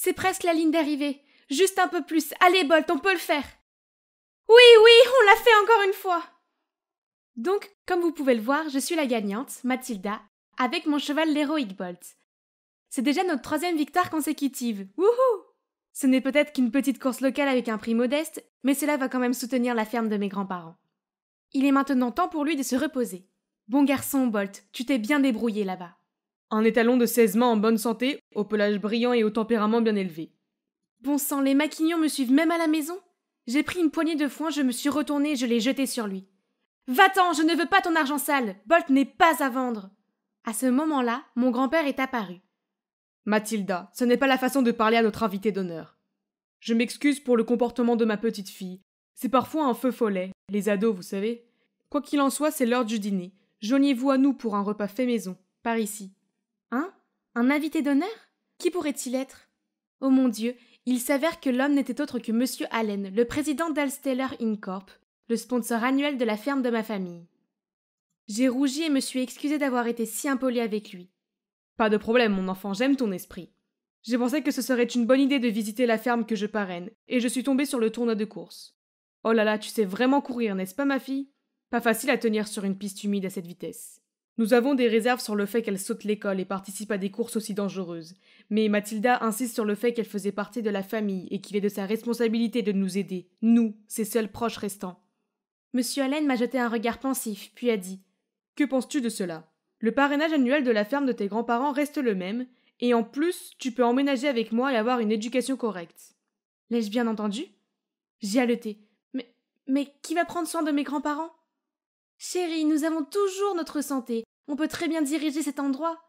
C'est presque la ligne d'arrivée. Juste un peu plus. Allez, Bolt, on peut le faire. Oui, on l'a fait encore une fois. Donc, comme vous pouvez le voir, je suis la gagnante, Mathilda, avec mon cheval l'héroïque Bolt. C'est déjà notre 3e victoire consécutive. Wouhou! Ce n'est peut-être qu'une petite course locale avec un prix modeste, mais cela va quand même soutenir la ferme de mes grands-parents. Il est maintenant temps pour lui de se reposer. Bon garçon, Bolt, tu t'es bien débrouillé là-bas. Un étalon de 16 mains en bonne santé, au pelage brillant et au tempérament bien élevé. Bon sang, les maquignons me suivent même à la maison? J'ai pris une poignée de foin, je me suis retournée et je l'ai jeté sur lui. Va-t'en, je ne veux pas ton argent sale. Bolt n'est pas à vendre. À ce moment-là, mon grand-père est apparu. Mathilda, ce n'est pas la façon de parler à notre invité d'honneur. Je m'excuse pour le comportement de ma petite fille. C'est parfois un feu follet, les ados, vous savez. Quoi qu'il en soit, c'est l'heure du dîner. Joignez-vous à nous pour un repas fait maison, par ici. Hein? Un invité d'honneur? Qui pourrait-il être? Oh mon Dieu, il s'avère que l'homme n'était autre que Monsieur Allen, le président d'Alsteller Incorp, le sponsor annuel de la ferme de ma famille. J'ai rougi et me suis excusée d'avoir été si impolie avec lui. Pas de problème, mon enfant, j'aime ton esprit. J'ai pensé que ce serait une bonne idée de visiter la ferme que je parraine, et je suis tombée sur le tournoi de course. Oh là là, tu sais vraiment courir, n'est-ce pas, ma fille? Pas facile à tenir sur une piste humide à cette vitesse. Nous avons des réserves sur le fait qu'elle saute l'école et participe à des courses aussi dangereuses, mais Mathilda insiste sur le fait qu'elle faisait partie de la famille et qu'il est de sa responsabilité de nous aider, nous, ses seuls proches restants. Monsieur Allen m'a jeté un regard pensif, puis a dit « Que penses-tu de cela? Le parrainage annuel de la ferme de tes grands-parents reste le même, et en plus, tu peux emménager avec moi et avoir une éducation correcte. » L'ai-je bien entendu? J'ai haleté. Mais qui va prendre soin de mes grands-parents? Chérie, nous avons toujours notre santé. On peut très bien diriger cet endroit.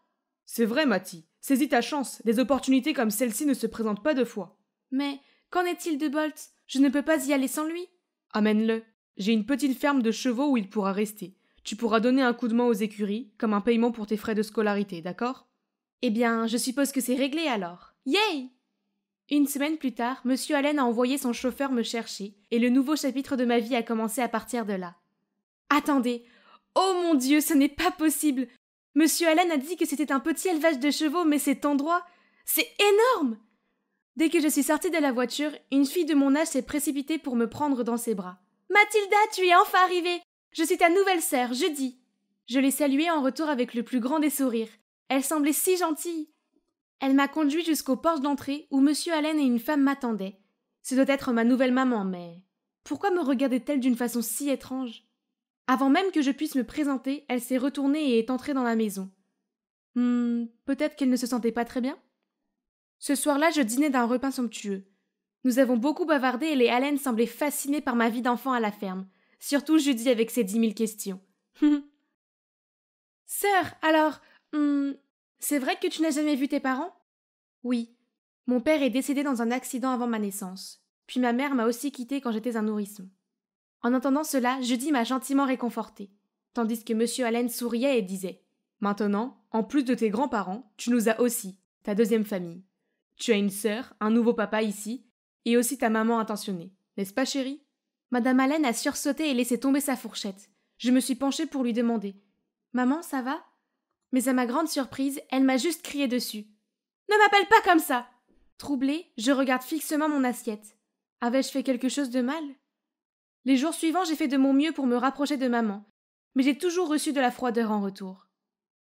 C'est vrai, Mathie. Saisis ta chance. Des opportunités comme celle-ci ne se présentent pas 2 fois. Mais qu'en est-il de Bolt? Je ne peux pas y aller sans lui. Amène-le. J'ai une petite ferme de chevaux où il pourra rester. Tu pourras donner un coup de main aux écuries, comme un paiement pour tes frais de scolarité, d'accord? Eh bien, je suppose que c'est réglé alors. Yay! Une semaine plus tard, Monsieur Allen a envoyé son chauffeur me chercher, et le nouveau chapitre de ma vie a commencé à partir de là. Attendez! Oh mon Dieu, ce n'est pas possible! Monsieur Allen a dit que c'était un petit élevage de chevaux, mais cet endroit, c'est énorme! Dès que je suis sortie de la voiture, une fille de mon âge s'est précipitée pour me prendre dans ses bras. Mathilda, tu es enfin arrivée! Je suis ta nouvelle sœur, Judy! Je l'ai saluée en retour avec le plus grand des sourires. Elle semblait si gentille. Elle m'a conduit jusqu'au porche d'entrée où Monsieur Allen et une femme m'attendaient. Ce doit être ma nouvelle maman, mais pourquoi me regardait-elle d'une façon si étrange? Avant même que je puisse me présenter, elle s'est retournée et est entrée dans la maison. Peut-être qu'elle ne se sentait pas très bien? Ce soir-là, je dînais d'un repas somptueux. Nous avons beaucoup bavardé et les Allen semblaient fascinés par ma vie d'enfant à la ferme. Surtout Judy avec ses 10 000 questions. Sœur, alors, c'est vrai que tu n'as jamais vu tes parents? Oui. Mon père est décédé dans un accident avant ma naissance. Puis ma mère m'a aussi quittée quand j'étais un nourrisson. En entendant cela, Judy m'a gentiment réconfortée, tandis que Monsieur Allen souriait et disait « Maintenant, en plus de tes grands-parents, tu nous as aussi, ta 2e famille. Tu as une sœur, un nouveau papa ici, et aussi ta maman intentionnée. N'est-ce pas, chérie ?» Madame Allen a sursauté et laissé tomber sa fourchette. Je me suis penchée pour lui demander « Maman, ça va ?» Mais à ma grande surprise, elle m'a juste crié dessus. « Ne m'appelle pas comme ça !» Troublée, je regarde fixement mon assiette. Avais-je fait quelque chose de mal? Les jours suivants, j'ai fait de mon mieux pour me rapprocher de maman, mais j'ai toujours reçu de la froideur en retour.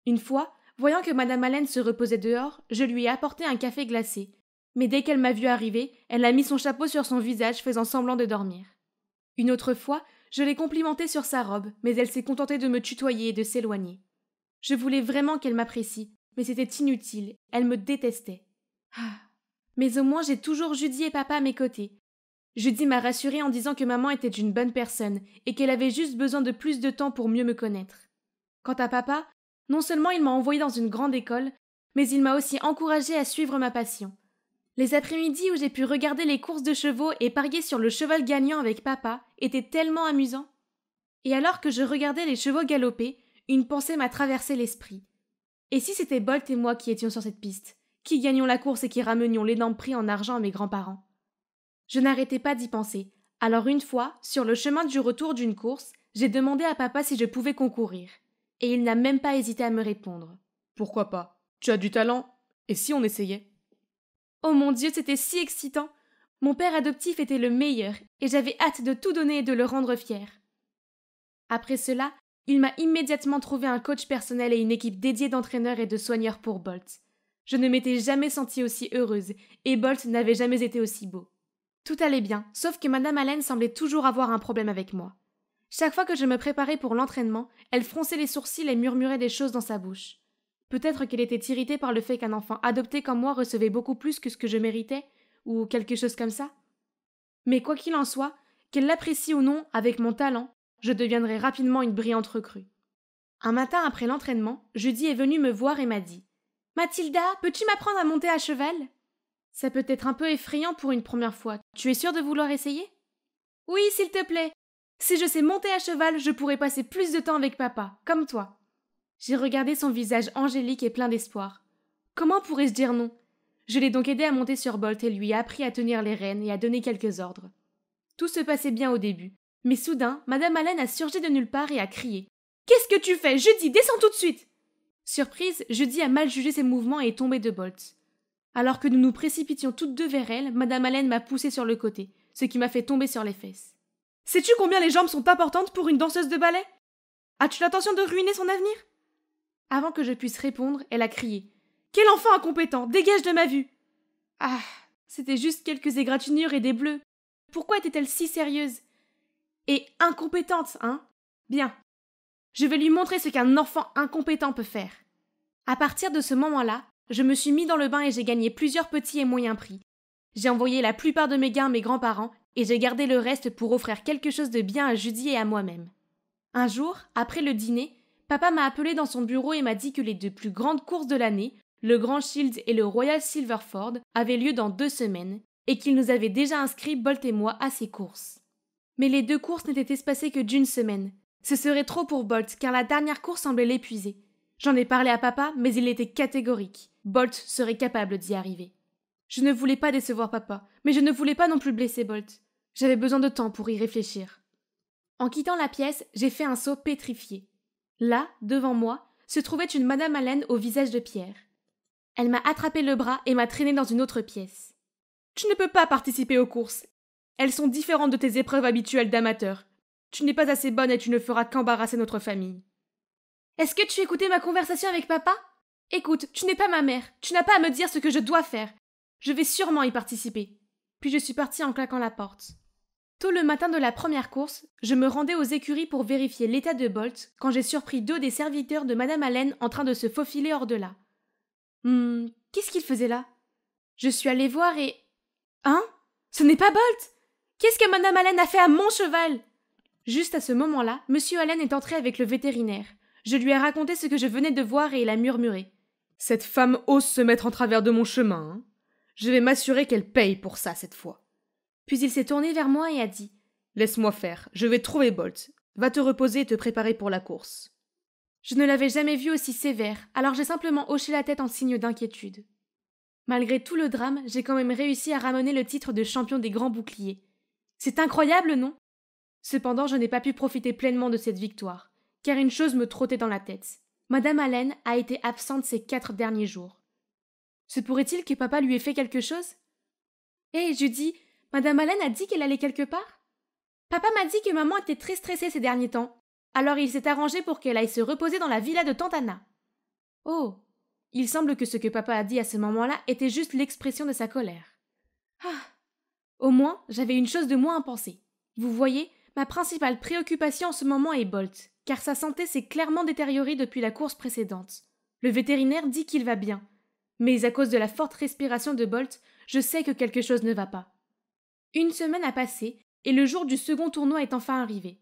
Une fois, voyant que Madame Allen se reposait dehors, je lui ai apporté un café glacé, mais dès qu'elle m'a vu arriver, elle a mis son chapeau sur son visage faisant semblant de dormir. Une autre fois, je l'ai complimentée sur sa robe, mais elle s'est contentée de me tutoyer et de s'éloigner. Je voulais vraiment qu'elle m'apprécie, mais c'était inutile, elle me détestait. Mais au moins j'ai toujours Judy et papa à mes côtés. Judy m'a rassurée en disant que maman était une bonne personne et qu'elle avait juste besoin de plus de temps pour mieux me connaître. Quant à papa, non seulement il m'a envoyée dans une grande école, mais il m'a aussi encouragée à suivre ma passion. Les après-midi où j'ai pu regarder les courses de chevaux et parier sur le cheval gagnant avec papa étaient tellement amusants. Et alors que je regardais les chevaux galoper, une pensée m'a traversé l'esprit. Et si c'était Bolt et moi qui étions sur cette piste, qui gagnions la course et qui ramenions l'énorme prix en argent à mes grands-parents? Je n'arrêtais pas d'y penser. Alors une fois, sur le chemin du retour d'une course, j'ai demandé à papa si je pouvais concourir. Et il n'a même pas hésité à me répondre. Pourquoi pas? Tu as du talent. Et si on essayait? Oh mon Dieu, c'était si excitant! Mon père adoptif était le meilleur, et j'avais hâte de tout donner et de le rendre fier. Après cela, il m'a immédiatement trouvé un coach personnel et une équipe dédiée d'entraîneurs et de soigneurs pour Bolt. Je ne m'étais jamais sentie aussi heureuse, et Bolt n'avait jamais été aussi beau. Tout allait bien, sauf que Madame Allen semblait toujours avoir un problème avec moi. Chaque fois que je me préparais pour l'entraînement, elle fronçait les sourcils et murmurait des choses dans sa bouche. Peut-être qu'elle était irritée par le fait qu'un enfant adopté comme moi recevait beaucoup plus que ce que je méritais, ou quelque chose comme ça. Mais quoi qu'il en soit, qu'elle l'apprécie ou non, avec mon talent, je deviendrai rapidement une brillante recrue. Un matin après l'entraînement, Judy est venue me voir et m'a dit « Mathilda, peux-tu m'apprendre à monter à cheval ?» Ça peut être un peu effrayant pour une première fois. Tu es sûre de vouloir essayer ? Oui, s'il te plaît. Si je sais monter à cheval, je pourrai passer plus de temps avec papa, comme toi. J'ai regardé son visage angélique et plein d'espoir. Comment pourrais-je dire non ? Je l'ai donc aidé à monter sur Bolt et lui ai appris à tenir les rênes et à donner quelques ordres. Tout se passait bien au début, mais soudain, Madame Allen a surgi de nulle part et a crié « Qu'est-ce que tu fais ? Judy, descends tout de suite !» Surprise, Judy a mal jugé ses mouvements et est tombée de Bolt. Alors que nous nous précipitions toutes deux vers elle, Madame Allen m'a poussée sur le côté, ce qui m'a fait tomber sur les fesses. « Sais-tu combien les jambes sont importantes pour une danseuse de ballet ? As-tu l'intention de ruiner son avenir ?» Avant que je puisse répondre, elle a crié « Quel enfant incompétent ! Dégage de ma vue !» Ah, c'était juste quelques égratignures et des bleus. Pourquoi était-elle si sérieuse ? Et incompétente, hein ? Bien. Je vais lui montrer ce qu'un enfant incompétent peut faire. À partir de ce moment-là, je me suis mis dans le bain et j'ai gagné plusieurs petits et moyens prix. J'ai envoyé la plupart de mes gains à mes grands-parents et j'ai gardé le reste pour offrir quelque chose de bien à Judy et à moi-même. Un jour, après le dîner, papa m'a appelé dans son bureau et m'a dit que les deux plus grandes courses de l'année, le Grand Shield et le Royal Silverford, avaient lieu dans 2 semaines et qu'il nous avait déjà inscrits, Bolt et moi, à ces courses. Mais les 2 courses n'étaient espacées que d'1 semaine. Ce serait trop pour Bolt car la dernière course semblait l'épuiser. J'en ai parlé à papa, mais il était catégorique. Bolt serait capable d'y arriver. Je ne voulais pas décevoir papa, mais je ne voulais pas non plus blesser Bolt. J'avais besoin de temps pour y réfléchir. En quittant la pièce, j'ai fait un saut pétrifié. Là, devant moi, se trouvait une Madame Allen au visage de pierre. Elle m'a attrapé le bras et m'a traîné dans une autre pièce. « Tu ne peux pas participer aux courses. Elles sont différentes de tes épreuves habituelles d'amateur. Tu n'es pas assez bonne et tu ne feras qu'embarrasser notre famille. » Est-ce que tu écoutais ma conversation avec papa ? Écoute, tu n'es pas ma mère. Tu n'as pas à me dire ce que je dois faire. Je vais sûrement y participer. Puis je suis partie en claquant la porte. Tôt le matin de la première course, je me rendais aux écuries pour vérifier l'état de Bolt quand j'ai surpris 2 des serviteurs de Madame Allen en train de se faufiler hors de là. Qu'est-ce qu'il faisait là ? Je suis allée voir et... Hein ? Ce n'est pas Bolt ? Qu'est-ce que Madame Allen a fait à mon cheval ? Juste à ce moment-là, Monsieur Allen est entré avec le vétérinaire. Je lui ai raconté ce que je venais de voir et il a murmuré. « Cette femme ose se mettre en travers de mon chemin, hein ? Je vais m'assurer qu'elle paye pour ça cette fois. » Puis il s'est tourné vers moi et a dit « Laisse-moi faire, je vais trouver Bolt. Va te reposer et te préparer pour la course. » Je ne l'avais jamais vu aussi sévère, alors j'ai simplement hoché la tête en signe d'inquiétude. Malgré tout le drame, j'ai quand même réussi à ramener le titre de champion des grands boucliers. C'est incroyable, non ? Cependant, je n'ai pas pu profiter pleinement de cette victoire, car une chose me trottait dans la tête. Madame Allen a été absente ces 4 derniers jours. Se pourrait-il que papa lui ait fait quelque chose ? Hé, Judy, Madame Allen a dit qu'elle allait quelque part ? Papa m'a dit que maman était très stressée ces derniers temps, alors il s'est arrangé pour qu'elle aille se reposer dans la villa de Tante Anna. Oh, il semble que ce que papa a dit à ce moment-là était juste l'expression de sa colère. Ah, au moins, j'avais une chose de moins à penser. Vous voyez, ma principale préoccupation en ce moment est Bolt, car sa santé s'est clairement détériorée depuis la course précédente. Le vétérinaire dit qu'il va bien, mais à cause de la forte respiration de Bolt, je sais que quelque chose ne va pas. 1 semaine a passé, et le jour du second tournoi est enfin arrivé.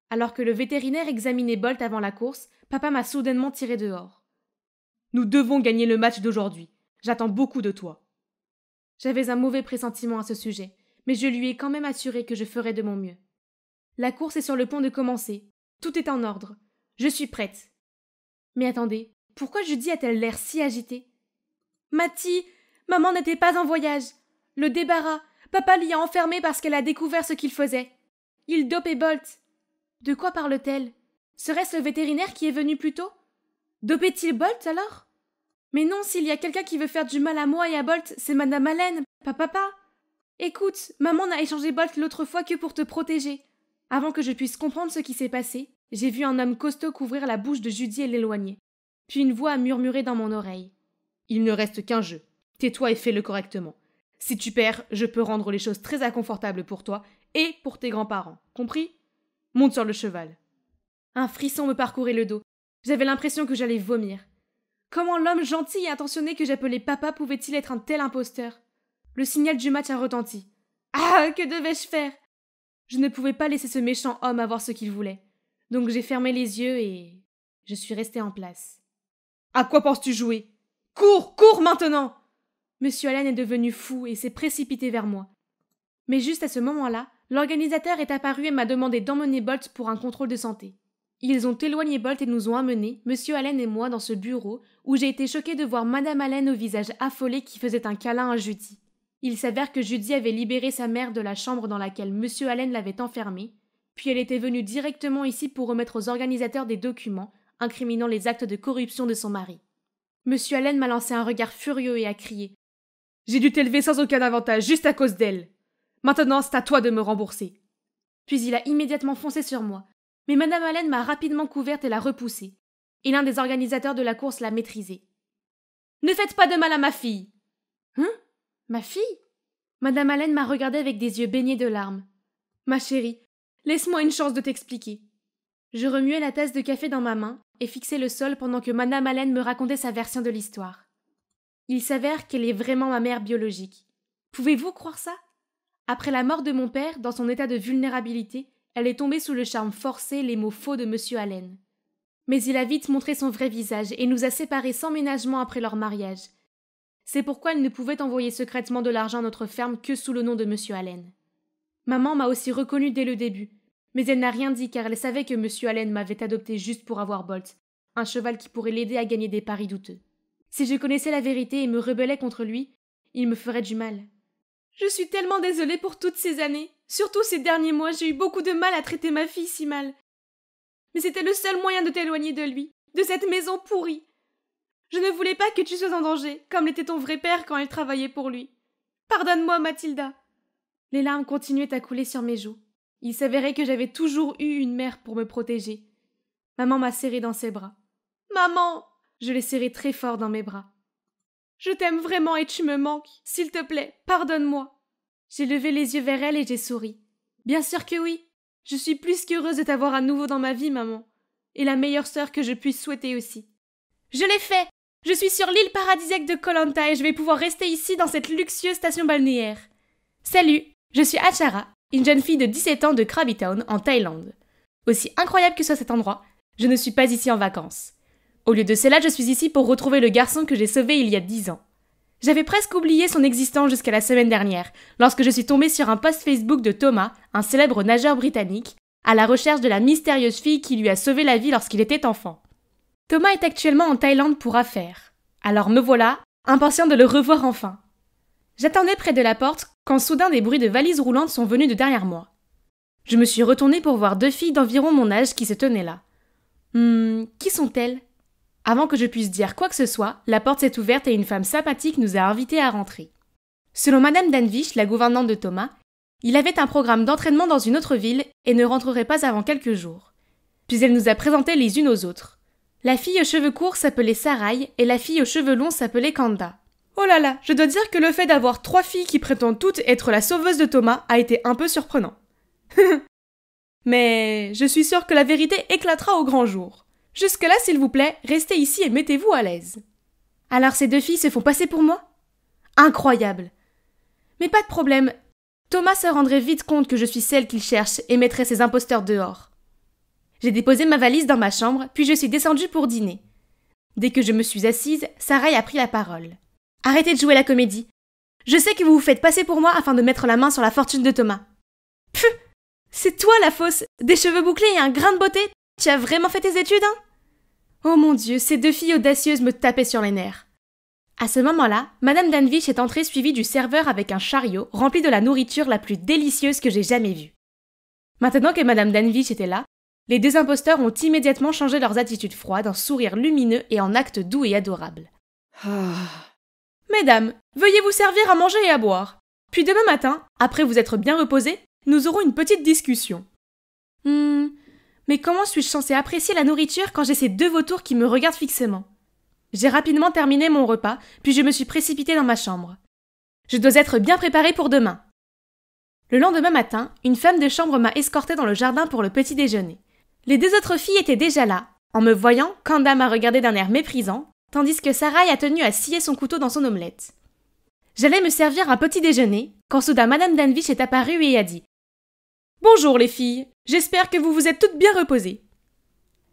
Alors que le vétérinaire examinait Bolt avant la course, papa m'a soudainement tiré dehors. « Nous devons gagner le match d'aujourd'hui. J'attends beaucoup de toi. » J'avais un mauvais pressentiment à ce sujet, mais je lui ai quand même assuré que je ferais de mon mieux. La course est sur le point de commencer. Tout est en ordre. Je suis prête. Mais attendez, pourquoi Judy a-t-elle l'air si agitée ? Matty, maman n'était pas en voyage. Le débarras. Papa l'y a enfermée parce qu'elle a découvert ce qu'il faisait. Il dopait Bolt. De quoi parle-t-elle ? Serait-ce le vétérinaire qui est venu plus tôt ? Dopait-il Bolt alors ? Mais non, s'il y a quelqu'un qui veut faire du mal à moi et à Bolt, c'est Madame Allen, pas papa. Écoute, maman n'a échangé Bolt l'autre fois que pour te protéger. Avant que je puisse comprendre ce qui s'est passé, j'ai vu un homme costaud couvrir la bouche de Judy et l'éloigner. Puis une voix a murmuré dans mon oreille. Il ne reste qu'un jeu. Tais-toi et fais-le correctement. Si tu perds, je peux rendre les choses très inconfortables pour toi et pour tes grands-parents. Compris? Monte sur le cheval. Un frisson me parcourait le dos. J'avais l'impression que j'allais vomir. Comment l'homme gentil et intentionné que j'appelais papa pouvait-il être un tel imposteur? Le signal du match a retenti. Ah, que devais-je faire? Je ne pouvais pas laisser ce méchant homme avoir ce qu'il voulait. Donc j'ai fermé les yeux et je suis restée en place. À quoi penses-tu jouer? Cours, cours maintenant! Monsieur Allen est devenu fou et s'est précipité vers moi. Mais juste à ce moment-là, l'organisateur est apparu et m'a demandé d'emmener Bolt pour un contrôle de santé. Ils ont éloigné Bolt et nous ont amenés, Monsieur Allen et moi, dans ce bureau où j'ai été choquée de voir Madame Allen au visage affolé qui faisait un câlin à Judy. Il s'avère que Judy avait libéré sa mère de la chambre dans laquelle Monsieur Allen l'avait enfermée, puis elle était venue directement ici pour remettre aux organisateurs des documents incriminant les actes de corruption de son mari. Monsieur Allen m'a lancé un regard furieux et a crié « J'ai dû t'élever sans aucun avantage, juste à cause d'elle. Maintenant, c'est à toi de me rembourser. » Puis il a immédiatement foncé sur moi. Mais Madame Allen m'a rapidement couverte et l'a repoussée. Et l'un des organisateurs de la course l'a maîtrisée. « Ne faites pas de mal à ma fille !»« Hein? Ma fille ?» Madame Allen m'a regardée avec des yeux baignés de larmes. « Ma chérie, laisse-moi une chance de t'expliquer. » Je remuais la tasse de café dans ma main et fixais le sol pendant que Madame Allen me racontait sa version de l'histoire. Il s'avère qu'elle est vraiment ma mère biologique. Pouvez-vous croire ça? Après la mort de mon père, dans son état de vulnérabilité, elle est tombée sous le charme forcé, les mots faux de Monsieur Allen. Mais il a vite montré son vrai visage et nous a séparés sans ménagement après leur mariage. C'est pourquoi elle ne pouvait envoyer secrètement de l'argent à notre ferme que sous le nom de Monsieur Allen. Maman m'a aussi reconnue dès le début, mais elle n'a rien dit car elle savait que Monsieur Allen m'avait adopté juste pour avoir Bolt, un cheval qui pourrait l'aider à gagner des paris douteux. Si je connaissais la vérité et me rebellais contre lui, il me ferait du mal. Je suis tellement désolée pour toutes ces années. Surtout ces derniers mois, j'ai eu beaucoup de mal à traiter ma fille si mal. Mais c'était le seul moyen de t'éloigner de lui, de cette maison pourrie. Je ne voulais pas que tu sois en danger, comme l'était ton vrai père quand il travaillait pour lui. Pardonne-moi, Mathilda. Les larmes continuaient à couler sur mes joues. Il s'avérait que j'avais toujours eu une mère pour me protéger. Maman m'a serrée dans ses bras. Maman! Je l'ai serrée très fort dans mes bras. Je t'aime vraiment et tu me manques. S'il te plaît, pardonne-moi. J'ai levé les yeux vers elle et j'ai souri. Bien sûr que oui. Je suis plus qu'heureuse de t'avoir à nouveau dans ma vie, maman. Et la meilleure sœur que je puisse souhaiter aussi. Je l'ai fait! Je suis sur l'île paradisiaque de Koh Lanta et je vais pouvoir rester ici dans cette luxueuse station balnéaire. Salut, je suis Achara, une jeune fille de 17 ans de Krabi Town en Thaïlande. Aussi incroyable que soit cet endroit, je ne suis pas ici en vacances. Au lieu de cela, je suis ici pour retrouver le garçon que j'ai sauvé il y a 10 ans. J'avais presque oublié son existence jusqu'à la semaine dernière, lorsque je suis tombée sur un post Facebook de Thomas, un célèbre nageur britannique, à la recherche de la mystérieuse fille qui lui a sauvé la vie lorsqu'il était enfant. Thomas est actuellement en Thaïlande pour affaires. Alors me voilà, impatient de le revoir enfin. J'attendais près de la porte quand soudain des bruits de valises roulantes sont venus de derrière moi. Je me suis retournée pour voir 2 filles d'environ mon âge qui se tenaient là. Qui sont-elles? Avant que je puisse dire quoi que ce soit, la porte s'est ouverte et une femme sympathique nous a invités à rentrer. Selon Madame Danvich, la gouvernante de Thomas, il avait un programme d'entraînement dans une autre ville et ne rentrerait pas avant quelques jours. Puis elle nous a présentés les unes aux autres. La fille aux cheveux courts s'appelait Sarai et la fille aux cheveux longs s'appelait Kanda. Oh là là, je dois dire que le fait d'avoir 3 filles qui prétendent toutes être la sauveuse de Thomas a été un peu surprenant. Mais je suis sûre que la vérité éclatera au grand jour. Jusque-là, s'il vous plaît, restez ici et mettez-vous à l'aise. Alors ces 2 filles se font passer pour moi? Incroyable. Mais pas de problème. Thomas se rendrait vite compte que je suis celle qu'il cherche et mettrait ses imposteurs dehors. J'ai déposé ma valise dans ma chambre, puis je suis descendue pour dîner. Dès que je me suis assise, Sarai a pris la parole. Arrêtez de jouer la comédie. Je sais que vous vous faites passer pour moi afin de mettre la main sur la fortune de Thomas. Pfff! C'est toi la fausse! Des cheveux bouclés et un grain de beauté! Tu as vraiment fait tes études, hein? Oh mon Dieu, ces 2 filles audacieuses me tapaient sur les nerfs. À ce moment-là, Madame Danvich est entrée suivie du serveur avec un chariot rempli de la nourriture la plus délicieuse que j'ai jamais vue. Maintenant que Madame Danvich était là, les 2 imposteurs ont immédiatement changé leurs attitudes froides en sourires lumineux et en actes doux et adorables. Mesdames, veuillez vous servir à manger et à boire. Puis demain matin, après vous être bien reposées, nous aurons une petite discussion. Mais comment suis-je censée apprécier la nourriture quand j'ai ces deux vautours qui me regardent fixement? J'ai rapidement terminé mon repas, puis je me suis précipitée dans ma chambre. Je dois être bien préparée pour demain. Le lendemain matin, une femme de chambre m'a escortée dans le jardin pour le petit déjeuner. Les deux autres filles étaient déjà là. En me voyant, Kanda m'a regardé d'un air méprisant, tandis que Sarai a tenu à scier son couteau dans son omelette. J'allais me servir un petit déjeuner, quand soudain Madame Danvich est apparue et a dit « Bonjour les filles, j'espère que vous vous êtes toutes bien reposées. »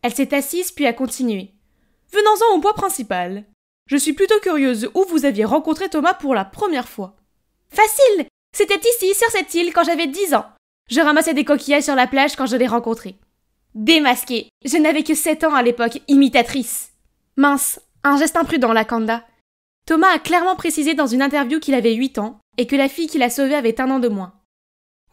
Elle s'est assise puis a continué. « Venons-en au point principal. Je suis plutôt curieuse où vous aviez rencontré Thomas pour la première fois. »« Facile! C'était ici, sur cette île, quand j'avais 10 ans. Je ramassais des coquillages sur la plage quand je l'ai rencontré. Démasquée, je n'avais que 7 ans à l'époque, imitatrice. Mince, un geste imprudent, la Kanda. Thomas a clairement précisé dans une interview qu'il avait 8 ans et que la fille qui l'a sauvé avait 1 an de moins.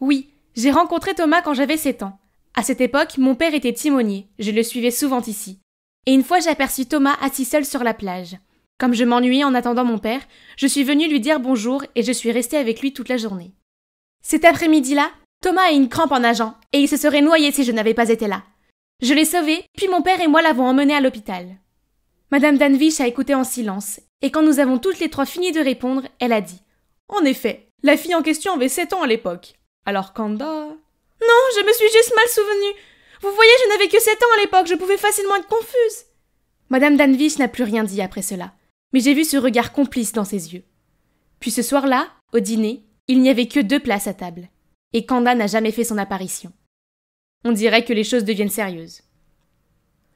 Oui, j'ai rencontré Thomas quand j'avais 7 ans. À cette époque, mon père était timonier, je le suivais souvent ici. Et une fois, j'ai aperçu Thomas assis seul sur la plage. Comme je m'ennuyais en attendant mon père, je suis venue lui dire bonjour et je suis restée avec lui toute la journée. Cet après-midi-là, Thomas a une crampe en nageant et il se serait noyé si je n'avais pas été là. Je l'ai sauvé, puis mon père et moi l'avons emmené à l'hôpital. Madame Danvich a écouté en silence, et quand nous avons toutes les trois fini de répondre, elle a dit « En effet, la fille en question avait 7 ans à l'époque. Alors Kanda… » Non, je me suis juste mal souvenue. Vous voyez, je n'avais que 7 ans à l'époque, je pouvais facilement être confuse. Madame Danvich n'a plus rien dit après cela, mais j'ai vu ce regard complice dans ses yeux. Puis ce soir-là, au dîner, il n'y avait que 2 places à table, et Kanda n'a jamais fait son apparition. On dirait que les choses deviennent sérieuses.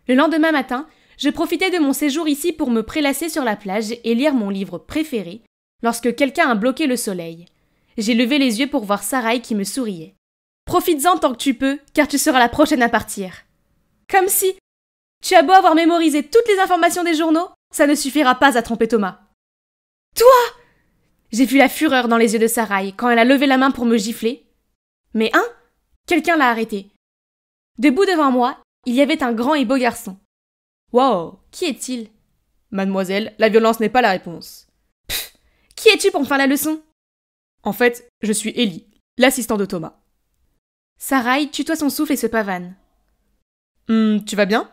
Le lendemain matin, je profitais de mon séjour ici pour me prélasser sur la plage et lire mon livre préféré, lorsque quelqu'un a bloqué le soleil. J'ai levé les yeux pour voir Sarai qui me souriait. « Profites-en tant que tu peux, car tu seras la prochaine à partir. » Comme si… Tu as beau avoir mémorisé toutes les informations des journaux, ça ne suffira pas à tromper Thomas. « Toi !» J'ai vu la fureur dans les yeux de Sarai quand elle a levé la main pour me gifler. Mais quelqu'un l'a arrêtée. Debout devant moi, il y avait un grand et beau garçon. « Wow, qui est-il ?»« Mademoiselle, la violence n'est pas la réponse. »« Pfff, qui es-tu pour me faire la leçon ?»« En fait, je suis Ellie, l'assistant de Thomas. » Sarai tutoie son souffle et se pavane. « Tu vas bien ?»«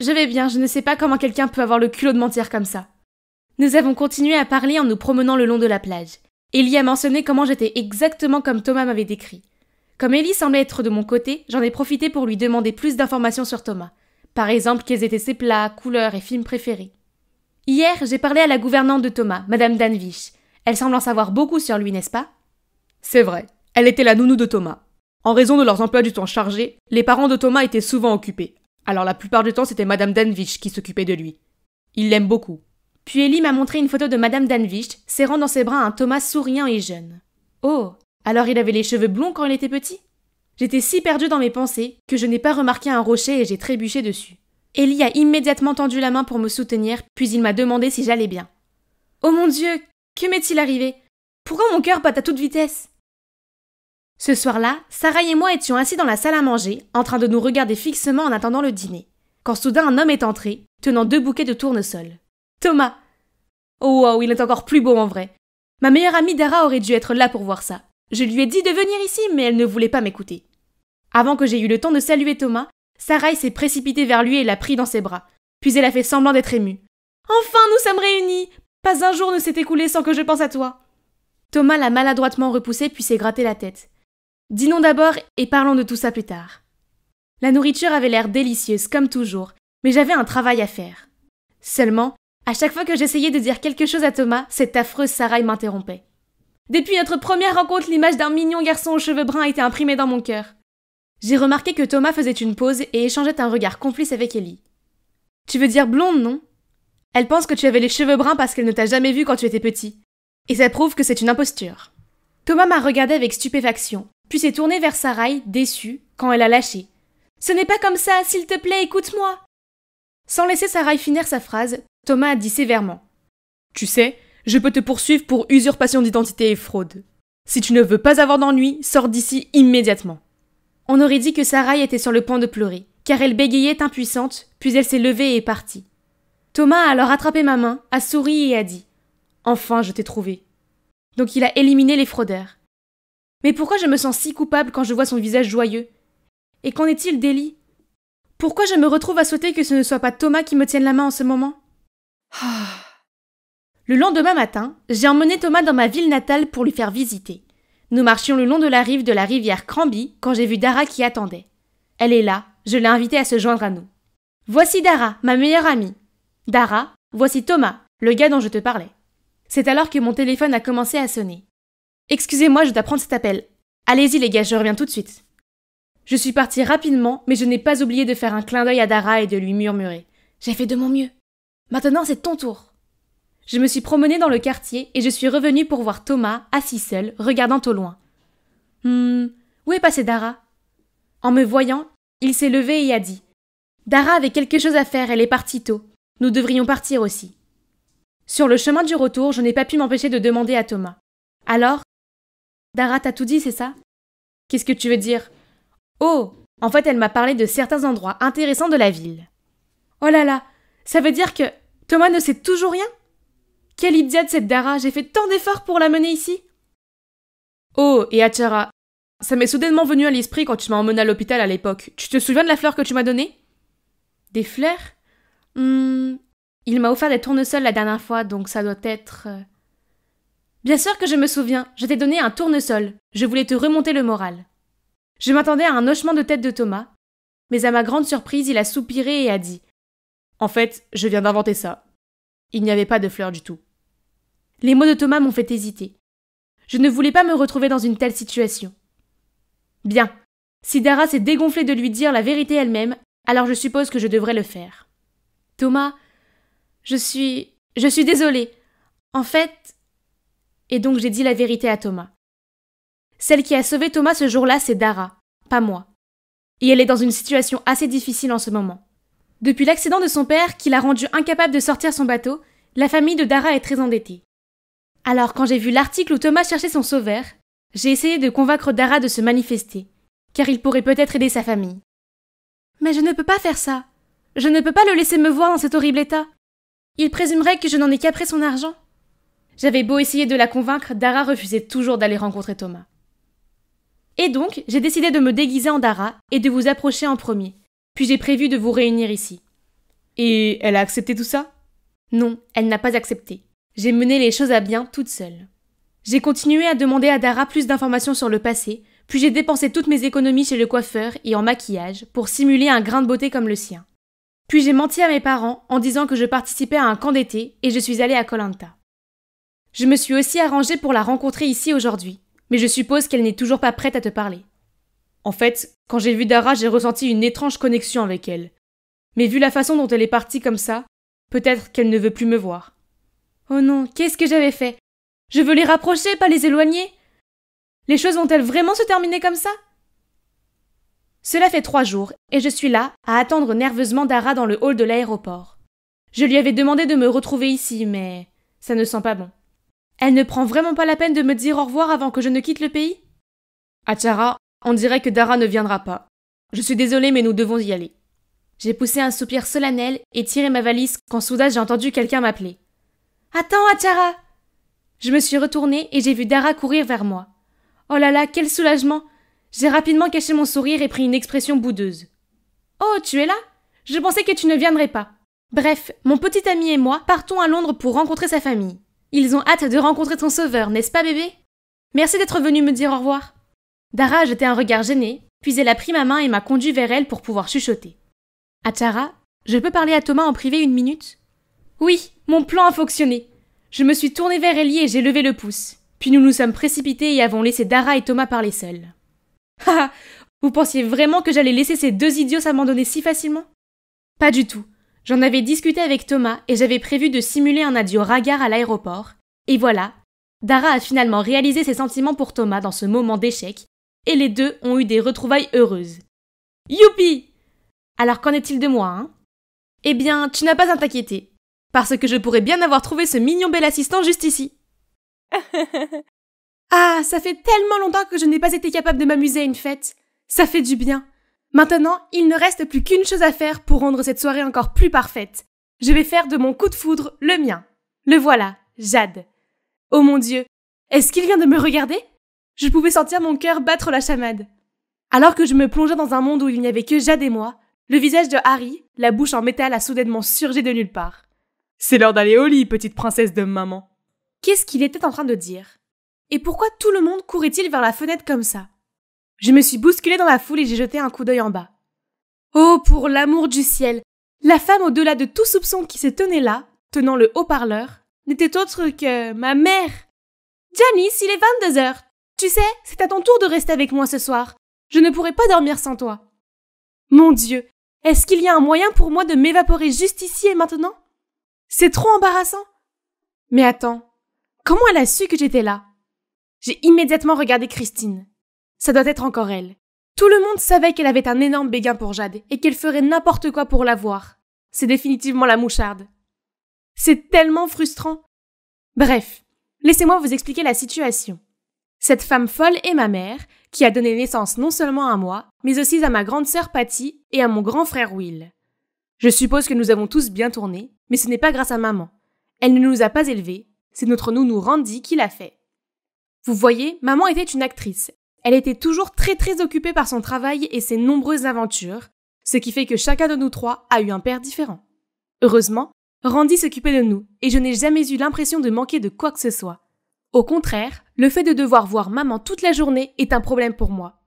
Je vais bien, je ne sais pas comment quelqu'un peut avoir le culot de mentir comme ça. » Nous avons continué à parler en nous promenant le long de la plage. Ellie a mentionné comment j'étais exactement comme Thomas m'avait décrit. Comme Ellie semblait être de mon côté, j'en ai profité pour lui demander plus d'informations sur Thomas. Par exemple, quels étaient ses plats, couleurs et films préférés. Hier, j'ai parlé à la gouvernante de Thomas, Madame Danvich. Elle semble en savoir beaucoup sur lui, n'est-ce pas? C'est vrai, elle était la nounou de Thomas. En raison de leurs emplois du temps chargés, les parents de Thomas étaient souvent occupés. Alors la plupart du temps, c'était Madame Danvich qui s'occupait de lui. Il l'aime beaucoup. Puis Ellie m'a montré une photo de Madame Danvich, serrant dans ses bras un Thomas souriant et jeune. Oh, alors il avait les cheveux blonds quand il était petit? J'étais si perdue dans mes pensées que je n'ai pas remarqué un rocher et j'ai trébuché dessus. Ellie a immédiatement tendu la main pour me soutenir, puis il m'a demandé si j'allais bien. Oh mon Dieu, que m'est-il arrivé? Pourquoi mon cœur bat à toute vitesse? Ce soir-là, Sarai et moi étions assis dans la salle à manger, en train de nous regarder fixement en attendant le dîner, quand soudain un homme est entré, tenant 2 bouquets de tournesol. Thomas! Oh wow, il est encore plus beau en vrai. Ma meilleure amie Dara aurait dû être là pour voir ça. Je lui ai dit de venir ici, mais elle ne voulait pas m'écouter. Avant que j'aie eu le temps de saluer Thomas, Sarai s'est précipitée vers lui et l'a pris dans ses bras. Puis elle a fait semblant d'être émue. « Enfin, nous sommes réunis! Pas un jour ne s'est écoulé sans que je pense à toi !» Thomas l'a maladroitement repoussé puis s'est gratté la tête. « Dînons d'abord et parlons de tout ça plus tard. » La nourriture avait l'air délicieuse, comme toujours, mais j'avais un travail à faire. Seulement, à chaque fois que j'essayais de dire quelque chose à Thomas, cette affreuse Sarai m'interrompait. Depuis notre première rencontre, l'image d'un mignon garçon aux cheveux bruns a été imprimée dans mon cœur. J'ai remarqué que Thomas faisait une pause et échangeait un regard complice avec Ellie. « Tu veux dire blonde, non? Elle pense que tu avais les cheveux bruns parce qu'elle ne t'a jamais vu quand tu étais petit. Et ça prouve que c'est une imposture. » Thomas m'a regardé avec stupéfaction, puis s'est tourné vers Sarai, déçu, quand elle a lâché. « Ce n'est pas comme ça, s'il te plaît, écoute-moi !» Sans laisser Sarai finir sa phrase, Thomas a dit sévèrement. « Tu sais, je peux te poursuivre pour usurpation d'identité et fraude. Si tu ne veux pas avoir d'ennui, sors d'ici immédiatement. » On aurait dit que Sarai était sur le point de pleurer, car elle bégayait impuissante, puis elle s'est levée et est partie. Thomas a alors attrapé ma main, a souri et a dit « Enfin, je t'ai trouvé. » Donc il a éliminé les fraudeurs. Mais pourquoi je me sens si coupable quand je vois son visage joyeux? Et qu'en est-il d'Ellie? Pourquoi je me retrouve à souhaiter que ce ne soit pas Thomas qui me tienne la main en ce moment? Le lendemain matin, j'ai emmené Thomas dans ma ville natale pour lui faire visiter. Nous marchions le long de la rive de la rivière Cranby quand j'ai vu Dara qui attendait. Elle est là, je l'ai invitée à se joindre à nous. Voici Dara, ma meilleure amie. Dara, voici Thomas, le gars dont je te parlais. C'est alors que mon téléphone a commencé à sonner. Excusez-moi, je dois prendre cet appel. Allez-y les gars, je reviens tout de suite. Je suis partie rapidement, mais je n'ai pas oublié de faire un clin d'œil à Dara et de lui murmurer. J'ai fait de mon mieux. Maintenant, c'est ton tour. Je me suis promenée dans le quartier et je suis revenue pour voir Thomas, assis seul, regardant au loin. Où est passée Dara? En me voyant, il s'est levé et a dit « Dara avait quelque chose à faire, elle est partie tôt. Nous devrions partir aussi. » Sur le chemin du retour, je n'ai pas pu m'empêcher de demander à Thomas. « Alors, Dara t'a tout dit, c'est ça? » « Qu'est-ce que tu veux dire? » « Oh, en fait, elle m'a parlé de certains endroits intéressants de la ville. » « Oh là là, ça veut dire que Thomas ne sait toujours rien? Quelle idiote cette Dara, j'ai fait tant d'efforts pour la mener ici. » « Oh, et Achara, ça m'est soudainement venu à l'esprit quand tu m'as emmené à l'hôpital à l'époque. Tu te souviens de la fleur que tu m'as donnée? » « Des fleurs? Il m'a offert des tournesols la dernière fois, donc ça doit être... Bien sûr que je me souviens, je t'ai donné un tournesol. Je voulais te remonter le moral. Je m'attendais à un hochement de tête de Thomas, mais à ma grande surprise, il a soupiré et a dit « En fait, je viens d'inventer ça. Il n'y avait pas de fleurs du tout. » Les mots de Thomas m'ont fait hésiter. Je ne voulais pas me retrouver dans une telle situation. Bien, si Dara s'est dégonflée de lui dire la vérité elle-même, alors je suppose que je devrais le faire. Thomas, je suis désolée. En fait... Et donc j'ai dit la vérité à Thomas. Celle qui a sauvé Thomas ce jour-là, c'est Dara, pas moi. Et elle est dans une situation assez difficile en ce moment. Depuis l'accident de son père, qui l'a rendu incapable de sortir son bateau, la famille de Dara est très endettée. Alors quand j'ai vu l'article où Thomas cherchait son sauveur, j'ai essayé de convaincre Dara de se manifester, car il pourrait peut-être aider sa famille. Mais je ne peux pas faire ça. Je ne peux pas le laisser me voir dans cet horrible état. Il présumerait que je n'en ai qu'après son argent. J'avais beau essayer de la convaincre, Dara refusait toujours d'aller rencontrer Thomas. Et donc, j'ai décidé de me déguiser en Dara et de vous approcher en premier. Puis j'ai prévu de vous réunir ici. Et elle a accepté tout ça? Non, elle n'a pas accepté. J'ai mené les choses à bien toute seule. J'ai continué à demander à Dara plus d'informations sur le passé, puis j'ai dépensé toutes mes économies chez le coiffeur et en maquillage pour simuler un grain de beauté comme le sien. Puis j'ai menti à mes parents en disant que je participais à un camp d'été et je suis allée à Koh Lanta. Je me suis aussi arrangée pour la rencontrer ici aujourd'hui. Mais je suppose qu'elle n'est toujours pas prête à te parler. En fait, quand j'ai vu Dara, j'ai ressenti une étrange connexion avec elle. Mais vu la façon dont elle est partie comme ça, peut-être qu'elle ne veut plus me voir. Oh non, qu'est-ce que j'avais fait? Je veux les rapprocher, pas les éloigner. Les choses vont-elles vraiment se terminer comme ça? Cela fait 3 jours, et je suis là, à attendre nerveusement Dara dans le hall de l'aéroport. Je lui avais demandé de me retrouver ici, mais ça ne sent pas bon. Elle ne prend vraiment pas la peine de me dire au revoir avant que je ne quitte le pays? Achara, on dirait que Dara ne viendra pas. Je suis désolée, mais nous devons y aller. J'ai poussé un soupir solennel et tiré ma valise quand soudain j'ai entendu quelqu'un m'appeler. Attends, Achara! Je me suis retournée et j'ai vu Dara courir vers moi. Oh là là, quel soulagement! J'ai rapidement caché mon sourire et pris une expression boudeuse. Oh, tu es là? Je pensais que tu ne viendrais pas. Bref, mon petit ami et moi partons à Londres pour rencontrer sa famille. Ils ont hâte de rencontrer ton sauveur, n'est-ce pas, bébé? Merci d'être venu me dire au revoir. Dara a jeté un regard gêné, puis elle a pris ma main et m'a conduit vers elle pour pouvoir chuchoter. Achara, je peux parler à Thomas en privé 1 minute? Oui, mon plan a fonctionné. Je me suis tournée vers Ellie et j'ai levé le pouce. Puis nous nous sommes précipités et avons laissé Dara et Thomas parler seuls. Haha, vous pensiez vraiment que j'allais laisser ces 2 idiots s'abandonner si facilement? Pas du tout. J'en avais discuté avec Thomas et j'avais prévu de simuler un adieu ringard à l'aéroport. Et voilà, Dara a finalement réalisé ses sentiments pour Thomas dans ce moment d'échec, et les deux ont eu des retrouvailles heureuses. Youpi! Alors qu'en est-il de moi, hein? Eh bien, tu n'as pas à t'inquiéter, parce que je pourrais bien avoir trouvé ce mignon bel assistant juste ici. Ah, ça fait tellement longtemps que je n'ai pas été capable de m'amuser à une fête. Ça fait du bien. Maintenant, il ne reste plus qu'une chose à faire pour rendre cette soirée encore plus parfaite. Je vais faire de mon coup de foudre le mien. Le voilà, Jade. Oh mon Dieu, est-ce qu'il vient de me regarder? Je pouvais sentir mon cœur battre la chamade. Alors que je me plongeais dans un monde où il n'y avait que Jade et moi, le visage de Harry, la bouche en métal, a soudainement surgi de nulle part. C'est l'heure d'aller au lit, petite princesse de maman. Qu'est-ce qu'il était en train de dire? Et pourquoi tout le monde courait-il vers la fenêtre comme ça? Je me suis bousculée dans la foule et j'ai jeté un coup d'œil en bas. Oh, pour l'amour du ciel! La femme au-delà de tout soupçon qui se tenait là, tenant le haut-parleur, n'était autre que ma mère. Janice, il est 22h. Tu sais, c'est à ton tour de rester avec moi ce soir. Je ne pourrai pas dormir sans toi. Mon Dieu, est-ce qu'il y a un moyen pour moi de m'évaporer juste ici et maintenant? C'est trop embarrassant. Mais attends, comment elle a su que j'étais là? J'ai immédiatement regardé Christine. Ça doit être encore elle. Tout le monde savait qu'elle avait un énorme béguin pour Jade et qu'elle ferait n'importe quoi pour la voir. C'est définitivement la moucharde. C'est tellement frustrant. Bref, laissez-moi vous expliquer la situation. Cette femme folle est ma mère, qui a donné naissance non seulement à moi, mais aussi à ma grande sœur Patty et à mon grand frère Will. Je suppose que nous avons tous bien tourné, mais ce n'est pas grâce à maman. Elle ne nous a pas élevés, c'est notre nounou Randy qui l'a fait. Vous voyez, maman était une actrice. Elle était toujours très occupée par son travail et ses nombreuses aventures, ce qui fait que chacun de nous trois a eu un père différent. Heureusement, Randy s'occupait de nous et je n'ai jamais eu l'impression de manquer de quoi que ce soit. Au contraire, le fait de devoir voir maman toute la journée est un problème pour moi.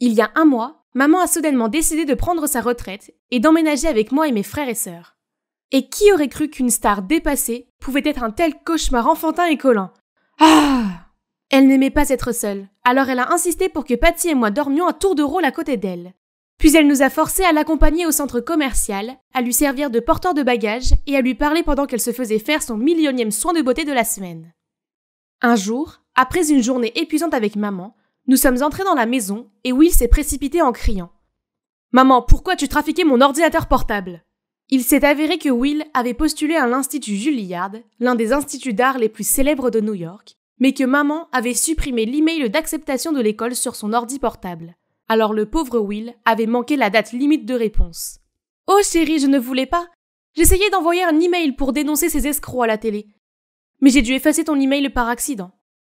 Il y a un mois, maman a soudainement décidé de prendre sa retraite et d'emménager avec moi et mes frères et sœurs. Et qui aurait cru qu'une star dépassée pouvait être un tel cauchemar enfantin et collant? Ah! Elle n'aimait pas être seule, alors elle a insisté pour que Patty et moi dormions à tour de rôle à côté d'elle. Puis elle nous a forcés à l'accompagner au centre commercial, à lui servir de porteur de bagages et à lui parler pendant qu'elle se faisait faire son millionième soin de beauté de la semaine. Un jour, après une journée épuisante avec maman, nous sommes entrés dans la maison et Will s'est précipité en criant « Maman, pourquoi tu trafiquais mon ordinateur portable ?» Il s'est avéré que Will avait postulé à l'Institut Juilliard, l'un des instituts d'art les plus célèbres de New York, mais que maman avait supprimé l'email d'acceptation de l'école sur son ordi portable. Alors le pauvre Will avait manqué la date limite de réponse. « Oh chérie, je ne voulais pas. J'essayais d'envoyer un email pour dénoncer ces escrocs à la télé. Mais j'ai dû effacer ton email par accident.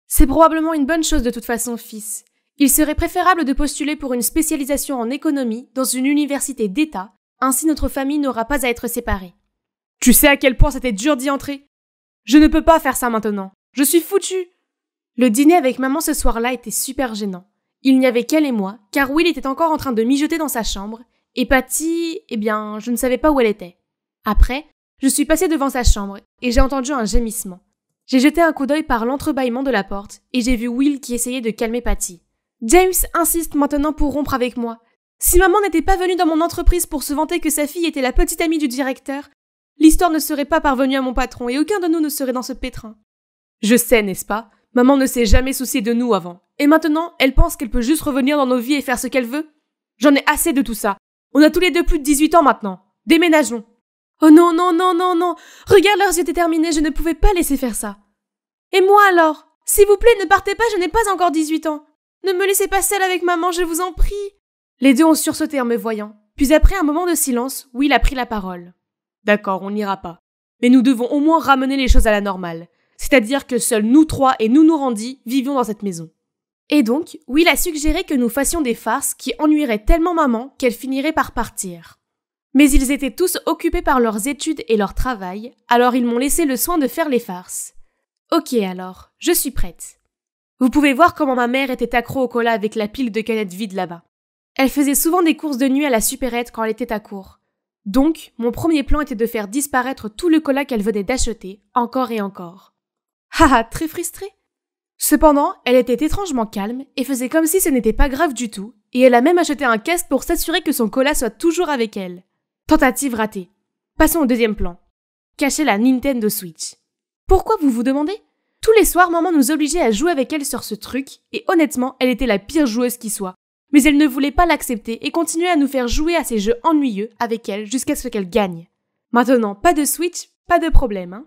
C'est probablement une bonne chose de toute façon, fils. Il serait préférable de postuler pour une spécialisation en économie dans une université d'État, ainsi notre famille n'aura pas à être séparée. » Tu sais à quel point c'était dur d'y entrer? Je ne peux pas faire ça maintenant. Je suis foutue. Le dîner avec maman ce soir-là était super gênant. Il n'y avait qu'elle et moi, car Will était encore en train de mijoter dans sa chambre, et Patty, je ne savais pas où elle était. Après, je suis passée devant sa chambre, et j'ai entendu un gémissement. J'ai jeté un coup d'œil par l'entrebâillement de la porte, et j'ai vu Will qui essayait de calmer Patty. James insiste maintenant pour rompre avec moi. Si maman n'était pas venue dans mon entreprise pour se vanter que sa fille était la petite amie du directeur, l'histoire ne serait pas parvenue à mon patron, et aucun de nous ne serait dans ce pétrin. Je sais, n'est-ce pas? Maman ne s'est jamais souciée de nous avant. Et maintenant, elle pense qu'elle peut juste revenir dans nos vies et faire ce qu'elle veut? J'en ai assez de tout ça. On a tous les deux plus de 18 ans maintenant. Déménageons. Oh non, non, non, non, non. Regarde leurs yeux déterminés, je ne pouvais pas laisser faire ça. Et moi alors? S'il vous plaît, ne partez pas, je n'ai pas encore 18 ans. Ne me laissez pas seule avec maman, je vous en prie. Les deux ont sursauté en me voyant. Puis après un moment de silence, Will a pris la parole. D'accord, on n'ira pas. Mais nous devons au moins ramener les choses à la normale. C'est-à-dire que seuls nous trois et nous Randy vivions dans cette maison. Et donc, Will a suggéré que nous fassions des farces qui ennuieraient tellement maman qu'elle finirait par partir. Mais ils étaient tous occupés par leurs études et leur travail, alors ils m'ont laissé le soin de faire les farces. Ok alors, je suis prête. Vous pouvez voir comment ma mère était accro au cola avec la pile de canettes vides là-bas. Elle faisait souvent des courses de nuit à la supérette quand elle était à court. Donc, mon premier plan était de faire disparaître tout le cola qu'elle venait d'acheter, encore et encore. Haha, très frustrée. Cependant, elle était étrangement calme et faisait comme si ce n'était pas grave du tout, et elle a même acheté un casque pour s'assurer que son cola soit toujours avec elle. Tentative ratée. Passons au deuxième plan. Cacher la Nintendo Switch. Pourquoi vous vous demandez? Tous les soirs, maman nous obligeait à jouer avec elle sur ce truc, et honnêtement, elle était la pire joueuse qui soit. Mais elle ne voulait pas l'accepter et continuait à nous faire jouer à ces jeux ennuyeux avec elle jusqu'à ce qu'elle gagne. Maintenant, pas de Switch, pas de problème, hein?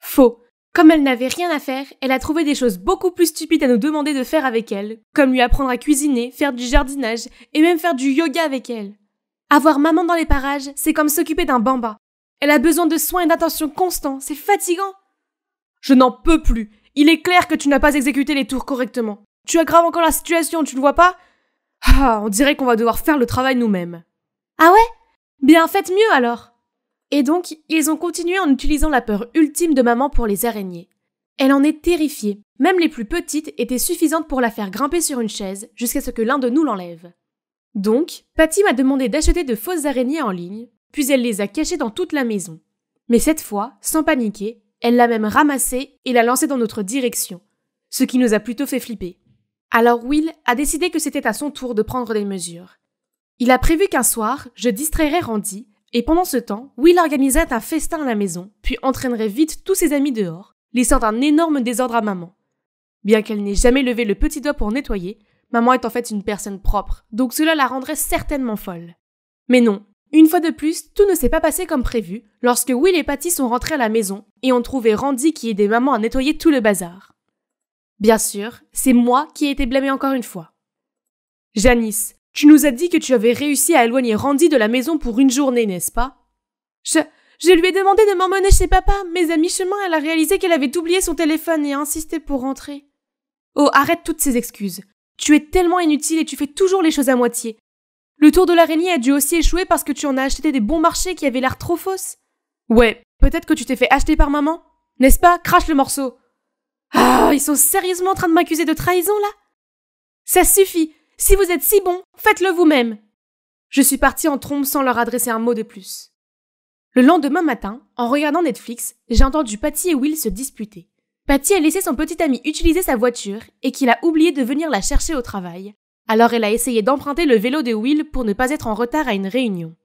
Faux. Comme elle n'avait rien à faire, elle a trouvé des choses beaucoup plus stupides à nous demander de faire avec elle, comme lui apprendre à cuisiner, faire du jardinage et même faire du yoga avec elle. Avoir maman dans les parages, c'est comme s'occuper d'un bamba. Elle a besoin de soins et d'attention constants, c'est fatigant. Je n'en peux plus. Il est clair que tu n'as pas exécuté les tours correctement. Tu aggraves encore la situation, tu ne vois pas? Ah, on dirait qu'on va devoir faire le travail nous-mêmes. Ah ouais? Bien, faites mieux alors. Et donc, ils ont continué en utilisant la peur ultime de maman pour les araignées. Elle en est terrifiée. Même les plus petites étaient suffisantes pour la faire grimper sur une chaise jusqu'à ce que l'un de nous l'enlève. Donc, Patty m'a demandé d'acheter de fausses araignées en ligne, puis elle les a cachées dans toute la maison. Mais cette fois, sans paniquer, elle l'a même ramassée et l'a lancée dans notre direction, ce qui nous a plutôt fait flipper. Alors Will a décidé que c'était à son tour de prendre des mesures. Il a prévu qu'un soir, je distrairais Randy, et pendant ce temps, Will organiserait un festin à la maison, puis entraînerait vite tous ses amis dehors, laissant un énorme désordre à maman. Bien qu'elle n'ait jamais levé le petit doigt pour nettoyer, maman est en fait une personne propre, donc cela la rendrait certainement folle. Mais non, une fois de plus, tout ne s'est pas passé comme prévu, lorsque Will et Patty sont rentrés à la maison et ont trouvé Randy qui aidait maman à nettoyer tout le bazar. Bien sûr, c'est moi qui ai été blâmée encore une fois. Janice, tu nous as dit que tu avais réussi à éloigner Randy de la maison pour une journée, n'est-ce pas? Je lui ai demandé de m'emmener chez papa, mais à mi-chemin, elle a réalisé qu'elle avait oublié son téléphone et a insisté pour rentrer. Oh, arrête toutes ces excuses. Tu es tellement inutile et tu fais toujours les choses à moitié. Le tour de l'araignée a dû aussi échouer parce que tu en as acheté des bons marchés qui avaient l'air trop fausses. Ouais, peut-être que tu t'es fait acheter par maman. N'est-ce pas? Crache le morceau. Ah, ils sont sérieusement en train de m'accuser de trahison, là? Ça suffit. Si vous êtes si bon, faites-le vous-même. Je suis partie en trombe sans leur adresser un mot de plus. Le lendemain matin, en regardant Netflix, j'ai entendu Patty et Will se disputer. Patty a laissé son petit ami utiliser sa voiture et qu'il a oublié de venir la chercher au travail. Alors elle a essayé d'emprunter le vélo de Will pour ne pas être en retard à une réunion.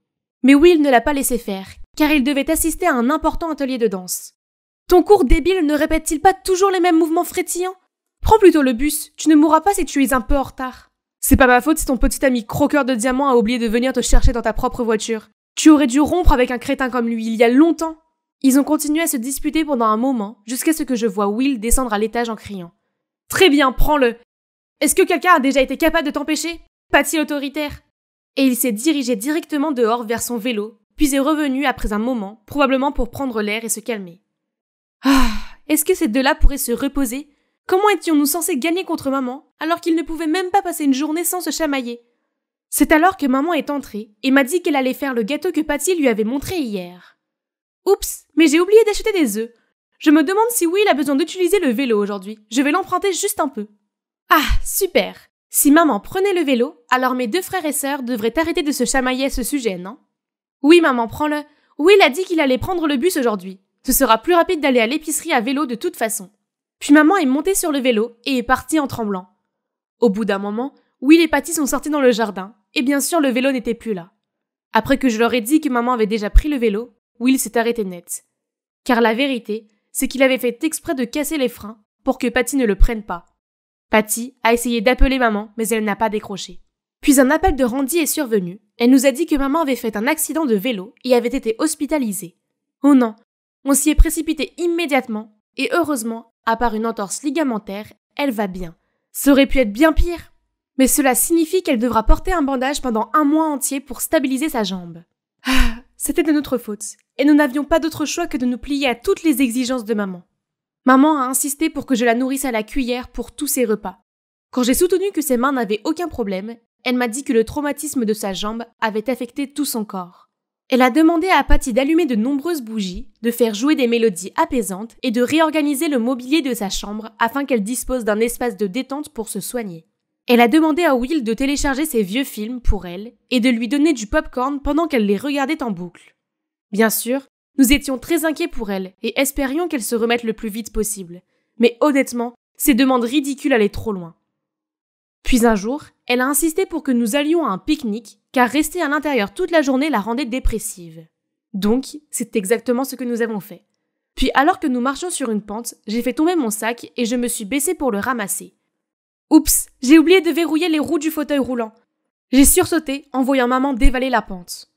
Mais Will ne l'a pas laissé faire, car il devait assister à un important atelier de danse. Ton cours débile ne répète-t-il pas toujours les mêmes mouvements frétillants? Prends plutôt le bus, tu ne mourras pas si tu es un peu en retard. C'est pas ma faute si ton petit ami croqueur de diamants a oublié de venir te chercher dans ta propre voiture. Tu aurais dû rompre avec un crétin comme lui il y a longtemps. Ils ont continué à se disputer pendant un moment, jusqu'à ce que je vois Will descendre à l'étage en criant. Très bien, prends-le. Est-ce que quelqu'un a déjà été capable de t'empêcher? Patty autoritaire. Et il s'est dirigé directement dehors vers son vélo, puis est revenu après un moment, probablement pour prendre l'air et se calmer. Ah, est-ce que ces deux-là pourraient se reposer? Comment étions-nous censés gagner contre maman, alors qu'ils ne pouvaient même pas passer une journée sans se chamailler? C'est alors que maman est entrée et m'a dit qu'elle allait faire le gâteau que Patty lui avait montré hier. Oups, mais j'ai oublié d'acheter des œufs. Je me demande si Will a besoin d'utiliser le vélo aujourd'hui. Je vais l'emprunter juste un peu. Ah, super! Si maman prenait le vélo, alors mes deux frères et sœurs devraient arrêter de se chamailler à ce sujet, non? Oui, maman, prends-le. Will a dit qu'il allait prendre le bus aujourd'hui. Ce sera plus rapide d'aller à l'épicerie à vélo de toute façon. Puis maman est montée sur le vélo et est partie en tremblant. Au bout d'un moment, Will et Patty sont sortis dans le jardin, et bien sûr le vélo n'était plus là. Après que je leur ai dit que maman avait déjà pris le vélo, Will s'est arrêté net. Car la vérité, c'est qu'il avait fait exprès de casser les freins pour que Patty ne le prenne pas. Patty a essayé d'appeler maman, mais elle n'a pas décroché. Puis un appel de Randy est survenu. Elle nous a dit que maman avait fait un accident de vélo et avait été hospitalisée. Oh non, on s'y est précipité immédiatement, et heureusement, à part une entorse ligamentaire, elle va bien. Ça aurait pu être bien pire. Mais cela signifie qu'elle devra porter un bandage pendant 1 mois entier pour stabiliser sa jambe. Ah, c'était de notre faute, et nous n'avions pas d'autre choix que de nous plier à toutes les exigences de maman. Maman a insisté pour que je la nourrisse à la cuillère pour tous ses repas. Quand j'ai soutenu que ses mains n'avaient aucun problème, elle m'a dit que le traumatisme de sa jambe avait affecté tout son corps. Elle a demandé à Patty d'allumer de nombreuses bougies, de faire jouer des mélodies apaisantes et de réorganiser le mobilier de sa chambre afin qu'elle dispose d'un espace de détente pour se soigner. Elle a demandé à Will de télécharger ses vieux films pour elle et de lui donner du popcorn pendant qu'elle les regardait en boucle. Bien sûr, nous étions très inquiets pour elle et espérions qu'elle se remette le plus vite possible. Mais honnêtement, ces demandes ridicules allaient trop loin. Puis un jour, elle a insisté pour que nous allions à un pique-nique, car rester à l'intérieur toute la journée la rendait dépressive. Donc, c'est exactement ce que nous avons fait. Puis alors que nous marchions sur une pente, j'ai fait tomber mon sac et je me suis baissée pour le ramasser. Oups, j'ai oublié de verrouiller les roues du fauteuil roulant. J'ai sursauté en voyant maman dévaler la pente.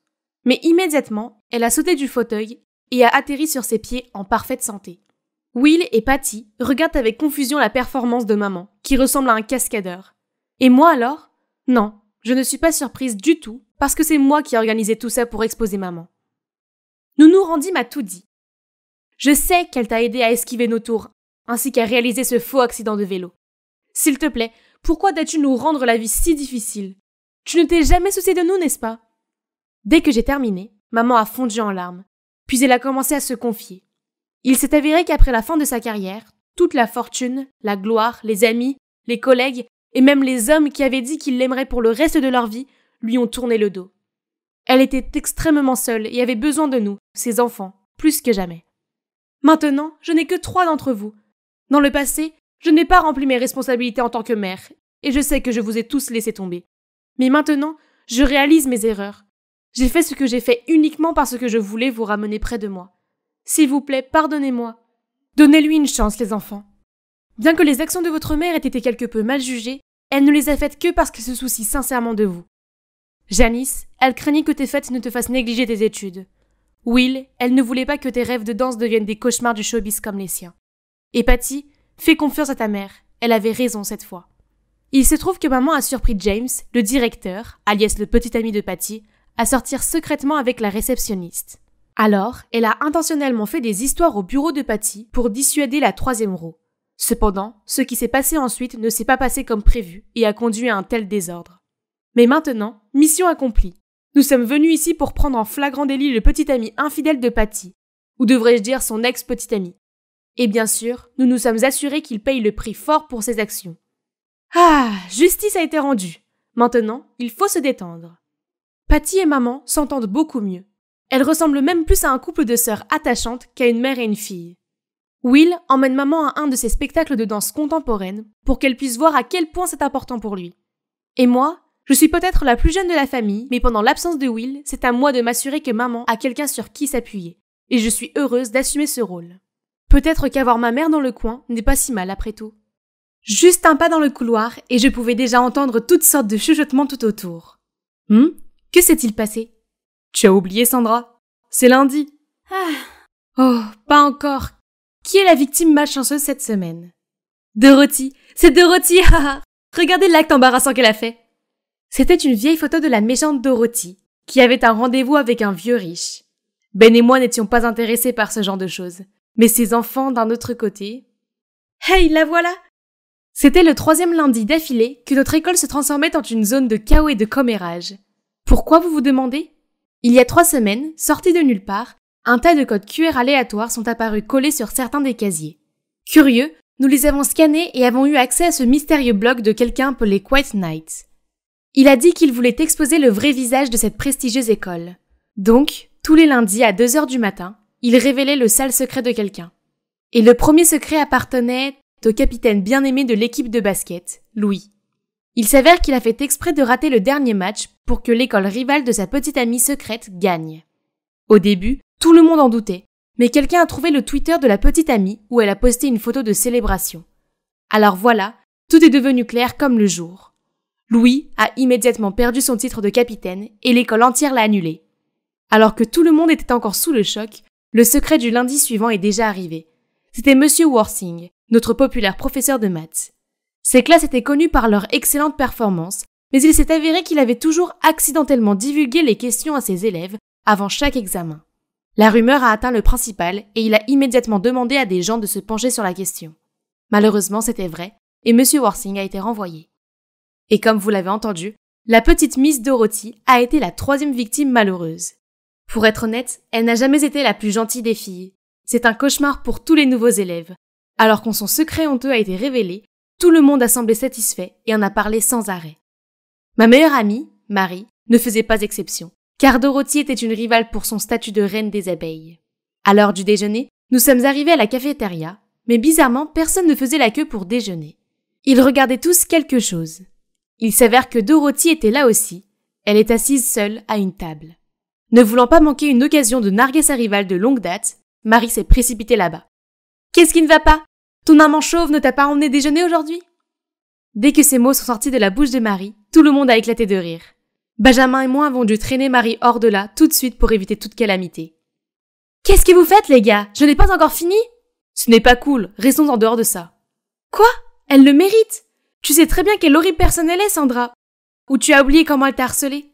Mais immédiatement, elle a sauté du fauteuil et a atterri sur ses pieds en parfaite santé. Will et Patty regardent avec confusion la performance de maman, qui ressemble à un cascadeur. Et moi alors? Non, je ne suis pas surprise du tout, parce que c'est moi qui ai organisé tout ça pour exposer maman. Nous nous rendîmes à tout dit. Je sais qu'elle t'a aidé à esquiver nos tours, ainsi qu'à réaliser ce faux accident de vélo. S'il te plaît, pourquoi dois-tu nous rendre la vie si difficile? Tu ne t'es jamais soucié de nous, n'est-ce pas? Dès que j'ai terminé, maman a fondu en larmes, puis elle a commencé à se confier. Il s'est avéré qu'après la fin de sa carrière, toute la fortune, la gloire, les amis, les collègues et même les hommes qui avaient dit qu'ils l'aimeraient pour le reste de leur vie lui ont tourné le dos. Elle était extrêmement seule et avait besoin de nous, ses enfants, plus que jamais. Maintenant, je n'ai que 3 d'entre vous. Dans le passé, je n'ai pas rempli mes responsabilités en tant que mère, et je sais que je vous ai tous laissé tomber. Mais maintenant, je réalise mes erreurs. J'ai fait ce que j'ai fait uniquement parce que je voulais vous ramener près de moi. S'il vous plaît, pardonnez-moi. Donnez-lui une chance, les enfants. Bien que les actions de votre mère aient été quelque peu mal jugées, elle ne les a faites que parce qu'elle se soucie sincèrement de vous. Janice, elle craignait que tes fêtes ne te fassent négliger tes études. Will, elle ne voulait pas que tes rêves de danse deviennent des cauchemars du showbiz comme les siens. Et Patty, fais confiance à ta mère, elle avait raison cette fois. Il se trouve que maman a surpris James, le directeur, alias le petit ami de Patty, à sortir secrètement avec la réceptionniste. Alors, elle a intentionnellement fait des histoires au bureau de Patty pour dissuader la 3e row. Cependant, ce qui s'est passé ensuite ne s'est pas passé comme prévu et a conduit à un tel désordre. Mais maintenant, mission accomplie. Nous sommes venus ici pour prendre en flagrant délit le petit ami infidèle de Patty, ou devrais-je dire son ex-petit ami. Et bien sûr, nous nous sommes assurés qu'il paye le prix fort pour ses actions. Ah, justice a été rendue. Maintenant, il faut se détendre. Patty et maman s'entendent beaucoup mieux. Elles ressemblent même plus à un couple de sœurs attachantes qu'à une mère et une fille. Will emmène maman à un de ses spectacles de danse contemporaine pour qu'elle puisse voir à quel point c'est important pour lui. Et moi, je suis peut-être la plus jeune de la famille, mais pendant l'absence de Will, c'est à moi de m'assurer que maman a quelqu'un sur qui s'appuyer. Et je suis heureuse d'assumer ce rôle. Peut-être qu'avoir ma mère dans le coin n'est pas si mal après tout. Juste un pas dans le couloir et je pouvais déjà entendre toutes sortes de chuchotements tout autour. Que s'est-il passé? Tu as oublié, Sandra? C'est lundi. Oh, pas encore. Qui est la victime malchanceuse cette semaine? Dorothy. C'est Dorothy, haha. Regardez l'acte embarrassant qu'elle a fait. C'était une vieille photo de la méchante Dorothy, qui avait un rendez-vous avec un vieux riche. Ben et moi n'étions pas intéressés par ce genre de choses. Mais ses enfants, d'un autre côté... Hey, la voilà! C'était le 3e lundi d'affilée que notre école se transformait en une zone de chaos et de commérage. Pourquoi, vous vous demandez? Il y a 3 semaines, sortis de nulle part, un tas de codes QR aléatoires sont apparus collés sur certains des casiers. Curieux, nous les avons scannés et avons eu accès à ce mystérieux blog de quelqu'un appelé White Knight. Il a dit qu'il voulait exposer le vrai visage de cette prestigieuse école. Donc, tous les lundis à 2h du matin, il révélait le sale secret de quelqu'un. Et le premier secret appartenait au capitaine bien-aimé de l'équipe de basket, Louis. Il s'avère qu'il a fait exprès de rater le dernier match pour que l'école rivale de sa petite amie secrète gagne. Au début, tout le monde en doutait, mais quelqu'un a trouvé le Twitter de la petite amie où elle a posté une photo de célébration. Alors voilà, tout est devenu clair comme le jour. Louis a immédiatement perdu son titre de capitaine et l'école entière l'a annulé. Alors que tout le monde était encore sous le choc, le secret du lundi suivant est déjà arrivé. C'était Monsieur Worsing, notre populaire professeur de maths. Ses classes étaient connues par leur excellente performance, mais il s'est avéré qu'il avait toujours accidentellement divulgué les questions à ses élèves avant chaque examen. La rumeur a atteint le principal et il a immédiatement demandé à des gens de se pencher sur la question. Malheureusement, c'était vrai, et Monsieur Worsing a été renvoyé. Et comme vous l'avez entendu, la petite Miss Dorothy a été la 3e victime malheureuse. Pour être honnête, elle n'a jamais été la plus gentille des filles. C'est un cauchemar pour tous les nouveaux élèves. Alors quand son secret honteux a été révélé, tout le monde a semblé satisfait et en a parlé sans arrêt. Ma meilleure amie, Marie, ne faisait pas exception, car Dorothy était une rivale pour son statut de reine des abeilles. À l'heure du déjeuner, nous sommes arrivés à la cafétéria, mais bizarrement, personne ne faisait la queue pour déjeuner. Ils regardaient tous quelque chose. Il s'avère que Dorothy était là aussi. Elle est assise seule à une table. Ne voulant pas manquer une occasion de narguer sa rivale de longue date, Marie s'est précipitée là-bas. « Qu'est-ce qui ne va pas? Ton amant chauve ne t'a pas emmené déjeuner aujourd'hui ?» Dès que ces mots sont sortis de la bouche de Marie, tout le monde a éclaté de rire. Benjamin et moi avons dû traîner Marie hors de là tout de suite pour éviter toute calamité. « Qu'est-ce que vous faites, les gars? Je n'ai pas encore fini ?»« Ce n'est pas cool, restons en dehors de ça. »« Quoi? Elle le mérite? Tu sais très bien quelle horrible personne elle est, Sandra. Ou tu as oublié comment elle t'a harcelée? »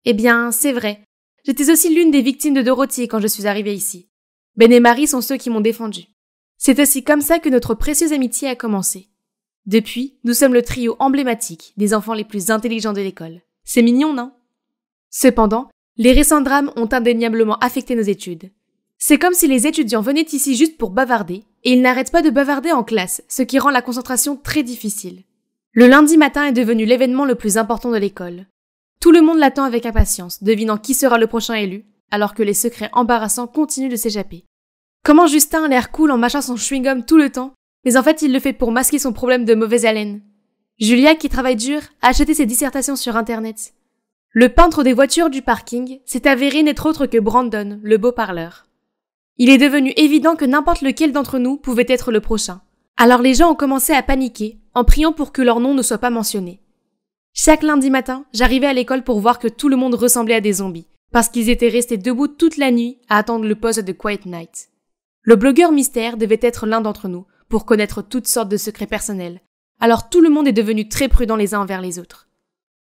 Eh bien, c'est vrai. j'étais aussi l'une des victimes de Dorothy quand je suis arrivée ici. Ben et Marie sont ceux qui m'ont défendue. C'est aussi comme ça que notre précieuse amitié a commencé. Depuis, nous sommes le trio emblématique des enfants les plus intelligents de l'école. C'est mignon, non? Cependant, les récents drames ont indéniablement affecté nos études. C'est comme si les étudiants venaient ici juste pour bavarder, et ils n'arrêtent pas de bavarder en classe, ce qui rend la concentration très difficile. Le lundi matin est devenu l'événement le plus important de l'école. Tout le monde l'attend avec impatience, devinant qui sera le prochain élu, alors que les secrets embarrassants continuent de s'échapper. Comment Justin a l'air cool en mâchant son chewing-gum tout le temps, mais en fait il le fait pour masquer son problème de mauvaise haleine. Julia, qui travaille dur, a acheté ses dissertations sur Internet. Le peintre des voitures du parking s'est avéré n'être autre que Brandon, le beau parleur. Il est devenu évident que n'importe lequel d'entre nous pouvait être le prochain. Alors les gens ont commencé à paniquer, en priant pour que leur nom ne soit pas mentionné. Chaque lundi matin, j'arrivais à l'école pour voir que tout le monde ressemblait à des zombies, parce qu'ils étaient restés debout toute la nuit à attendre le poste de Quiet Night. Le blogueur mystère devait être l'un d'entre nous, pour connaître toutes sortes de secrets personnels. Alors tout le monde est devenu très prudent les uns envers les autres.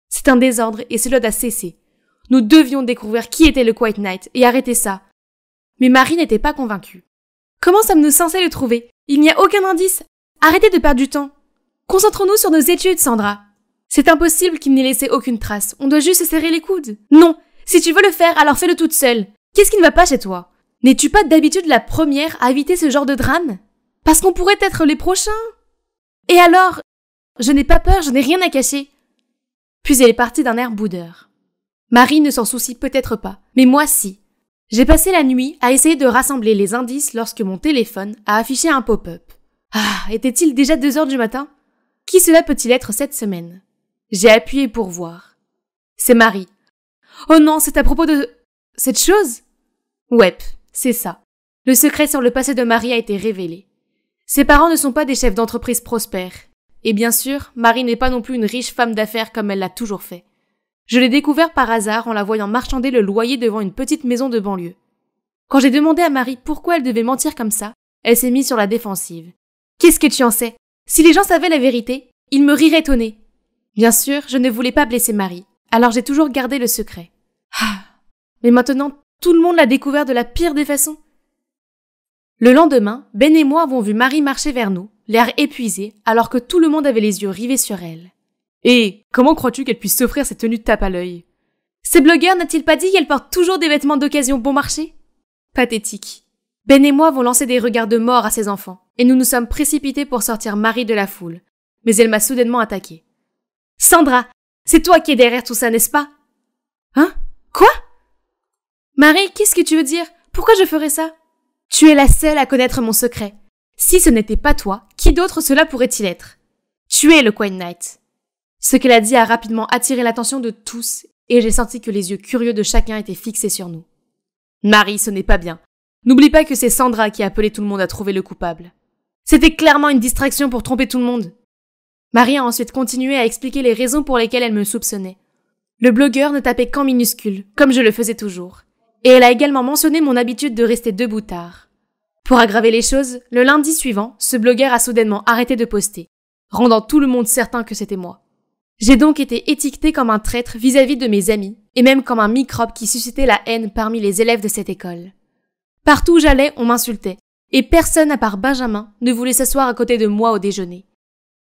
C'est un désordre et cela doit cesser. Nous devions découvrir qui était le Quiet Night et arrêter ça. Mais Marie n'était pas convaincue. Comment sommes-nous censés le trouver? Il n'y a aucun indice. Arrêtez de perdre du temps. Concentrons-nous sur nos études, Sandra. C'est impossible qu'il n'ait laissé aucune trace. On doit juste se serrer les coudes. Non. Si tu veux le faire, alors fais-le toute seule. Qu'est-ce qui ne va pas chez toi? N'es-tu pas d'habitude la première à éviter ce genre de drame? Parce qu'on pourrait être les prochains. Et alors? Je n'ai pas peur, je n'ai rien à cacher. Puis elle est partie d'un air boudeur. Marie ne s'en soucie peut-être pas, mais moi si. J'ai passé la nuit à essayer de rassembler les indices lorsque mon téléphone a affiché un pop-up. Ah, était-il déjà 2 heures du matin? Qui cela peut-il être cette semaine? J'ai appuyé pour voir. C'est Marie. Oh non, c'est à propos de... cette chose? Ouais, c'est ça. Le secret sur le passé de Marie a été révélé. Ses parents ne sont pas des chefs d'entreprise prospères. Et bien sûr, Marie n'est pas non plus une riche femme d'affaires comme elle l'a toujours fait. Je l'ai découvert par hasard en la voyant marchander le loyer devant une petite maison de banlieue. Quand j'ai demandé à Marie pourquoi elle devait mentir comme ça, elle s'est mise sur la défensive. Qu'est-ce que tu en sais? Si les gens savaient la vérité, ils me riraient au nez. Bien sûr, je ne voulais pas blesser Marie, alors j'ai toujours gardé le secret. Ah, mais maintenant, tout le monde l'a découvert de la pire des façons. Le lendemain, Ben et moi avons vu Marie marcher vers nous, l'air épuisé, alors que tout le monde avait les yeux rivés sur elle. Et comment crois-tu qu'elle puisse s'offrir cette tenue de tape à l'œil? Ce blogueur n'a-t-il pas dit qu'elle porte toujours des vêtements d'occasion bon marché? Pathétique. Ben et moi vont lancer des regards de mort à ses enfants, et nous nous sommes précipités pour sortir Marie de la foule. Mais elle m'a soudainement attaquée. Sandra, c'est toi qui es derrière tout ça, n'est-ce pas? Hein? Quoi? Marie, qu'est-ce que tu veux dire? Pourquoi je ferais ça? Tu es la seule à connaître mon secret. Si ce n'était pas toi, qui d'autre cela pourrait-il être? Tu es le Quiet Night. Ce qu'elle a dit a rapidement attiré l'attention de tous, et j'ai senti que les yeux curieux de chacun étaient fixés sur nous. Marie, ce n'est pas bien. N'oublie pas que c'est Sandra qui a appelé tout le monde à trouver le coupable. C'était clairement une distraction pour tromper tout le monde. Marie a ensuite continué à expliquer les raisons pour lesquelles elle me soupçonnait. Le blogueur ne tapait qu'en minuscules, comme je le faisais toujours. Et elle a également mentionné mon habitude de rester debout tard. Pour aggraver les choses, le lundi suivant, ce blogueur a soudainement arrêté de poster, rendant tout le monde certain que c'était moi. J'ai donc été étiquetée comme un traître vis-à-vis de mes amis, et même comme un microbe qui suscitait la haine parmi les élèves de cette école. Partout où j'allais, on m'insultait, et personne à part Benjamin ne voulait s'asseoir à côté de moi au déjeuner.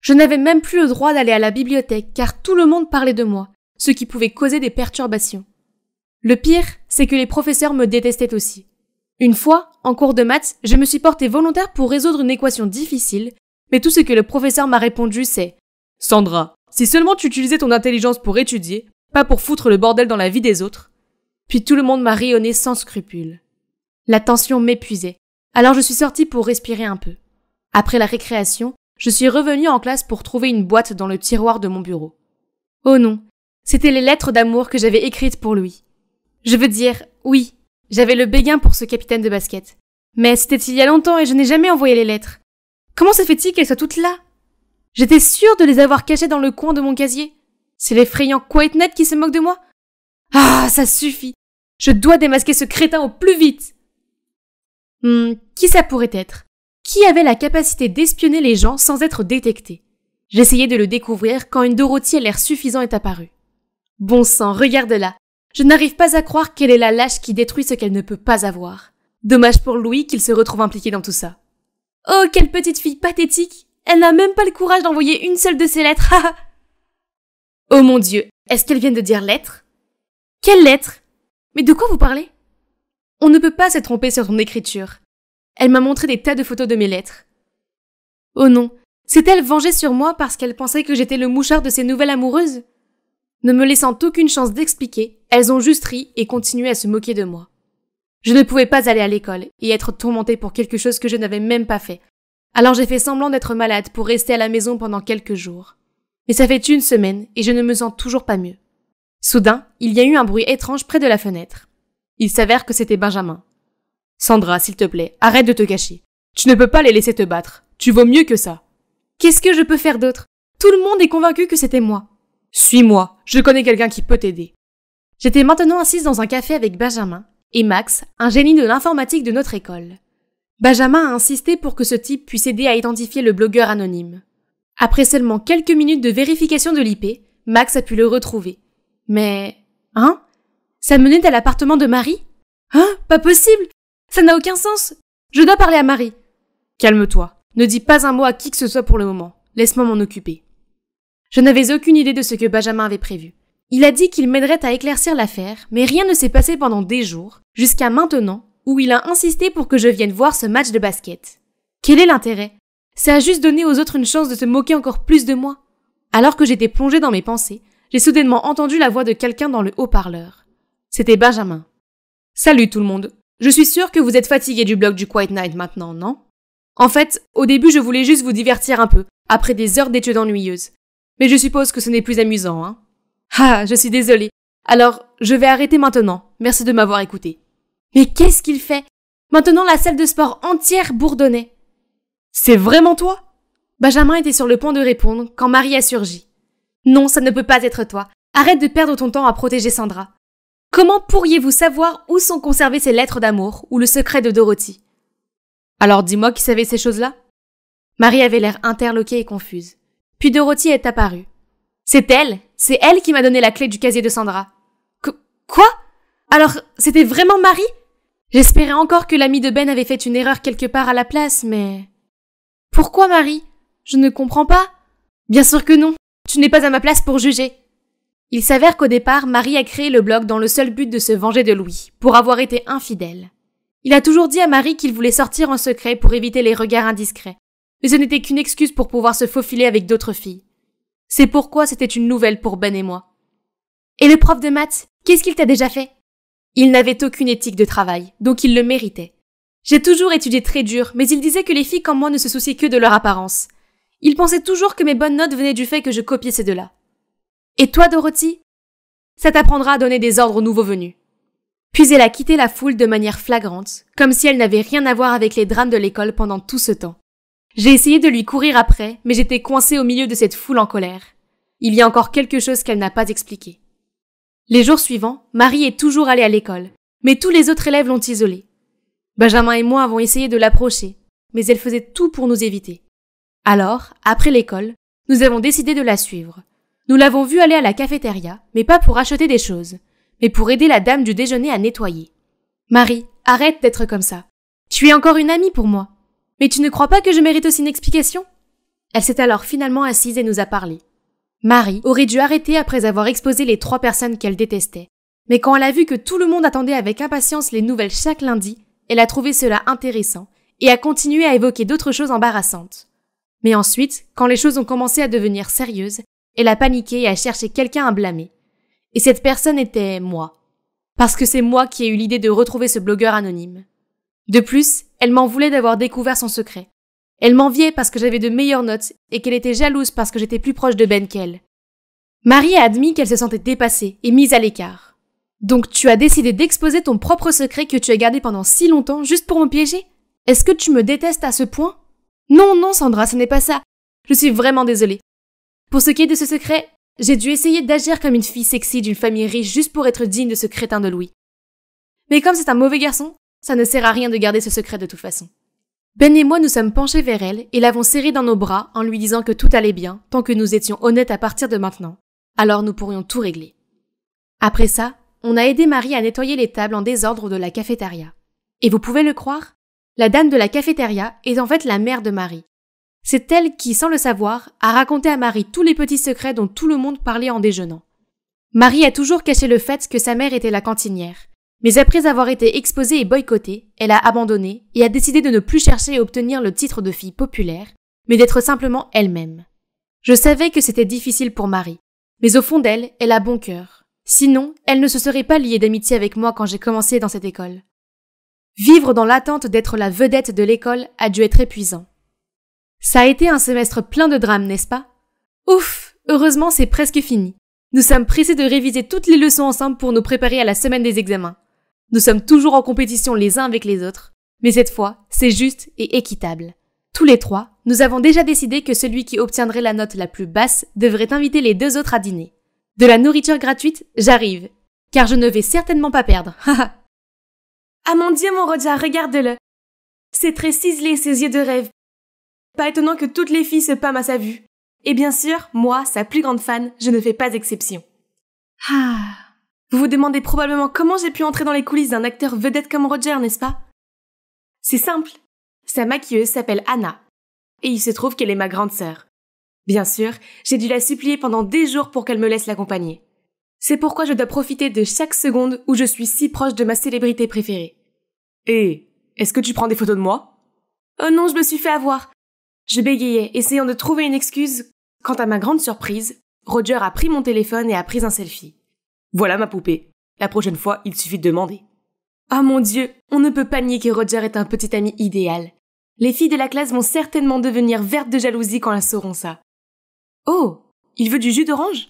Je n'avais même plus le droit d'aller à la bibliothèque car tout le monde parlait de moi, ce qui pouvait causer des perturbations. Le pire, c'est que les professeurs me détestaient aussi. Une fois, en cours de maths, je me suis portée volontaire pour résoudre une équation difficile, mais tout ce que le professeur m'a répondu c'est « Sandra, si seulement tu utilisais ton intelligence pour étudier, pas pour foutre le bordel dans la vie des autres. » Puis tout le monde m'a rayonné sans scrupule. La tension m'épuisait, alors je suis sortie pour respirer un peu. Après la récréation, je suis revenue en classe pour trouver une boîte dans le tiroir de mon bureau. Oh non, c'était les lettres d'amour que j'avais écrites pour lui. Je veux dire, oui, j'avais le béguin pour ce capitaine de basket. Mais c'était il y a longtemps et je n'ai jamais envoyé les lettres. Comment se fait-il qu'elles soient toutes là? J'étais sûre de les avoir cachées dans le coin de mon casier. C'est l'effrayant Quiet Night qui se moque de moi? Ah, ça suffit. Je dois démasquer ce crétin au plus vite. Qui ça pourrait être? Qui avait la capacité d'espionner les gens sans être détecté? J'essayais de le découvrir quand une Dorothy à l'air suffisant est apparue. Bon sang, regarde-la. Je n'arrive pas à croire qu'elle est la lâche qui détruit ce qu'elle ne peut pas avoir. Dommage pour Louis qu'il se retrouve impliqué dans tout ça. Oh, quelle petite fille pathétique! Elle n'a même pas le courage d'envoyer une seule de ses lettres, haha! Oh mon Dieu, est-ce qu'elle vient de dire lettres? Quelle lettre? Mais de quoi vous parlez? On ne peut pas se tromper sur ton écriture. Elle m'a montré des tas de photos de mes lettres. Oh non, s'est-elle vengée sur moi parce qu'elle pensait que j'étais le mouchard de ses nouvelles amoureuses? Ne me laissant aucune chance d'expliquer, elles ont juste ri et continué à se moquer de moi. Je ne pouvais pas aller à l'école et être tourmentée pour quelque chose que je n'avais même pas fait. Alors j'ai fait semblant d'être malade pour rester à la maison pendant quelques jours. Mais ça fait une semaine et je ne me sens toujours pas mieux. Soudain, il y a eu un bruit étrange près de la fenêtre. Il s'avère que c'était Benjamin. « Sandra, s'il te plaît, arrête de te cacher. Tu ne peux pas les laisser te battre. Tu vaux mieux que ça. » Qu'est-ce que je peux faire d'autre? Tout le monde est convaincu que c'était moi. Suis-moi, je connais quelqu'un qui peut t'aider. J'étais maintenant assise dans un café avec Benjamin et Max, un génie de l'informatique de notre école. Benjamin a insisté pour que ce type puisse aider à identifier le blogueur anonyme. Après seulement quelques minutes de vérification de l'IP, Max a pu le retrouver. Mais... Hein? Ça menait à l'appartement de Marie? Hein? Pas possible! Ça n'a aucun sens! Je dois parler à Marie. Calme-toi. Ne dis pas un mot à qui que ce soit pour le moment. Laisse-moi m'en occuper. Je n'avais aucune idée de ce que Benjamin avait prévu. Il a dit qu'il m'aiderait à éclaircir l'affaire, mais rien ne s'est passé pendant des jours, jusqu'à maintenant, où il a insisté pour que je vienne voir ce match de basket. Quel est l'intérêt? Ça a juste donné aux autres une chance de se moquer encore plus de moi. Alors que j'étais plongée dans mes pensées, j'ai soudainement entendu la voix de quelqu'un dans le haut-parleur. C'était Benjamin. « Salut tout le monde. Je suis sûre que vous êtes fatigués du blog du Quiet Night maintenant, non? En fait, au début je voulais juste vous divertir un peu, après des heures d'études ennuyeuses. Mais je suppose que ce n'est plus amusant, hein? Ah, je suis désolée. Alors, je vais arrêter maintenant. Merci de m'avoir écouté. » Mais qu'est-ce qu'il fait? Maintenant la salle de sport entière bourdonnait. « C'est vraiment toi? » Benjamin était sur le point de répondre quand Marie a surgi. « Non, ça ne peut pas être toi. Arrête de perdre ton temps à protéger Sandra. Comment pourriez-vous savoir où sont conservées ces lettres d'amour ou le secret de Dorothy? » Alors dis-moi qui savait ces choses-là? Marie avait l'air interloquée et confuse. Puis Dorothy est apparue. « C'est elle qui m'a donné la clé du casier de Sandra. » Quoi? Alors, c'était vraiment Marie? J'espérais encore que l'ami de Ben avait fait une erreur quelque part à la place, mais... Pourquoi Marie? Je ne comprends pas. Bien sûr que non. Tu n'es pas à ma place pour juger. Il s'avère qu'au départ, Marie a créé le blog dans le seul but de se venger de Louis, pour avoir été infidèle. Il a toujours dit à Marie qu'il voulait sortir en secret pour éviter les regards indiscrets, mais ce n'était qu'une excuse pour pouvoir se faufiler avec d'autres filles. C'est pourquoi c'était une nouvelle pour Ben et moi. Et le prof de maths, qu'est-ce qu'il t'a déjà fait? Il n'avait aucune éthique de travail, donc il le méritait. J'ai toujours étudié très dur, mais il disait que les filles comme moi ne se souciaient que de leur apparence. Il pensait toujours que mes bonnes notes venaient du fait que je copiais ces deux-là. Et toi, Dorothy? Ça t'apprendra à donner des ordres aux nouveaux venus. Puis elle a quitté la foule de manière flagrante, comme si elle n'avait rien à voir avec les drames de l'école pendant tout ce temps. J'ai essayé de lui courir après, mais j'étais coincée au milieu de cette foule en colère. Il y a encore quelque chose qu'elle n'a pas expliqué. Les jours suivants, Marie est toujours allée à l'école, mais tous les autres élèves l'ont isolée. Benjamin et moi avons essayé de l'approcher, mais elle faisait tout pour nous éviter. Alors, après l'école, nous avons décidé de la suivre. Nous l'avons vue aller à la cafétéria, mais pas pour acheter des choses, mais pour aider la dame du déjeuner à nettoyer. Marie, arrête d'être comme ça. Tu es encore une amie pour moi. Mais tu ne crois pas que je mérite aussi une explication? Elle s'est alors finalement assise et nous a parlé. Marie aurait dû arrêter après avoir exposé les 3 personnes qu'elle détestait. Mais quand elle a vu que tout le monde attendait avec impatience les nouvelles chaque lundi, elle a trouvé cela intéressant et a continué à évoquer d'autres choses embarrassantes. Mais ensuite, quand les choses ont commencé à devenir sérieuses, elle a paniqué et a cherché quelqu'un à blâmer. Et cette personne était moi. Parce que c'est moi qui ai eu l'idée de retrouver ce blogueur anonyme. De plus, elle m'en voulait d'avoir découvert son secret. Elle m'enviait parce que j'avais de meilleures notes et qu'elle était jalouse parce que j'étais plus proche de Ben qu'elle. Marie a admis qu'elle se sentait dépassée et mise à l'écart. Donc tu as décidé d'exposer ton propre secret que tu as gardé pendant si longtemps juste pour me piéger? Est-ce que tu me détestes à ce point? Non, Sandra, ce n'est pas ça. Je suis vraiment désolée. Pour ce qui est de ce secret, j'ai dû essayer d'agir comme une fille sexy d'une famille riche juste pour être digne de ce crétin de Louis. Mais comme c'est un mauvais garçon, ça ne sert à rien de garder ce secret de toute façon. Ben et moi nous sommes penchés vers elle et l'avons serrée dans nos bras en lui disant que tout allait bien tant que nous étions honnêtes à partir de maintenant. Alors nous pourrions tout régler. Après ça, on a aidé Marie à nettoyer les tables en désordre de la cafétéria. Et vous pouvez le croire, la dame de la cafétéria est en fait la mère de Marie. C'est elle qui, sans le savoir, a raconté à Marie tous les petits secrets dont tout le monde parlait en déjeunant. Marie a toujours caché le fait que sa mère était la cantinière. Mais après avoir été exposée et boycottée, elle a abandonné et a décidé de ne plus chercher à obtenir le titre de fille populaire, mais d'être simplement elle-même. Je savais que c'était difficile pour Marie, mais au fond d'elle, elle a bon cœur. Sinon, elle ne se serait pas liée d'amitié avec moi quand j'ai commencé dans cette école. Vivre dans l'attente d'être la vedette de l'école a dû être épuisant. Ça a été un semestre plein de drames, n'est-ce pas? Ouf, heureusement c'est presque fini. Nous sommes pressés de réviser toutes les leçons ensemble pour nous préparer à la semaine des examens. Nous sommes toujours en compétition les uns avec les autres, mais cette fois, c'est juste et équitable. Tous les trois, nous avons déjà décidé que celui qui obtiendrait la note la plus basse devrait inviter les deux autres à dîner. De la nourriture gratuite, j'arrive, car je ne vais certainement pas perdre. Ah mon Dieu, mon Roger, regarde-le. C'est très ciselé, ses yeux de rêve. Pas étonnant que toutes les filles se pâment à sa vue. Et bien sûr, moi, sa plus grande fan, je ne fais pas exception. Vous vous demandez probablement comment j'ai pu entrer dans les coulisses d'un acteur vedette comme Roger, n'est-ce pas? C'est simple. Sa maquilleuse s'appelle Anna. Et il se trouve qu'elle est ma grande sœur. Bien sûr, j'ai dû la supplier pendant des jours pour qu'elle me laisse l'accompagner. C'est pourquoi je dois profiter de chaque seconde où je suis si proche de ma célébrité préférée. Et est-ce que tu prends des photos de moi? Oh non, je me suis fait avoir. Je bégayais, essayant de trouver une excuse, quand à ma grande surprise, Roger a pris mon téléphone et a pris un selfie. Voilà ma poupée. La prochaine fois, il suffit de demander. Ah mon Dieu, on ne peut pas nier que Roger est un petit ami idéal. Les filles de la classe vont certainement devenir vertes de jalousie quand elles sauront ça. Oh, il veut du jus d'orange?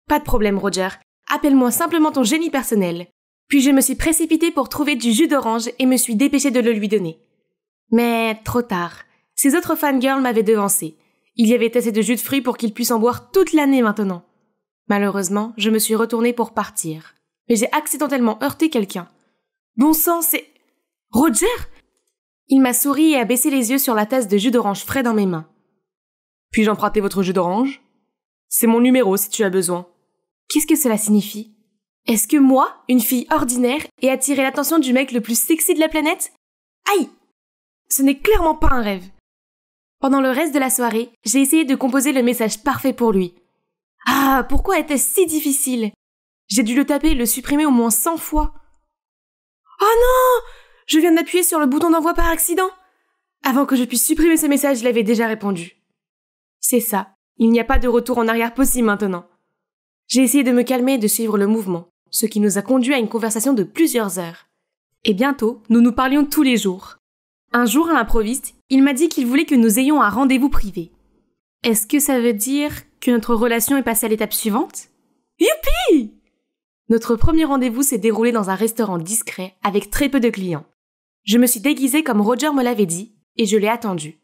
Pas de problème, Roger. Appelle-moi simplement ton génie personnel. Puis je me suis précipitée pour trouver du jus d'orange et me suis dépêchée de le lui donner. Mais trop tard. Ces autres fangirls m'avaient devancé. Il y avait assez de jus de fruits pour qu'ils puissent en boire toute l'année maintenant. Malheureusement, je me suis retournée pour partir. Mais j'ai accidentellement heurté quelqu'un. Bon sang, c'est... Roger? Il m'a souri et a baissé les yeux sur la tasse de jus d'orange frais dans mes mains. Puis-je emprunter votre jus d'orange? C'est mon numéro si tu as besoin. Qu'est-ce que cela signifie? Est-ce que moi, une fille ordinaire, ai attiré l'attention du mec le plus sexy de la planète? Aïe! Ce n'est clairement pas un rêve. Pendant le reste de la soirée, j'ai essayé de composer le message parfait pour lui. Ah, pourquoi était-ce si difficile? J'ai dû le taper et le supprimer au moins 100 fois. Oh non! Je viens d'appuyer sur le bouton d'envoi par accident. Avant que je puisse supprimer ce message, je l'avais déjà répondu. C'est ça, il n'y a pas de retour en arrière possible maintenant. J'ai essayé de me calmer et de suivre le mouvement, ce qui nous a conduit à une conversation de plusieurs heures. Et bientôt, nous nous parlions tous les jours. Un jour, à l'improviste, il m'a dit qu'il voulait que nous ayons un rendez-vous privé. Est-ce que ça veut dire que notre relation est passée à l'étape suivante? Youpi! Notre premier rendez-vous s'est déroulé dans un restaurant discret avec très peu de clients. Je me suis déguisée comme Roger me l'avait dit et je l'ai attendu.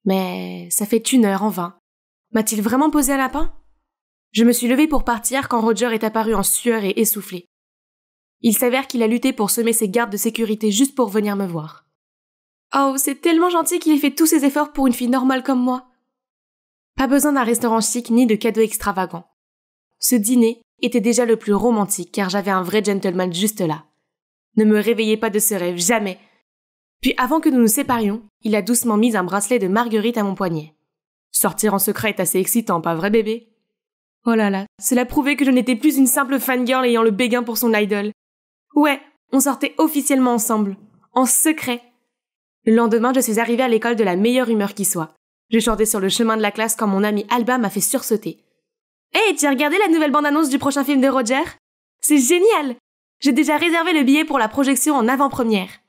Mais ça fait 1 heure en vain. M'a-t-il vraiment posé un lapin? Je me suis levée pour partir quand Roger est apparu en sueur et essoufflé. Il s'avère qu'il a lutté pour semer ses gardes de sécurité juste pour venir me voir. Oh, c'est tellement gentil qu'il ait fait tous ses efforts pour une fille normale comme moi. Pas besoin d'un restaurant chic ni de cadeaux extravagants. Ce dîner était déjà le plus romantique car j'avais un vrai gentleman juste là. Ne me réveillez pas de ce rêve, jamais. Puis avant que nous nous séparions, il a doucement mis un bracelet de marguerite à mon poignet. Sortir en secret est assez excitant, pas vrai bébé? Oh là là, cela prouvait que je n'étais plus une simple fangirl ayant le béguin pour son idol. Ouais, on sortait officiellement ensemble, en secret. Le lendemain, je suis arrivée à l'école de la meilleure humeur qui soit. Je chantais sur le chemin de la classe quand mon amie Alba m'a fait sursauter. Hey, tu as regardé la nouvelle bande-annonce du prochain film de Roger? C'est génial! J'ai déjà réservé le billet pour la projection en avant-première.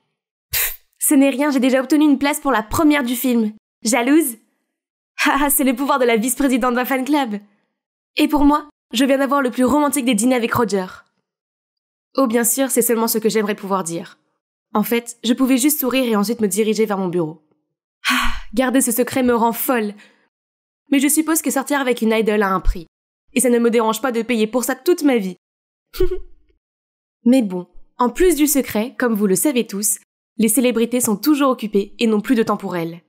Ce n'est rien, j'ai déjà obtenu une place pour la première du film. Jalouse? Haha, c'est le pouvoir de la vice-présidente d'un fan club. Et pour moi, je viens d'avoir le plus romantique des dîners avec Roger. Oh, bien sûr, c'est seulement ce que j'aimerais pouvoir dire. En fait, je pouvais juste sourire et ensuite me diriger vers mon bureau. Garder ce secret me rend folle. Mais je suppose que sortir avec une idole a un prix. Et ça ne me dérange pas de payer pour ça toute ma vie. Mais bon, en plus du secret, comme vous le savez tous, les célébrités sont toujours occupées et n'ont plus de temps pour elles.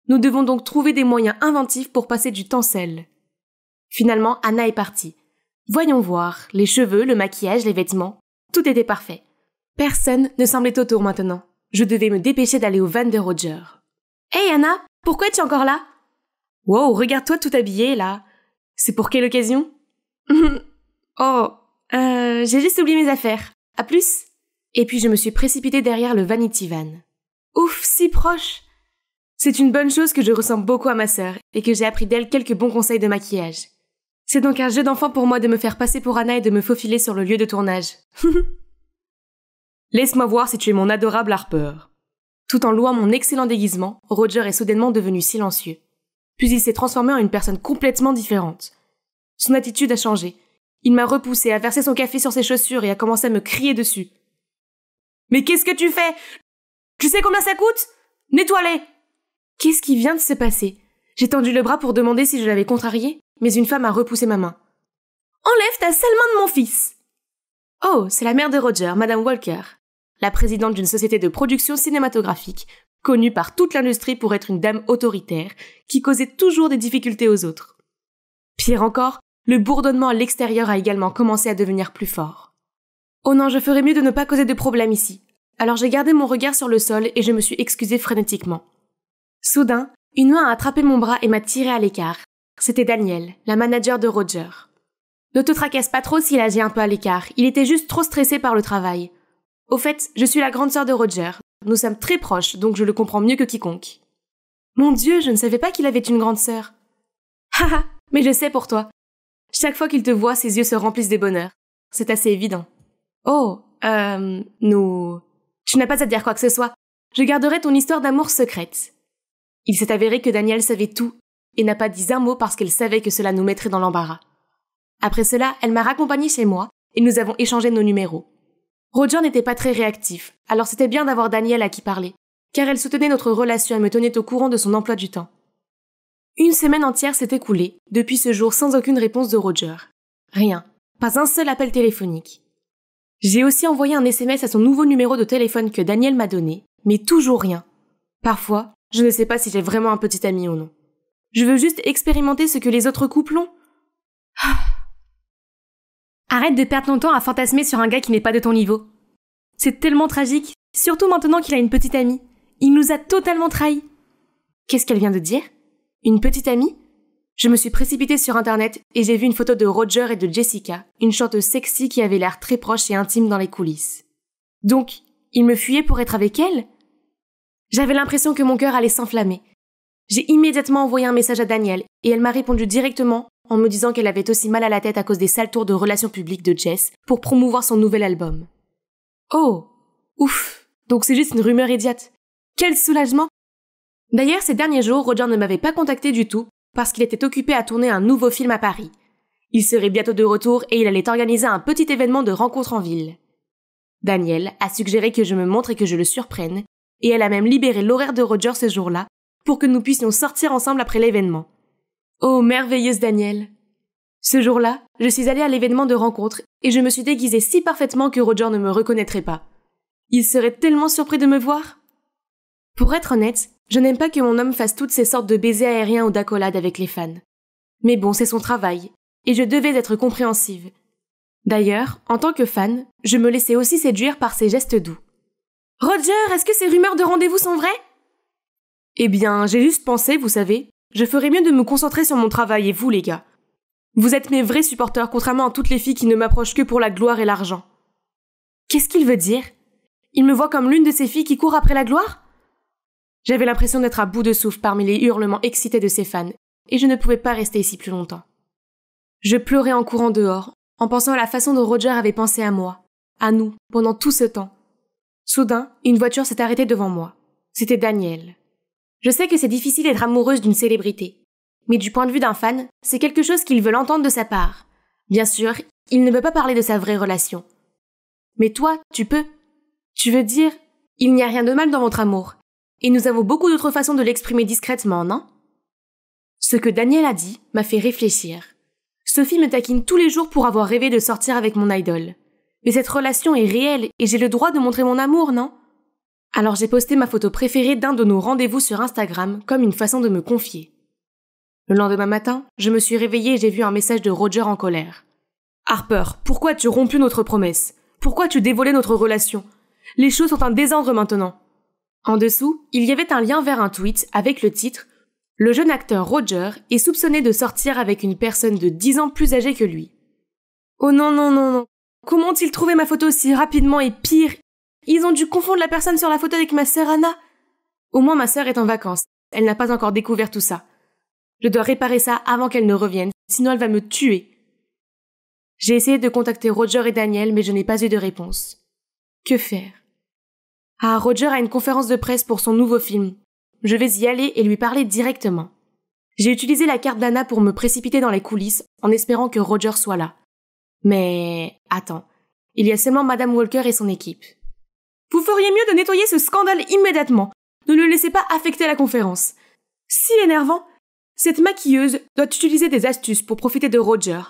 Nous devons donc trouver des moyens inventifs pour passer du temps seuls. Finalement, Anna est partie. Voyons voir, les cheveux, le maquillage, les vêtements, tout était parfait. Personne ne semblait autour maintenant. Je devais me dépêcher d'aller au van de Roger. « Hey Anna, pourquoi es-tu encore là ?»« Wow, regarde-toi tout habillée là. C'est pour quelle occasion ?»« Oh, j'ai juste oublié mes affaires. À plus !» Et puis je me suis précipitée derrière le Vanity Van. Ouf, si proche! C'est une bonne chose que je ressemble beaucoup à ma sœur et que j'ai appris d'elle quelques bons conseils de maquillage. C'est donc un jeu d'enfant pour moi de me faire passer pour Anna et de me faufiler sur le lieu de tournage. Laisse-moi voir si tu es mon adorable Harper. Tout en louant mon excellent déguisement, Roger est soudainement devenu silencieux. Puis il s'est transformé en une personne complètement différente. Son attitude a changé. Il m'a repoussé, a versé son café sur ses chaussures et a commencé à me crier dessus. « Mais qu'est-ce que tu fais? Tu sais combien ça coûte? Nettoie-les !» Qu'est-ce qui vient de se passer? J'ai tendu le bras pour demander si je l'avais contrarié, mais une femme a repoussé ma main. « Enlève ta sale main de mon fils !» Oh, c'est la mère de Roger, Madame Walker, la présidente d'une société de production cinématographique, connue par toute l'industrie pour être une dame autoritaire, qui causait toujours des difficultés aux autres. Pire encore, le bourdonnement à l'extérieur a également commencé à devenir plus fort. Oh non, je ferais mieux de ne pas causer de problème ici. Alors j'ai gardé mon regard sur le sol et je me suis excusée frénétiquement. Soudain, une main a attrapé mon bras et m'a tiré à l'écart. C'était Daniel, la manager de Roger. Ne te tracasse pas trop s'il agit un peu à l'écart, il était juste trop stressé par le travail. Au fait, je suis la grande sœur de Roger. Nous sommes très proches, donc je le comprends mieux que quiconque. Mon Dieu, je ne savais pas qu'il avait une grande sœur. Haha, mais je sais pour toi. Chaque fois qu'il te voit, ses yeux se remplissent de bonheur. C'est assez évident. Oh, nous... Tu n'as pas à dire quoi que ce soit. Je garderai ton histoire d'amour secrète. Il s'est avéré que Daniel savait tout et n'a pas dit un mot parce qu'elle savait que cela nous mettrait dans l'embarras. Après cela, elle m'a raccompagnée chez moi et nous avons échangé nos numéros. Roger n'était pas très réactif, alors c'était bien d'avoir Daniel à qui parler, car elle soutenait notre relation et me tenait au courant de son emploi du temps. Une semaine entière s'est écoulée, depuis ce jour sans aucune réponse de Roger. Rien, pas un seul appel téléphonique. J'ai aussi envoyé un SMS à son nouveau numéro de téléphone que Daniel m'a donné, mais toujours rien. Parfois, je ne sais pas si j'ai vraiment un petit ami ou non. Je veux juste expérimenter ce que les autres couples ont. Arrête de perdre ton temps à fantasmer sur un gars qui n'est pas de ton niveau. C'est tellement tragique, surtout maintenant qu'il a une petite amie. Il nous a totalement trahis. Qu'est-ce qu'elle vient de dire? Une petite amie? Je me suis précipitée sur Internet et j'ai vu une photo de Roger et de Jessica, une chanteuse sexy qui avait l'air très proche et intime dans les coulisses. Donc, il me fuyait pour être avec elle? J'avais l'impression que mon cœur allait s'enflammer. J'ai immédiatement envoyé un message à Daniel et elle m'a répondu directement en me disant qu'elle avait aussi mal à la tête à cause des sales tours de relations publiques de Jess pour promouvoir son nouvel album. Oh, ouf, donc c'est juste une rumeur idiote. Quel soulagement! D'ailleurs, ces derniers jours, Roger ne m'avait pas contacté du tout parce qu'il était occupé à tourner un nouveau film à Paris. Il serait bientôt de retour et il allait organiser un petit événement de rencontre en ville. Daniel a suggéré que je me montre et que je le surprenne, et elle a même libéré l'horaire de Roger ce jour-là pour que nous puissions sortir ensemble après l'événement. Oh, merveilleuse Daniel! Ce jour-là, je suis allée à l'événement de rencontre et je me suis déguisée si parfaitement que Roger ne me reconnaîtrait pas. Il serait tellement surpris de me voir. Pour être honnête, je n'aime pas que mon homme fasse toutes ces sortes de baisers aériens ou d'accolades avec les fans. Mais bon, c'est son travail, et je devais être compréhensive. D'ailleurs, en tant que fan, je me laissais aussi séduire par ses gestes doux. « Roger, est-ce que ces rumeurs de rendez-vous sont vraies ?» Eh bien, j'ai juste pensé, vous savez, je ferais mieux de me concentrer sur mon travail et vous, les gars. Vous êtes mes vrais supporters, contrairement à toutes les filles qui ne m'approchent que pour la gloire et l'argent. Qu'est-ce qu'il veut dire? Il me voit comme l'une de ces filles qui court après la gloire? J'avais l'impression d'être à bout de souffle parmi les hurlements excités de ses fans, et je ne pouvais pas rester ici plus longtemps. Je pleurais en courant dehors, en pensant à la façon dont Roger avait pensé à moi, à nous, pendant tout ce temps. Soudain, une voiture s'est arrêtée devant moi. C'était Daniel. Je sais que c'est difficile d'être amoureuse d'une célébrité, mais du point de vue d'un fan, c'est quelque chose qu'ils veulent entendre de sa part. Bien sûr, il ne veut pas parler de sa vraie relation. Mais toi, tu peux. Tu veux dire, il n'y a rien de mal dans votre amour. Et nous avons beaucoup d'autres façons de l'exprimer discrètement, non? Ce que Daniel a dit m'a fait réfléchir. Sophie me taquine tous les jours pour avoir rêvé de sortir avec mon idole. Mais cette relation est réelle et j'ai le droit de montrer mon amour, non? Alors j'ai posté ma photo préférée d'un de nos rendez-vous sur Instagram comme une façon de me confier. Le lendemain matin, je me suis réveillée et j'ai vu un message de Roger en colère. « Harper, pourquoi as-tu rompu notre promesse? Pourquoi as-tu dévoilé notre relation? Les choses sont un désordre maintenant. En dessous, il y avait un lien vers un tweet avec le titre « Le jeune acteur Roger est soupçonné de sortir avec une personne de 10 ans plus âgée que lui. » Oh non, non, non, non. Comment ont-ils trouvé ma photo si rapidement et pire? Ils ont dû confondre la personne sur la photo avec ma sœur Anna. Au moins ma sœur est en vacances. Elle n'a pas encore découvert tout ça. Je dois réparer ça avant qu'elle ne revienne, sinon elle va me tuer. J'ai essayé de contacter Roger et Daniel, mais je n'ai pas eu de réponse. Que faire? Ah, Roger a une conférence de presse pour son nouveau film. Je vais y aller et lui parler directement. J'ai utilisé la carte d'Anna pour me précipiter dans les coulisses en espérant que Roger soit là. Mais attends, il y a seulement Madame Walker et son équipe. Vous feriez mieux de nettoyer ce scandale immédiatement. Ne le laissez pas affecter la conférence. Si énervant, cette maquilleuse doit utiliser des astuces pour profiter de Roger.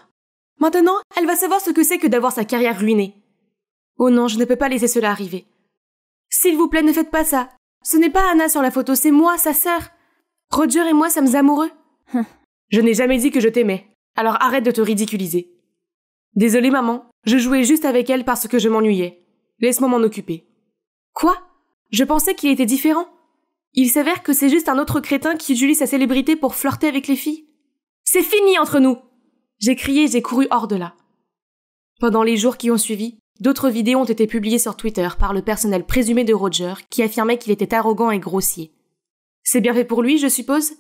Maintenant, elle va savoir ce que c'est que d'avoir sa carrière ruinée. Oh non, je ne peux pas laisser cela arriver. S'il vous plaît, ne faites pas ça. Ce n'est pas Anna sur la photo, c'est moi, sa sœur. Roger et moi sommes amoureux. Je n'ai jamais dit que je t'aimais, alors arrête de te ridiculiser. Désolée maman, je jouais juste avec elle parce que je m'ennuyais. Laisse-moi m'en occuper. Quoi? Je pensais qu'il était différent. Il s'avère que c'est juste un autre crétin qui utilise sa célébrité pour flirter avec les filles. C'est fini entre nous! J'ai crié et j'ai couru hors de là. Pendant les jours qui ont suivi, d'autres vidéos ont été publiées sur Twitter par le personnel présumé de Roger qui affirmait qu'il était arrogant et grossier. C'est bien fait pour lui, je suppose?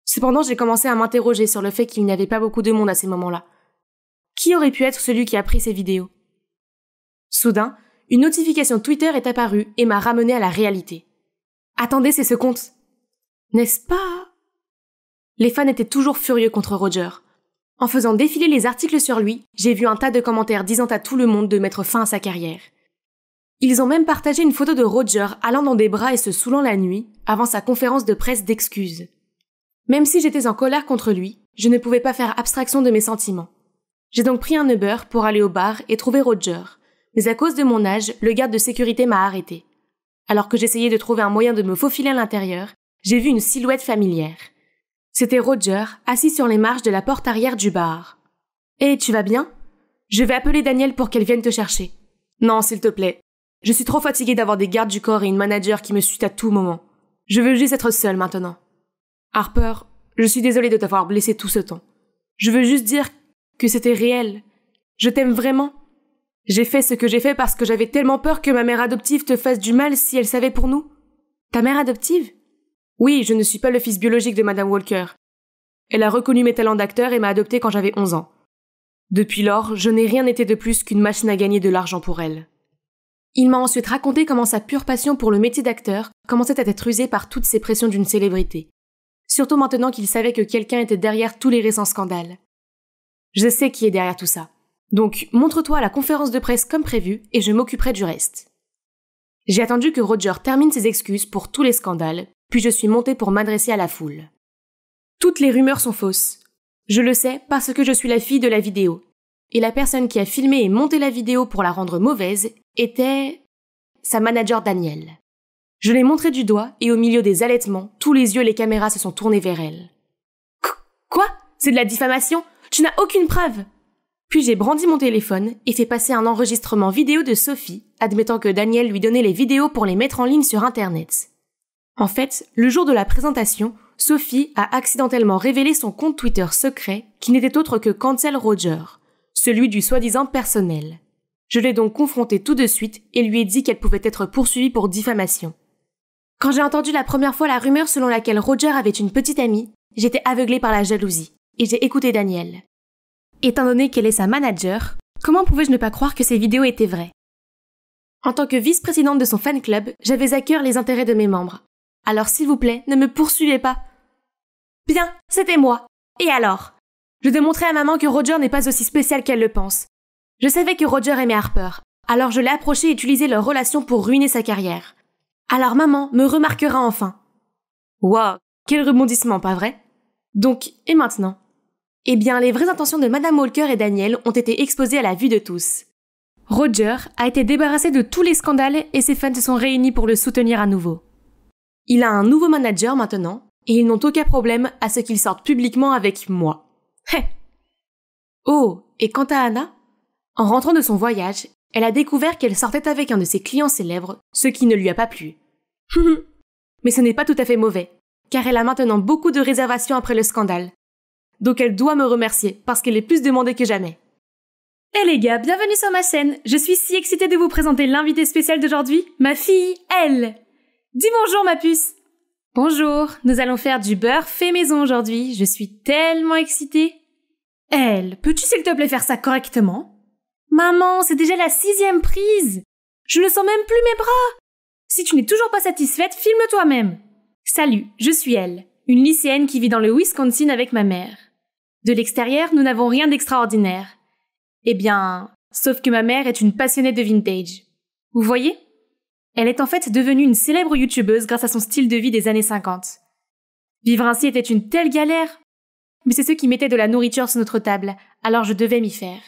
Cependant, j'ai commencé à m'interroger sur le fait qu'il n'y avait pas beaucoup de monde à ces moments-là. Qui aurait pu être celui qui a pris ces vidéos? Soudain, une notification Twitter est apparue et m'a ramené à la réalité. Attendez, c'est ce compte. N'est-ce pas? Les fans étaient toujours furieux contre Roger. En faisant défiler les articles sur lui, j'ai vu un tas de commentaires disant à tout le monde de mettre fin à sa carrière. Ils ont même partagé une photo de Roger allant dans des bras et se saoulant la nuit avant sa conférence de presse d'excuses. Même si j'étais en colère contre lui, je ne pouvais pas faire abstraction de mes sentiments. J'ai donc pris un Uber pour aller au bar et trouver Roger, mais à cause de mon âge, le garde de sécurité m'a arrêté. Alors que j'essayais de trouver un moyen de me faufiler à l'intérieur, j'ai vu une silhouette familière. C'était Roger, assis sur les marches de la porte arrière du bar. « Hé, tu vas bien? Je vais appeler Daniel pour qu'elle vienne te chercher. »« Non, s'il te plaît. Je suis trop fatiguée d'avoir des gardes du corps et une manager qui me suit à tout moment. Je veux juste être seule maintenant. »« Harper, je suis désolée de t'avoir blessé tout ce temps. Je veux juste dire que c'était réel. Je t'aime vraiment. J'ai fait ce que j'ai fait parce que j'avais tellement peur que ma mère adoptive te fasse du mal si elle savait pour nous. »« Ta mère adoptive? » Oui, je ne suis pas le fils biologique de Madame Walker. Elle a reconnu mes talents d'acteur et m'a adopté quand j'avais 11 ans. Depuis lors, je n'ai rien été de plus qu'une machine à gagner de l'argent pour elle. Il m'a ensuite raconté comment sa pure passion pour le métier d'acteur commençait à être usée par toutes ces pressions d'une célébrité. Surtout maintenant qu'il savait que quelqu'un était derrière tous les récents scandales. Je sais qui est derrière tout ça. Donc, montre-toi à la conférence de presse comme prévu et je m'occuperai du reste. J'ai attendu que Roger termine ses excuses pour tous les scandales, puis je suis montée pour m'adresser à la foule. Toutes les rumeurs sont fausses. Je le sais parce que je suis la fille de la vidéo. Et la personne qui a filmé et monté la vidéo pour la rendre mauvaise était sa manager Daniel. Je l'ai montrée du doigt et au milieu des allaitements, tous les yeux et les caméras se sont tournés vers elle. « Quoi? C'est de la diffamation? Tu n'as aucune preuve !» Puis j'ai brandi mon téléphone et fait passer un enregistrement vidéo de Sophie, admettant que Daniel lui donnait les vidéos pour les mettre en ligne sur Internet. En fait, le jour de la présentation, Sophie a accidentellement révélé son compte Twitter secret qui n'était autre que Cancel Roger, celui du soi-disant personnel. Je l'ai donc confrontée tout de suite et lui ai dit qu'elle pouvait être poursuivie pour diffamation. Quand j'ai entendu la première fois la rumeur selon laquelle Roger avait une petite amie, j'étais aveuglée par la jalousie et j'ai écouté Daniel. Étant donné qu'elle est sa manager, comment pouvais-je ne pas croire que ces vidéos étaient vraies? En tant que vice-présidente de son fan club, j'avais à cœur les intérêts de mes membres. Alors s'il vous plaît, ne me poursuivez pas. Bien, c'était moi. Et alors? Je démontrais à maman que Roger n'est pas aussi spécial qu'elle le pense. Je savais que Roger aimait Harper, alors je l'ai approché et utilisé leur relation pour ruiner sa carrière. Alors maman me remarquera enfin. Wow, quel rebondissement, pas vrai? Donc, et maintenant? Eh bien, les vraies intentions de Madame Walker et Daniel ont été exposées à la vue de tous. Roger a été débarrassé de tous les scandales et ses fans se sont réunis pour le soutenir à nouveau. Il a un nouveau manager maintenant, et ils n'ont aucun problème à ce qu'il sorte publiquement avec moi. Oh, et quant à Anna, En rentrant de son voyage, elle a découvert qu'elle sortait avec un de ses clients célèbres, ce qui ne lui a pas plu. Mais ce n'est pas tout à fait mauvais, car elle a maintenant beaucoup de réservations après le scandale. Donc elle doit me remercier, parce qu'elle est plus demandée que jamais. Hey les gars, bienvenue sur ma chaîne. Je suis si excitée de vous présenter l'invitée spéciale d'aujourd'hui, ma fille, Elle. Dis bonjour ma puce. Bonjour, nous allons faire du beurre fait maison aujourd'hui. Je suis tellement excitée. Elle, peux-tu s'il te plaît faire ça correctement? Maman, c'est déjà la 6e prise. Je ne sens même plus mes bras. Si tu n'es toujours pas satisfaite, filme toi-même. Salut, je suis Elle, une lycéenne qui vit dans le Wisconsin avec ma mère. De l'extérieur, nous n'avons rien d'extraordinaire. Eh bien, sauf que ma mère est une passionnée de vintage. Vous voyez? Elle est en fait devenue une célèbre youtubeuse grâce à son style de vie des années 50. Vivre ainsi était une telle galère. Mais c'est ceux qui mettaient de la nourriture sur notre table, alors je devais m'y faire.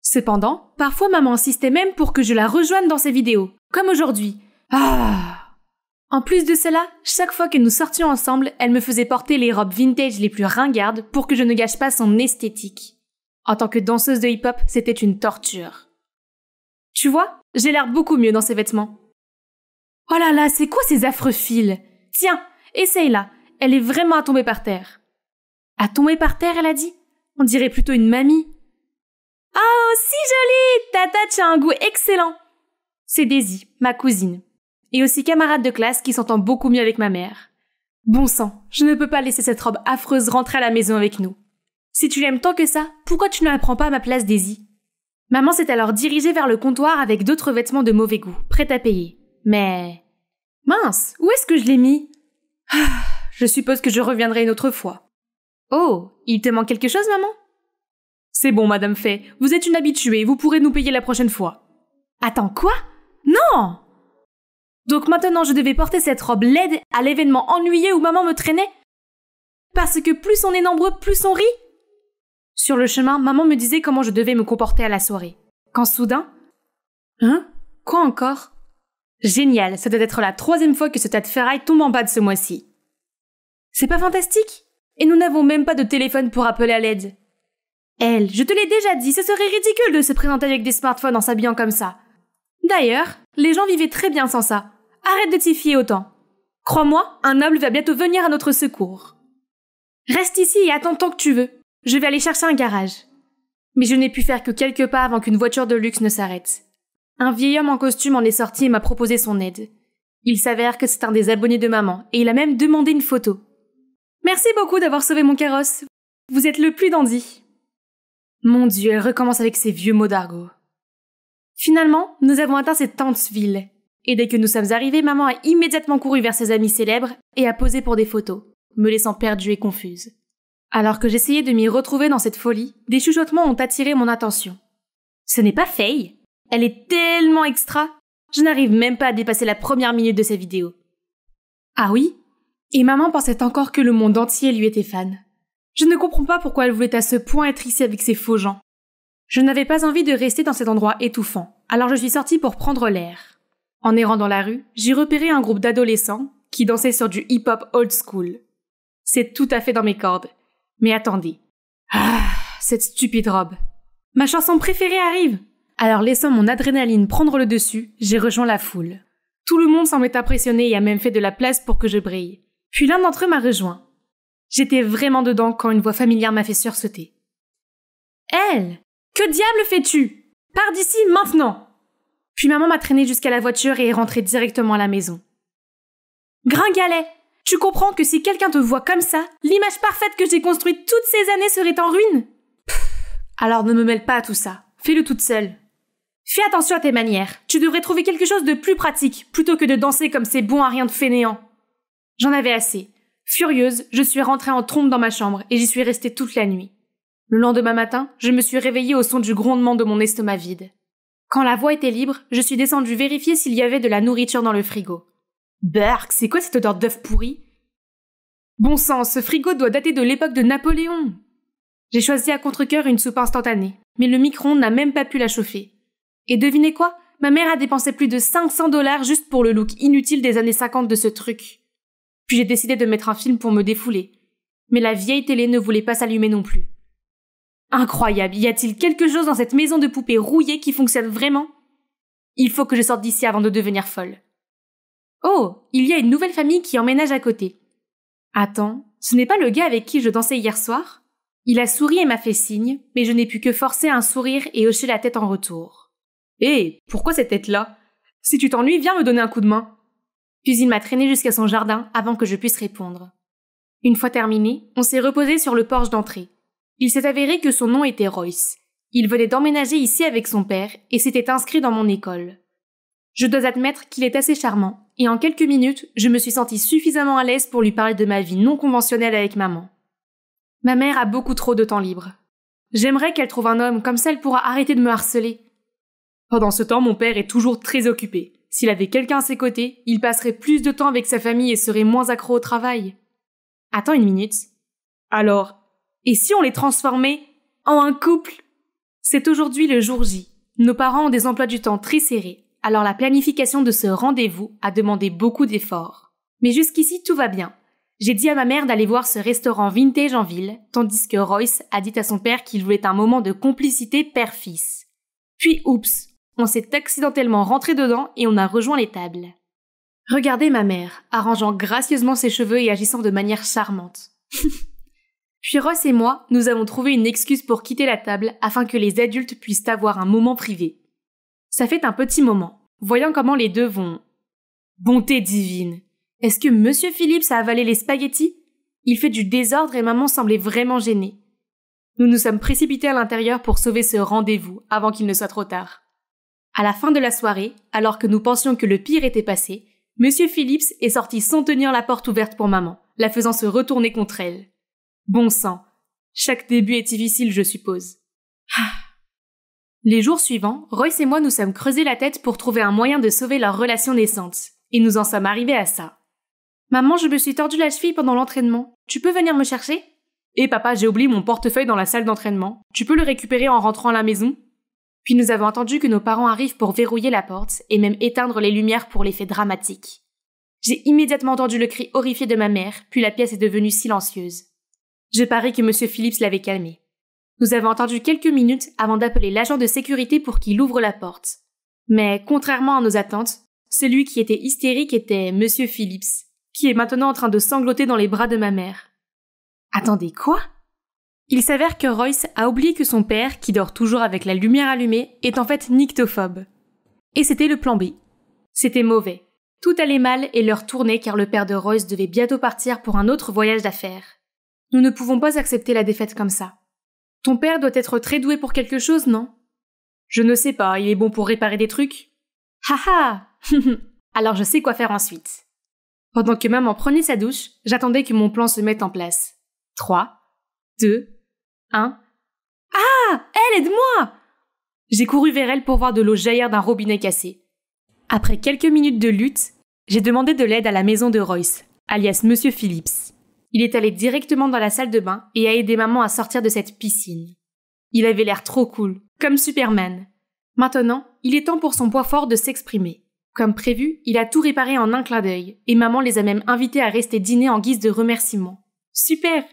Cependant, parfois maman insistait même pour que je la rejoigne dans ses vidéos, comme aujourd'hui. En plus de cela, chaque fois que nous sortions ensemble, elle me faisait porter les robes vintage les plus ringardes pour que je ne gâche pas son esthétique. En tant que danseuse de hip-hop, c'était une torture. Tu vois, j'ai l'air beaucoup mieux dans ces vêtements. Oh là là, c'est quoi ces affreux fils? Tiens, essaye-la, elle est vraiment à tomber par terre. À tomber par terre, elle a dit? On dirait plutôt une mamie. Oh, si jolie! Tata, tu as un goût excellent! C'est Daisy, ma cousine, et aussi camarade de classe qui s'entend beaucoup mieux avec ma mère. Bon sang, je ne peux pas laisser cette robe affreuse rentrer à la maison avec nous. Si tu l'aimes tant que ça, pourquoi tu ne la prends pas à ma place, Daisy? Maman s'est alors dirigée vers le comptoir avec d'autres vêtements de mauvais goût, prêts à payer. Mais... mince, où est-ce que je l'ai mis? Je suppose que je reviendrai une autre fois. Oh, il te manque quelque chose, maman? C'est bon, Madame Fay, vous êtes une habituée, vous pourrez nous payer la prochaine fois. Attends, quoi? Non! Donc maintenant je devais porter cette robe laide à l'événement ennuyeux où maman me traînait? Parce que plus on est nombreux, plus on rit? Sur le chemin, maman me disait comment je devais me comporter à la soirée. Quand soudain... Hein? Quoi encore? Génial, ça doit être la 3e fois que ce tas de ferraille tombe en panne ce mois-ci. C'est pas fantastique? Et nous n'avons même pas de téléphone pour appeler à l'aide. Elle, je te l'ai déjà dit, ce serait ridicule de se présenter avec des smartphones en s'habillant comme ça. D'ailleurs, les gens vivaient très bien sans ça. Arrête de t'y fier autant. Crois-moi, un noble va bientôt venir à notre secours. Reste ici et attends tant que tu veux. Je vais aller chercher un garage. Mais je n'ai pu faire que quelques pas avant qu'une voiture de luxe ne s'arrête. Un vieil homme en costume en est sorti et m'a proposé son aide. Il s'avère que c'est un des abonnés de maman et il a même demandé une photo. Merci beaucoup d'avoir sauvé mon carrosse. Vous êtes le plus dandy. Mon Dieu, elle recommence avec ses vieux mots d'argot. Finalement, nous avons atteint cette Tantsville. Et dès que nous sommes arrivés, maman a immédiatement couru vers ses amis célèbres et a posé pour des photos, me laissant perdue et confuse. Alors que j'essayais de m'y retrouver dans cette folie, des chuchotements ont attiré mon attention. Ce n'est pas Faye. Elle est tellement extra. Je n'arrive même pas à dépasser la première minute de sa vidéo. Ah oui? Et maman pensait encore que le monde entier lui était fan. Je ne comprends pas pourquoi elle voulait à ce point être ici avec ces faux gens. Je n'avais pas envie de rester dans cet endroit étouffant, alors je suis sortie pour prendre l'air. En errant dans la rue, j'ai repéré un groupe d'adolescents qui dansaient sur du hip-hop old school. C'est tout à fait dans mes cordes. Mais attendez. Cette stupide robe. Ma chanson préférée arrive. Alors laissant mon adrénaline prendre le dessus, j'ai rejoint la foule. Tout le monde semblait impressionné et a même fait de la place pour que je brille. Puis l'un d'entre eux m'a rejoint. J'étais vraiment dedans quand une voix familière m'a fait sursauter. Elle! Que diable fais-tu? Pars d'ici maintenant! Puis maman m'a traîné jusqu'à la voiture et est rentrée directement à la maison. Gringalet! Tu comprends que si quelqu'un te voit comme ça, l'image parfaite que j'ai construite toutes ces années serait en ruine? Alors ne me mêle pas à tout ça. Fais-le toute seule. Fais attention à tes manières. Tu devrais trouver quelque chose de plus pratique, plutôt que de danser comme ces bons à rien de fainéants. J'en avais assez. Furieuse, je suis rentrée en trombe dans ma chambre et j'y suis restée toute la nuit. Le lendemain matin, je me suis réveillée au son du grondement de mon estomac vide. Quand la voie était libre, je suis descendue vérifier s'il y avait de la nourriture dans le frigo. Berk, c'est quoi cette odeur d'œuf pourri? Bon sang, ce frigo doit dater de l'époque de Napoléon. J'ai choisi à contre-cœur une soupe instantanée, mais le micro-ondes n'a même pas pu la chauffer. Et devinez quoi? Ma mère a dépensé plus de 500 $ juste pour le look inutile des années 50 de ce truc. Puis j'ai décidé de mettre un film pour me défouler. Mais la vieille télé ne voulait pas s'allumer non plus. Incroyable, y a-t-il quelque chose dans cette maison de poupées rouillée qui fonctionne vraiment? Il faut que je sorte d'ici avant de devenir folle. Oh, il y a une nouvelle famille qui emménage à côté. Attends, ce n'est pas le gars avec qui je dansais hier soir? Il a souri et m'a fait signe, mais je n'ai pu que forcer un sourire et hocher la tête en retour. Hé, pourquoi cette tête-là? Si tu t'ennuies, viens me donner un coup de main. Puis il m'a traîné jusqu'à son jardin avant que je puisse répondre. Une fois terminé, on s'est reposé sur le porche d'entrée. Il s'est avéré que son nom était Royce. Il venait d'emménager ici avec son père et s'était inscrit dans mon école. Je dois admettre qu'il est assez charmant, et en quelques minutes, je me suis sentie suffisamment à l'aise pour lui parler de ma vie non conventionnelle avec maman. Ma mère a beaucoup trop de temps libre. J'aimerais qu'elle trouve un homme, comme ça elle pourra arrêter de me harceler. Pendant ce temps, mon père est toujours très occupé. S'il avait quelqu'un à ses côtés, il passerait plus de temps avec sa famille et serait moins accro au travail. Attends une minute. Alors, et si on les transformait en un couple? C'est aujourd'hui le jour J. Nos parents ont des emplois du temps très serrés, alors la planification de ce rendez-vous a demandé beaucoup d'efforts. Mais jusqu'ici, tout va bien. J'ai dit à ma mère d'aller voir ce restaurant vintage en ville, tandis que Royce a dit à son père qu'il voulait un moment de complicité père-fils. Puis, oups, on s'est accidentellement rentré dedans et on a rejoint les tables. Regardez ma mère, arrangeant gracieusement ses cheveux et agissant de manière charmante. Puis Royce et moi, nous avons trouvé une excuse pour quitter la table afin que les adultes puissent avoir un moment privé. Ça fait un petit moment, voyant comment les deux vont... Bonté divine! Est-ce que Monsieur Phillips a avalé les spaghettis? Il fait du désordre et maman semblait vraiment gênée. Nous nous sommes précipités à l'intérieur pour sauver ce rendez-vous avant qu'il ne soit trop tard. À la fin de la soirée, alors que nous pensions que le pire était passé, Monsieur Phillips est sorti sans tenir la porte ouverte pour maman, la faisant se retourner contre elle. Bon sang. Chaque début est difficile, je suppose. Les jours suivants, Royce et moi nous sommes creusés la tête pour trouver un moyen de sauver leur relation naissante. Et nous en sommes arrivés à ça. Maman, je me suis tordu la cheville pendant l'entraînement. Tu peux venir me chercher? Et papa, j'ai oublié mon portefeuille dans la salle d'entraînement. Tu peux le récupérer en rentrant à la maison? Puis nous avons attendu que nos parents arrivent pour verrouiller la porte et même éteindre les lumières pour l'effet dramatique. J'ai immédiatement entendu le cri horrifié de ma mère, puis la pièce est devenue silencieuse. Je parie que Monsieur Phillips l'avait calmé. Nous avons attendu quelques minutes avant d'appeler l'agent de sécurité pour qu'il ouvre la porte. Mais contrairement à nos attentes, celui qui était hystérique était Monsieur Phillips, qui est maintenant en train de sangloter dans les bras de ma mère. Attendez, quoi? Il s'avère que Royce a oublié que son père, qui dort toujours avec la lumière allumée, est en fait nyctophobe. Et c'était le plan B. C'était mauvais. Tout allait mal et l'heure tournait car le père de Royce devait bientôt partir pour un autre voyage d'affaires. Nous ne pouvons pas accepter la défaite comme ça. Ton père doit être très doué pour quelque chose, non? Je ne sais pas, il est bon pour réparer des trucs. Haha! Alors je sais quoi faire ensuite. Pendant que maman prenait sa douche, j'attendais que mon plan se mette en place. 3, 2, 1... Ah! Elle, aide-moi! J'ai couru vers elle pour voir de l'eau jaillir d'un robinet cassé. Après quelques minutes de lutte, j'ai demandé de l'aide à la maison de Royce, alias Monsieur Phillips. Il est allé directement dans la salle de bain et a aidé maman à sortir de cette piscine. Il avait l'air trop cool, comme Superman. Maintenant, il est temps pour son poids fort de s'exprimer. Comme prévu, il a tout réparé en un clin d'œil, et maman les a même invités à rester dîner en guise de remerciement. Super!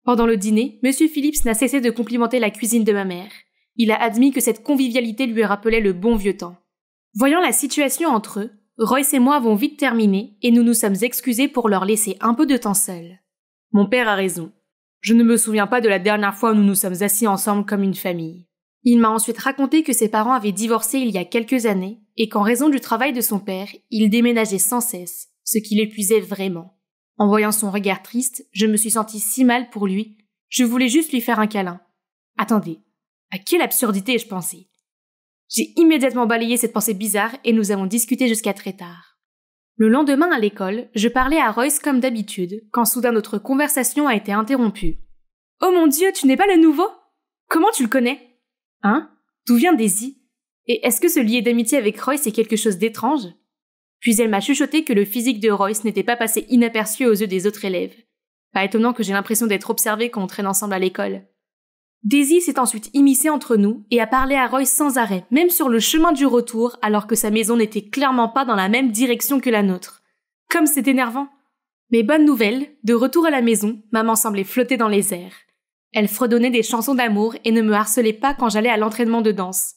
Pendant le dîner, Monsieur Phillips n'a cessé de complimenter la cuisine de ma mère. Il a admis que cette convivialité lui rappelait le bon vieux temps. Voyant la situation entre eux, Royce et moi avons vite terminé, et nous nous sommes excusés pour leur laisser un peu de temps seuls. Mon père a raison. Je ne me souviens pas de la dernière fois où nous nous sommes assis ensemble comme une famille. Il m'a ensuite raconté que ses parents avaient divorcé il y a quelques années et qu'en raison du travail de son père, il déménageait sans cesse, ce qui l'épuisait vraiment. En voyant son regard triste, je me suis sentie si mal pour lui. Je voulais juste lui faire un câlin. Attendez, à quelle absurdité ai-je pensé? J'ai immédiatement balayé cette pensée bizarre et nous avons discuté jusqu'à très tard. Le lendemain à l'école, je parlais à Royce comme d'habitude, quand soudain notre conversation a été interrompue. « Oh mon Dieu, tu n'es pas le nouveau? Comment tu le connais? Hein? D'où vient Daisy? Et est-ce que ce lien d'amitié avec Royce est quelque chose d'étrange? » Puis elle m'a chuchoté que le physique de Royce n'était pas passé inaperçu aux yeux des autres élèves. Pas étonnant que j'ai l'impression d'être observée quand on traîne ensemble à l'école. Daisy s'est ensuite immiscée entre nous et a parlé à Royce sans arrêt, même sur le chemin du retour, alors que sa maison n'était clairement pas dans la même direction que la nôtre. Comme c'est énervant. Mais bonne nouvelle, de retour à la maison, maman semblait flotter dans les airs. Elle fredonnait des chansons d'amour et ne me harcelait pas quand j'allais à l'entraînement de danse.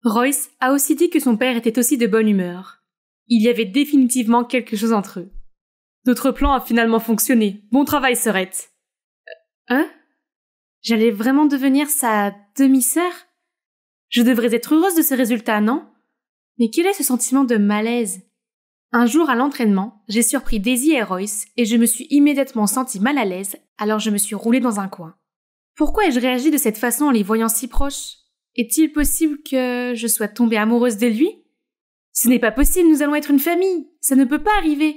Royce a aussi dit que son père était aussi de bonne humeur. Il y avait définitivement quelque chose entre eux. Notre plan a finalement fonctionné. Bon travail, sœurette. Hein? J'allais vraiment devenir sa demi-sœur? Je devrais être heureuse de ce résultat, non? Mais quel est ce sentiment de malaise? Un jour à l'entraînement, j'ai surpris Daisy et Royce et je me suis immédiatement sentie mal à l'aise, alors je me suis roulée dans un coin. Pourquoi ai-je réagi de cette façon en les voyant si proches? Est-il possible que je sois tombée amoureuse de lui? Ce n'est pas possible, nous allons être une famille. Ça ne peut pas arriver.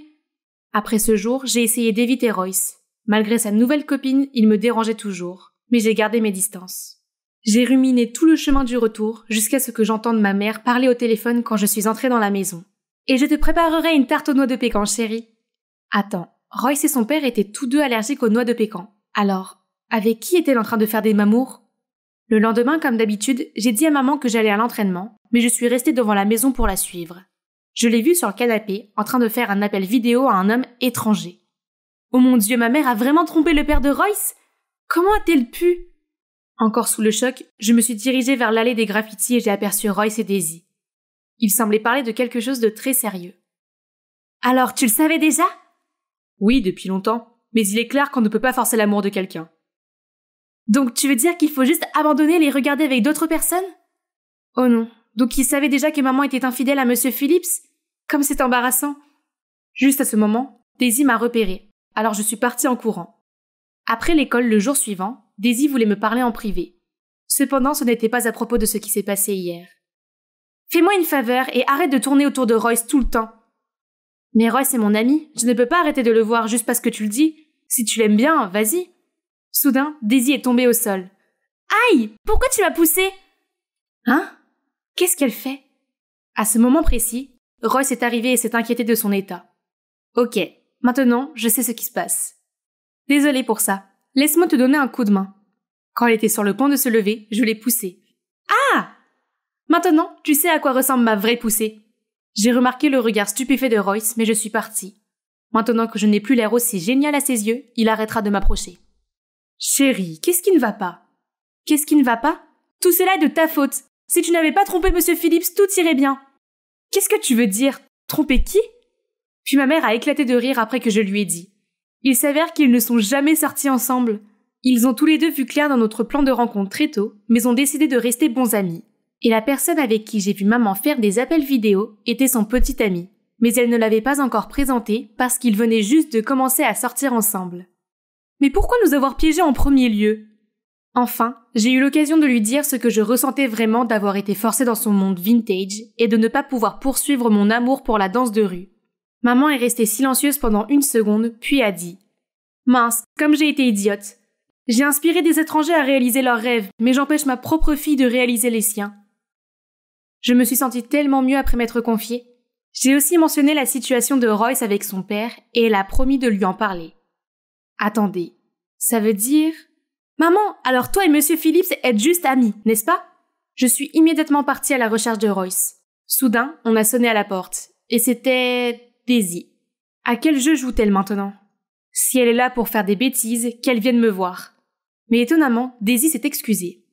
Après ce jour, j'ai essayé d'éviter Royce. Malgré sa nouvelle copine, il me dérangeait toujours, mais j'ai gardé mes distances. J'ai ruminé tout le chemin du retour jusqu'à ce que j'entende ma mère parler au téléphone quand je suis entrée dans la maison. Et je te préparerai une tarte aux noix de pécan, chérie. Attends, Royce et son père étaient tous deux allergiques aux noix de pécan. Alors, avec qui est-elle en train de faire des mamours? Le lendemain, comme d'habitude, j'ai dit à maman que j'allais à l'entraînement, mais je suis restée devant la maison pour la suivre. Je l'ai vue sur le canapé, en train de faire un appel vidéo à un homme étranger. Oh mon Dieu, ma mère a vraiment trompé le père de Royce? Comment a-t-elle pu? Encore sous le choc, je me suis dirigée vers l'allée des graffitis et j'ai aperçu Royce et Daisy. Ils semblaient parler de quelque chose de très sérieux. Alors, tu le savais déjà? Oui, depuis longtemps, mais il est clair qu'on ne peut pas forcer l'amour de quelqu'un. Donc tu veux dire qu'il faut juste abandonner et les regarder avec d'autres personnes? Oh non, donc il savait déjà que maman était infidèle à Monsieur Phillips? Comme c'est embarrassant. Juste à ce moment, Daisy m'a repérée, alors je suis partie en courant. Après l'école le jour suivant, Daisy voulait me parler en privé. Cependant, ce n'était pas à propos de ce qui s'est passé hier. Fais-moi une faveur et arrête de tourner autour de Royce tout le temps. Mais Royce est mon ami, je ne peux pas arrêter de le voir juste parce que tu le dis. Si tu l'aimes bien, vas-y. Soudain, Daisy est tombée au sol. Aïe! Pourquoi tu m'as poussée? Hein? Qu'est-ce qu'elle fait? À ce moment précis, Royce est arrivé et s'est inquiété de son état. Ok, maintenant, je sais ce qui se passe. Désolée pour ça. Laisse-moi te donner un coup de main. Quand elle était sur le point de se lever, je l'ai poussée. Ah! Maintenant, tu sais à quoi ressemble ma vraie poussée. J'ai remarqué le regard stupéfait de Royce, mais je suis partie. Maintenant que je n'ai plus l'air aussi génial à ses yeux, il arrêtera de m'approcher. Chérie, qu'est-ce qui ne va pas? Qu'est-ce qui ne va pas? Tout cela est de ta faute. Si tu n'avais pas trompé Monsieur Phillips, tout irait bien. Qu'est-ce que tu veux dire? Tromper qui? Puis ma mère a éclaté de rire après que je lui ai dit. Il s'avère qu'ils ne sont jamais sortis ensemble. Ils ont tous les deux vu clair dans notre plan de rencontre très tôt, mais ont décidé de rester bons amis. Et la personne avec qui j'ai vu maman faire des appels vidéo était son petit ami. Mais elle ne l'avait pas encore présenté parce qu'ils venaient juste de commencer à sortir ensemble. Mais pourquoi nous avoir piégés en premier lieu? Enfin, j'ai eu l'occasion de lui dire ce que je ressentais vraiment d'avoir été forcée dans son monde vintage et de ne pas pouvoir poursuivre mon amour pour la danse de rue. Maman est restée silencieuse pendant 1 seconde, puis a dit « Mince, comme j'ai été idiote. J'ai inspiré des étrangers à réaliser leurs rêves, mais j'empêche ma propre fille de réaliser les siens. » Je me suis sentie tellement mieux après m'être confiée. J'ai aussi mentionné la situation de Royce avec son père et elle a promis de lui en parler. Attendez, ça veut dire... Maman, alors toi et Monsieur Phillips êtes juste amis, n'est-ce pas? Je suis immédiatement partie à la recherche de Royce. Soudain, on a sonné à la porte. Et c'était... Daisy. À quel jeu joue-t-elle maintenant? Si elle est là pour faire des bêtises, qu'elle vienne me voir. Mais étonnamment, Daisy s'est excusée.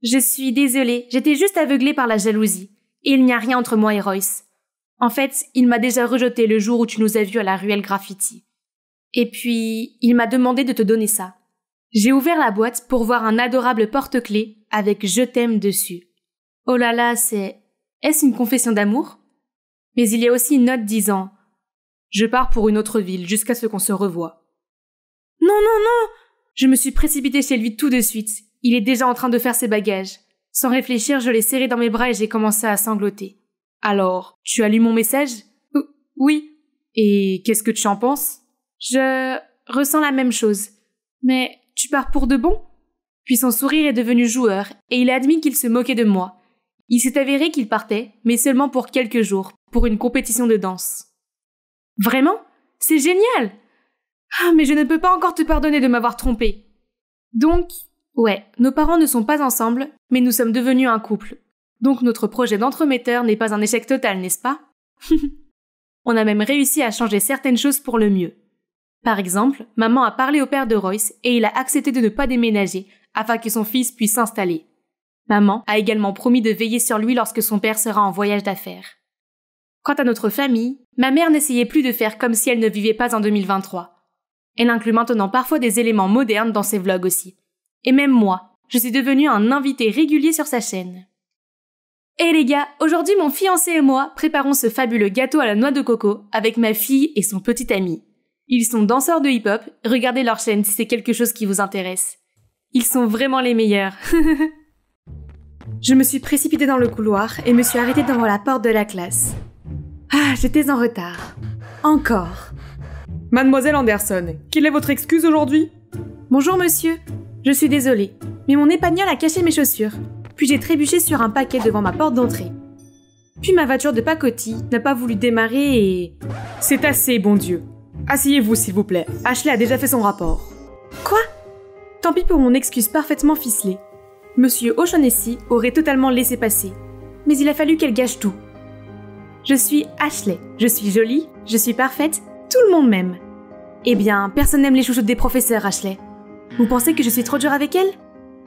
Je suis désolée, j'étais juste aveuglée par la jalousie. Et il n'y a rien entre moi et Royce. En fait, il m'a déjà rejeté le jour où tu nous as vus à la ruelle graffiti. Et puis, il m'a demandé de te donner ça. J'ai ouvert la boîte pour voir un adorable porte-clés avec « Je t'aime » dessus. Oh là là, c'est... Est-ce une confession d'amour? Mais il y a aussi une note disant « Je pars pour une autre ville jusqu'à ce qu'on se revoie. » Non, non, non! Je me suis précipitée chez lui tout de suite. Il est déjà en train de faire ses bagages. Sans réfléchir, je l'ai serré dans mes bras et j'ai commencé à sangloter. Alors, tu as lu mon message? Oui. Et qu'est-ce que tu en penses? Je ressens la même chose. Mais tu pars pour de bon? Puis son sourire est devenu joueur et il a admis qu'il se moquait de moi. Il s'est avéré qu'il partait, mais seulement pour quelques jours, pour une compétition de danse. Vraiment? C'est génial! Ah, mais je ne peux pas encore te pardonner de m'avoir trompée. Donc, ouais, nos parents ne sont pas ensemble, mais nous sommes devenus un couple. Donc notre projet d'entremetteur n'est pas un échec total, n'est-ce pas? On a même réussi à changer certaines choses pour le mieux. Par exemple, maman a parlé au père de Royce et il a accepté de ne pas déménager afin que son fils puisse s'installer. Maman a également promis de veiller sur lui lorsque son père sera en voyage d'affaires. Quant à notre famille, ma mère n'essayait plus de faire comme si elle ne vivait pas en 2023. Elle inclut maintenant parfois des éléments modernes dans ses vlogs aussi. Et même moi, je suis devenue un invité régulier sur sa chaîne. Et les gars, aujourd'hui mon fiancé et moi préparons ce fabuleux gâteau à la noix de coco avec ma fille et son petit ami. Ils sont danseurs de hip-hop, regardez leur chaîne si c'est quelque chose qui vous intéresse. Ils sont vraiment les meilleurs. Je me suis précipitée dans le couloir et me suis arrêtée devant la porte de la classe. Ah, j'étais en retard. Encore. Mademoiselle Anderson, quelle est votre excuse aujourd'hui? Bonjour monsieur, je suis désolée, mais mon épagnol a caché mes chaussures. Puis j'ai trébuché sur un paquet devant ma porte d'entrée. Puis ma voiture de pacotille n'a pas voulu démarrer et... C'est assez, bon Dieu. Asseyez-vous s'il vous plaît, Ashley a déjà fait son rapport. Quoi? Tant pis pour mon excuse parfaitement ficelée. Monsieur O'Shaughnessy aurait totalement laissé passer. Mais il a fallu qu'elle gâche tout. Je suis Ashley, je suis jolie, je suis parfaite, tout le monde m'aime. Eh bien, personne n'aime les chouchoutes des professeurs, Ashley. Vous pensez que je suis trop dure avec elle?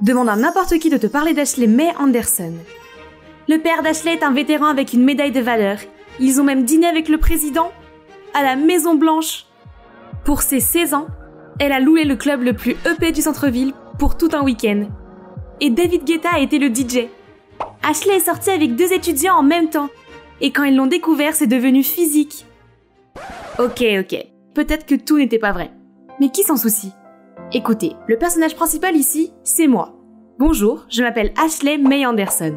Demande à n'importe qui de te parler d'Ashley May Anderson. Le père d'Ashley est un vétéran avec une médaille de valeur. Ils ont même dîné avec le président à la Maison Blanche. Pour ses 16 ans, elle a loué le club le plus huppé du centre-ville pour tout un week-end. Et David Guetta a été le DJ. Ashley est sortie avec 2 étudiants en même temps. Et quand ils l'ont découvert, c'est devenu physique. Ok. Peut-être que tout n'était pas vrai. Mais qui s'en soucie? Écoutez, le personnage principal ici, c'est moi. Bonjour, je m'appelle Ashley May Anderson.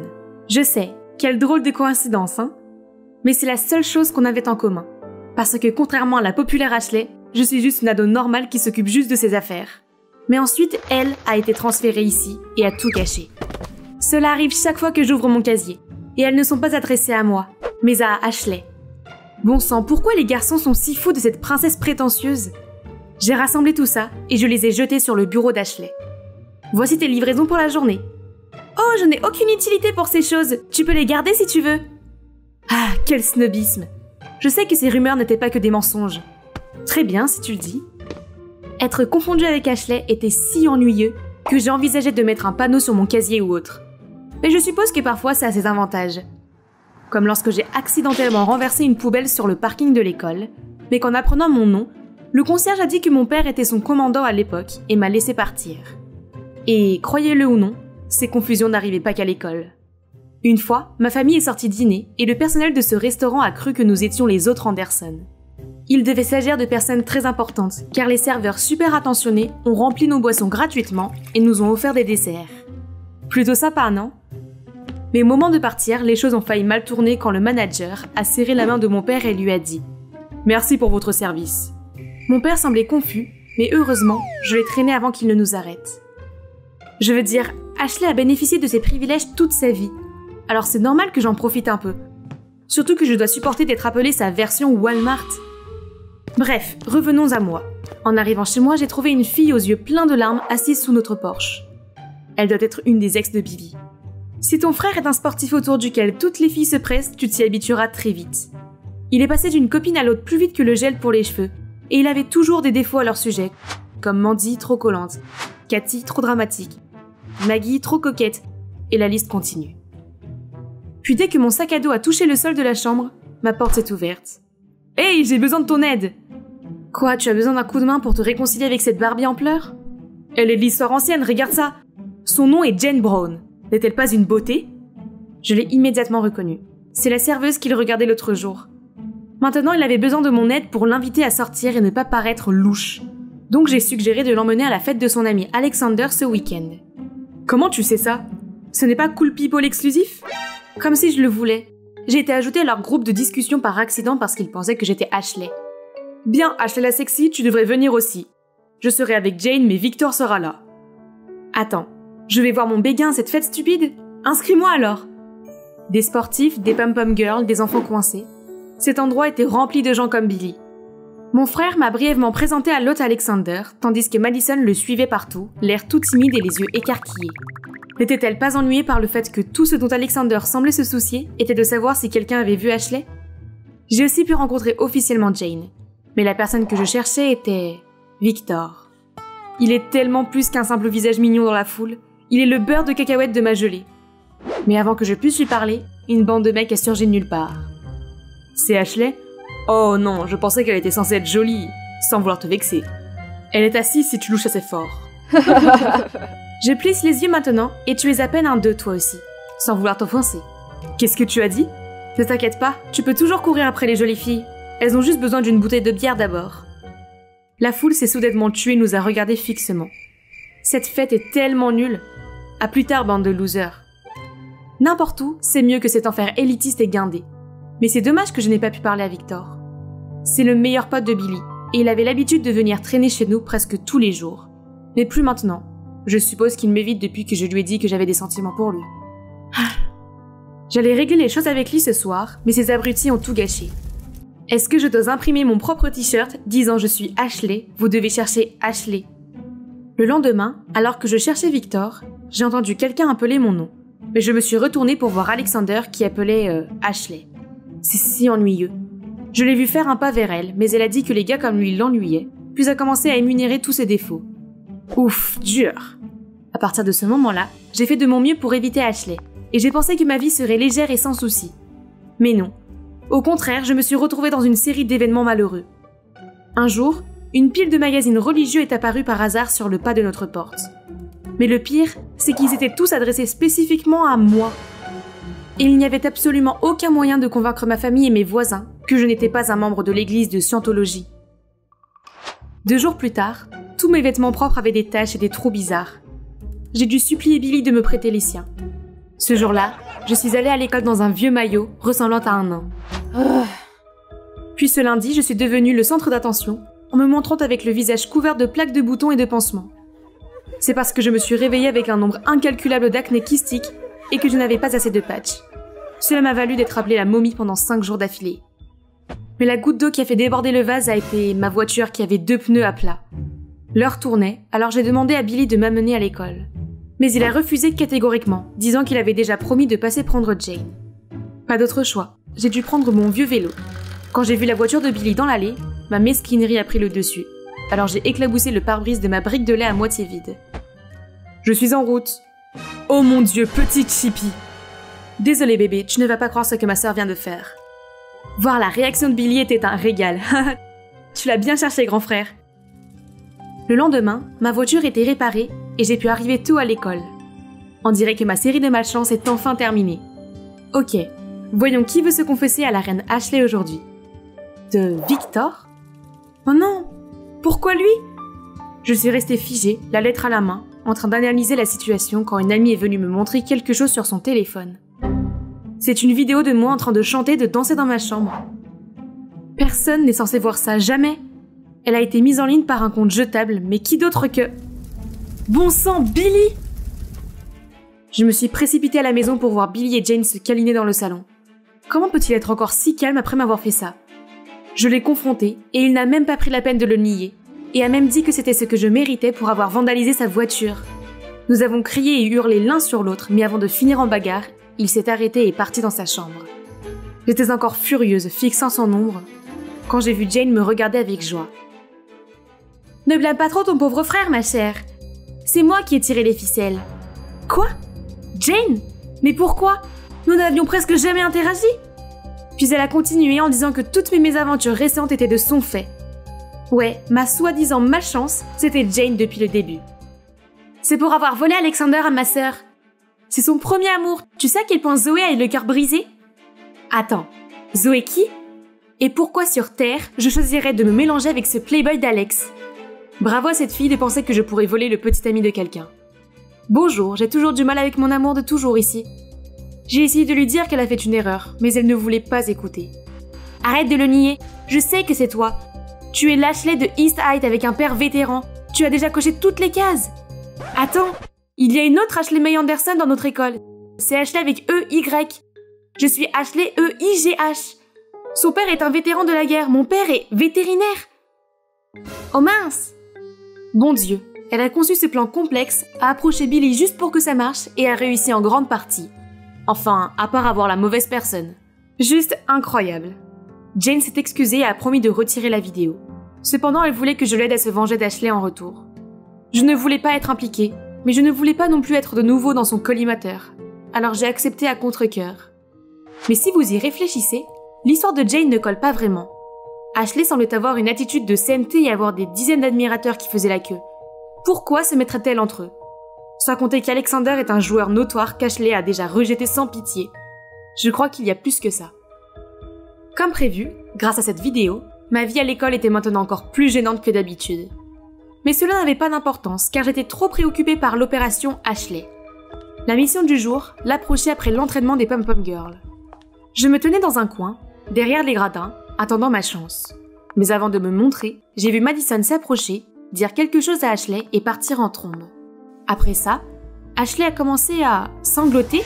Je sais, quelle drôle de coïncidence, hein? Mais c'est la seule chose qu'on avait en commun. Parce que contrairement à la populaire Ashley, je suis juste une ado normale qui s'occupe juste de ses affaires. Mais ensuite, elle a été transférée ici et a tout caché. Cela arrive chaque fois que j'ouvre mon casier. Et elles ne sont pas adressées à moi, mais à Ashley. Bon sang, pourquoi les garçons sont si fous de cette princesse prétentieuse? J'ai rassemblé tout ça et je les ai jetés sur le bureau d'Ashley. Voici tes livraisons pour la journée. Oh, je n'ai aucune utilité pour ces choses. Tu peux les garder si tu veux. Ah, quel snobisme. Je sais que ces rumeurs n'étaient pas que des mensonges. Très bien, si tu le dis. Être confondue avec Ashley était si ennuyeux que j'ai envisagé de mettre un panneau sur mon casier ou autre. Mais je suppose que parfois ça a ses avantages. Comme lorsque j'ai accidentellement renversé une poubelle sur le parking de l'école, mais qu'en apprenant mon nom, le concierge a dit que mon père était son commandant à l'époque et m'a laissé partir. Et, croyez-le ou non, ces confusions n'arrivaient pas qu'à l'école. Une fois, ma famille est sortie dîner et le personnel de ce restaurant a cru que nous étions les autres Anderson. Il devait s'agir de personnes très importantes, car les serveurs super attentionnés ont rempli nos boissons gratuitement et nous ont offert des desserts. Plutôt sympa, non? Mais au moment de partir, les choses ont failli mal tourner quand le manager a serré la main de mon père et lui a dit « Merci pour votre service ». Mon père semblait confus, mais heureusement, je l'ai traîné avant qu'il ne nous arrête. Je veux dire, Ashley a bénéficié de ses privilèges toute sa vie, alors c'est normal que j'en profite un peu. Surtout que je dois supporter d'être appelée sa version Walmart. Bref, revenons à moi. En arrivant chez moi, j'ai trouvé une fille aux yeux pleins de larmes assise sous notre porche. Elle doit être une des ex de Bibi. Si ton frère est un sportif autour duquel toutes les filles se pressent, tu t'y habitueras très vite. Il est passé d'une copine à l'autre plus vite que le gel pour les cheveux, et il avait toujours des défauts à leur sujet, comme Mandy trop collante, Cathy trop dramatique, Maggie trop coquette, et la liste continue. Puis dès que mon sac à dos a touché le sol de la chambre, ma porte s'est ouverte. « Hey, j'ai besoin de ton aide !»« Quoi, tu as besoin d'un coup de main pour te réconcilier avec cette Barbie en pleurs ?»« Elle est de l'histoire ancienne, regarde ça !» Son nom est Jane Brown. N'est-elle pas une beauté? Je l'ai immédiatement reconnue. C'est la serveuse qu'il regardait l'autre jour. Maintenant, il avait besoin de mon aide pour l'inviter à sortir et ne pas paraître louche. Donc j'ai suggéré de l'emmener à la fête de son ami Alexander ce week-end. Comment tu sais ça? Ce n'est pas Cool People exclusif? Comme si je le voulais. J'ai été ajoutée à leur groupe de discussion par accident parce qu'ils pensaient que j'étais Ashley. Bien, Ashley la sexy, tu devrais venir aussi. Je serai avec Jane, mais Victor sera là. Attends, je vais voir mon béguin à cette fête stupide? Inscris-moi alors! Des sportifs, des pom-pom girls, des enfants coincés. Cet endroit était rempli de gens comme Billy. Mon frère m'a brièvement présenté à l'hôte Alexander, tandis que Madison le suivait partout, l'air tout timide et les yeux écarquillés. N'était-elle pas ennuyée par le fait que tout ce dont Alexander semblait se soucier était de savoir si quelqu'un avait vu Ashley? J'ai aussi pu rencontrer officiellement Jane, mais la personne que je cherchais était Victor. Il est tellement plus qu'un simple visage mignon dans la foule, il est le beurre de cacahuète de ma gelée. Mais avant que je puisse lui parler, une bande de mecs a surgi de nulle part. C'est Ashley? Oh non, je pensais qu'elle était censée être jolie, sans vouloir te vexer. Elle est assise si tu louches assez fort. Je plisse les yeux maintenant, et tu es à peine un 2 toi aussi, sans vouloir t'offenser. Qu'est-ce que tu as dit? Ne t'inquiète pas, tu peux toujours courir après les jolies filles. Elles ont juste besoin d'une bouteille de bière d'abord. La foule s'est soudainement tuée et nous a regardés fixement. Cette fête est tellement nulle. À plus tard, bande de losers. N'importe où, c'est mieux que cet enfer élitiste et guindé. Mais c'est dommage que je n'ai pas pu parler à Victor. C'est le meilleur pote de Billy, et il avait l'habitude de venir traîner chez nous presque tous les jours. Mais plus maintenant. Je suppose qu'il m'évite depuis que je lui ai dit que j'avais des sentiments pour lui. J'allais régler les choses avec lui ce soir, mais ces abrutis ont tout gâché. Est-ce que je dois imprimer mon propre t-shirt disant je suis Ashley, vous devez chercher Ashley? Le lendemain, alors que je cherchais Victor, j'ai entendu quelqu'un appeler mon nom. Mais je me suis retournée pour voir Alexander qui appelait Ashley. C'est si ennuyeux. Je l'ai vu faire un pas vers elle, mais elle a dit que les gars comme lui l'ennuyaient, puis a commencé à énumérer tous ses défauts. Ouf, dur. À partir de ce moment-là, j'ai fait de mon mieux pour éviter Ashley, et j'ai pensé que ma vie serait légère et sans soucis. Mais non. Au contraire, je me suis retrouvée dans une série d'événements malheureux. Un jour, une pile de magazines religieux est apparue par hasard sur le pas de notre porte. Mais le pire, c'est qu'ils étaient tous adressés spécifiquement à moi. Et il n'y avait absolument aucun moyen de convaincre ma famille et mes voisins que je n'étais pas un membre de l'église de Scientologie. 2 jours plus tard, tous mes vêtements propres avaient des taches et des trous bizarres. J'ai dû supplier Billy de me prêter les siens. Ce jour-là, je suis allée à l'école dans un vieux maillot ressemblant à un nain. Puis ce lundi, je suis devenue le centre d'attention en me montrant avec le visage couvert de plaques de boutons et de pansements. C'est parce que je me suis réveillée avec un nombre incalculable d'acné kystique et que je n'avais pas assez de patch. Cela m'a valu d'être appelée la momie pendant 5 jours d'affilée. Mais la goutte d'eau qui a fait déborder le vase a été ma voiture qui avait 2 pneus à plat. L'heure tournait, alors j'ai demandé à Billy de m'amener à l'école. Mais il a refusé catégoriquement, disant qu'il avait déjà promis de passer prendre Jane. Pas d'autre choix, j'ai dû prendre mon vieux vélo. Quand j'ai vu la voiture de Billy dans l'allée, ma mesquinerie a pris le dessus. Alors j'ai éclaboussé le pare-brise de ma brique de lait à moitié vide. Je suis en route. Oh mon Dieu, petite Chippy. Désolé bébé, tu ne vas pas croire ce que ma sœur vient de faire. Voir la réaction de Billy était un régal. Tu l'as bien cherché, grand frère. Le lendemain, ma voiture était réparée et j'ai pu arriver tôt à l'école. On dirait que ma série de malchance est enfin terminée. Ok, voyons qui veut se confesser à la reine Ashley aujourd'hui. De Victor? Oh non! Pourquoi lui? Je suis restée figée, la lettre à la main, en train d'analyser la situation quand une amie est venue me montrer quelque chose sur son téléphone. C'est une vidéo de moi en train de chanter, de danser dans ma chambre. Personne n'est censé voir ça, jamais. Elle a été mise en ligne par un compte jetable, mais qui d'autre que... Bon sang, Billy! Je me suis précipitée à la maison pour voir Billy et Jane se câliner dans le salon. Comment peut-il être encore si calme après m'avoir fait ça? Je l'ai confronté, et il n'a même pas pris la peine de le nier, et a même dit que c'était ce que je méritais pour avoir vandalisé sa voiture. Nous avons crié et hurlé l'un sur l'autre, mais avant de finir en bagarre, il s'est arrêté et est parti dans sa chambre. J'étais encore furieuse, fixant son ombre, quand j'ai vu Jane me regarder avec joie. « Ne blâme pas trop ton pauvre frère, ma chère. C'est moi qui ai tiré les ficelles. »« Quoi? Jane? Mais pourquoi? Nous n'avions presque jamais interagi ?» Puis elle a continué en disant que toutes mes mésaventures récentes étaient de son fait. Ouais, ma soi-disant malchance, c'était Jane depuis le début. C'est pour avoir volé Alexander à ma sœur. C'est son premier amour. Tu sais à quel point Zoé a eu le cœur brisé? Attends, Zoé qui? Et pourquoi sur Terre, je choisirais de me mélanger avec ce playboy d'Alex? Bravo à cette fille de penser que je pourrais voler le petit ami de quelqu'un. Bonjour, j'ai toujours du mal avec mon amour de toujours ici. J'ai essayé de lui dire qu'elle a fait une erreur, mais elle ne voulait pas écouter. Arrête de le nier, je sais que c'est toi. Tu es l'Ashley de East Height avec un père vétéran. Tu as déjà coché toutes les cases. Attends, il y a une autre Ashley May Anderson dans notre école. C'est Ashley avec E-Y. Je suis Ashley E-I-G-H. Son père est un vétéran de la guerre, mon père est vétérinaire. Oh mince! Bon Dieu, elle a conçu ce plan complexe, a approché Billy juste pour que ça marche et a réussi en grande partie. Enfin, à part avoir la mauvaise personne. Juste incroyable. Jane s'est excusée et a promis de retirer la vidéo. Cependant, elle voulait que je l'aide à se venger d'Ashley en retour. Je ne voulais pas être impliquée, mais je ne voulais pas non plus être de nouveau dans son collimateur. Alors j'ai accepté à contre-cœur. Mais si vous y réfléchissez, l'histoire de Jane ne colle pas vraiment. Ashley semblait avoir une attitude de sainteté et avoir des dizaines d'admirateurs qui faisaient la queue. Pourquoi se mettrait-elle entre eux? Sans compter qu'Alexander est un joueur notoire qu'Ashley a déjà rejeté sans pitié. Je crois qu'il y a plus que ça. Comme prévu, grâce à cette vidéo, ma vie à l'école était maintenant encore plus gênante que d'habitude. Mais cela n'avait pas d'importance car j'étais trop préoccupée par l'opération Ashley. La mission du jour l'approchait après l'entraînement des Pom-Pom Girls. Je me tenais dans un coin, derrière les gradins, attendant ma chance. Mais avant de me montrer, j'ai vu Madison s'approcher, dire quelque chose à Ashley et partir en trombe. Après ça, Ashley a commencé à sangloter.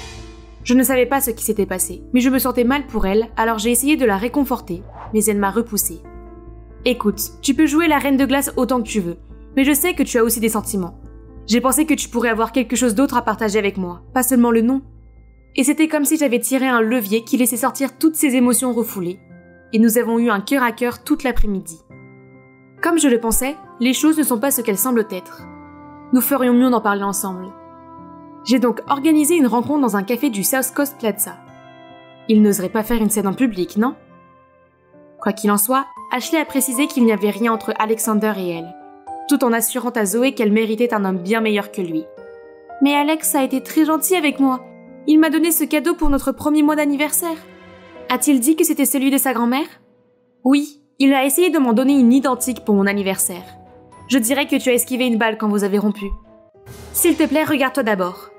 Je ne savais pas ce qui s'était passé, mais je me sentais mal pour elle, alors j'ai essayé de la réconforter, mais elle m'a repoussée. Écoute, tu peux jouer la reine de glace autant que tu veux, mais je sais que tu as aussi des sentiments. J'ai pensé que tu pourrais avoir quelque chose d'autre à partager avec moi, pas seulement le nom. Et c'était comme si j'avais tiré un levier qui laissait sortir toutes ces émotions refoulées, et nous avons eu un cœur à cœur toute l'après-midi. Comme je le pensais, les choses ne sont pas ce qu'elles semblent être. Nous ferions mieux d'en parler ensemble. J'ai donc organisé une rencontre dans un café du South Coast Plaza. Il n'oserait pas faire une scène en public, non? Quoi qu'il en soit, Ashley a précisé qu'il n'y avait rien entre Alexander et elle, tout en assurant à Zoé qu'elle méritait un homme bien meilleur que lui. Mais Alex a été très gentil avec moi. Il m'a donné ce cadeau pour notre premier mois d'anniversaire. A-t-il dit que c'était celui de sa grand-mère? Oui, il a essayé de m'en donner une identique pour mon anniversaire. Je dirais que tu as esquivé une balle quand vous avez rompu. S'il te plaît, regarde-toi d'abord.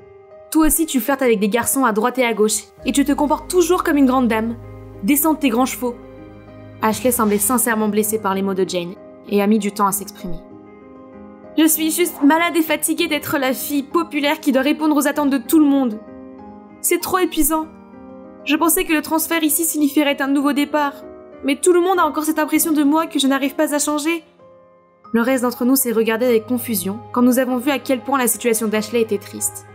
Toi aussi, tu flirtes avec des garçons à droite et à gauche, et tu te comportes toujours comme une grande dame. Descends de tes grands chevaux. Ashley semblait sincèrement blessée par les mots de Jane, et a mis du temps à s'exprimer. Je suis juste malade et fatiguée d'être la fille populaire qui doit répondre aux attentes de tout le monde. C'est trop épuisant. Je pensais que le transfert ici signifierait un nouveau départ, mais tout le monde a encore cette impression de moi que je n'arrive pas à changer. Le reste d'entre nous s'est regardé avec confusion quand nous avons vu à quel point la situation d'Ashley était triste.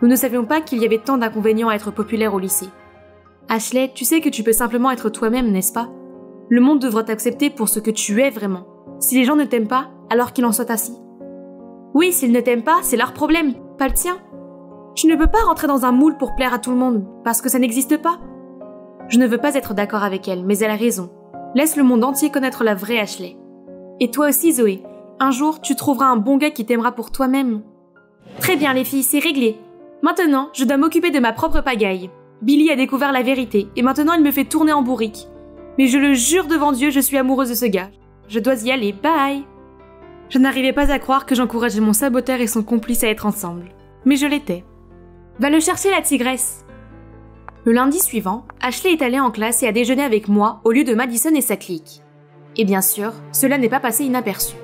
Nous ne savions pas qu'il y avait tant d'inconvénients à être populaire au lycée. Ashley, tu sais que tu peux simplement être toi-même, n'est-ce pas? Le monde devra t'accepter pour ce que tu es vraiment. Si les gens ne t'aiment pas, alors qu'il en soit ainsi. Oui, s'ils ne t'aiment pas, c'est leur problème, pas le tien. Tu ne peux pas rentrer dans un moule pour plaire à tout le monde, parce que ça n'existe pas. Je ne veux pas être d'accord avec elle, mais elle a raison. Laisse le monde entier connaître la vraie Ashley. Et toi aussi, Zoé. Un jour, tu trouveras un bon gars qui t'aimera pour toi-même. Très bien, les filles, c'est réglé. Maintenant, je dois m'occuper de ma propre pagaille. Billy a découvert la vérité, et maintenant il me fait tourner en bourrique. Mais je le jure devant Dieu, je suis amoureuse de ce gars. Je dois y aller, bye. Je n'arrivais pas à croire que j'encourageais mon saboteur et son complice à être ensemble. Mais je l'étais. Va le chercher, la tigresse. Le lundi suivant, Ashley est allée en classe et a déjeuné avec moi au lieu de Madison et sa clique. Et bien sûr, cela n'est pas passé inaperçu.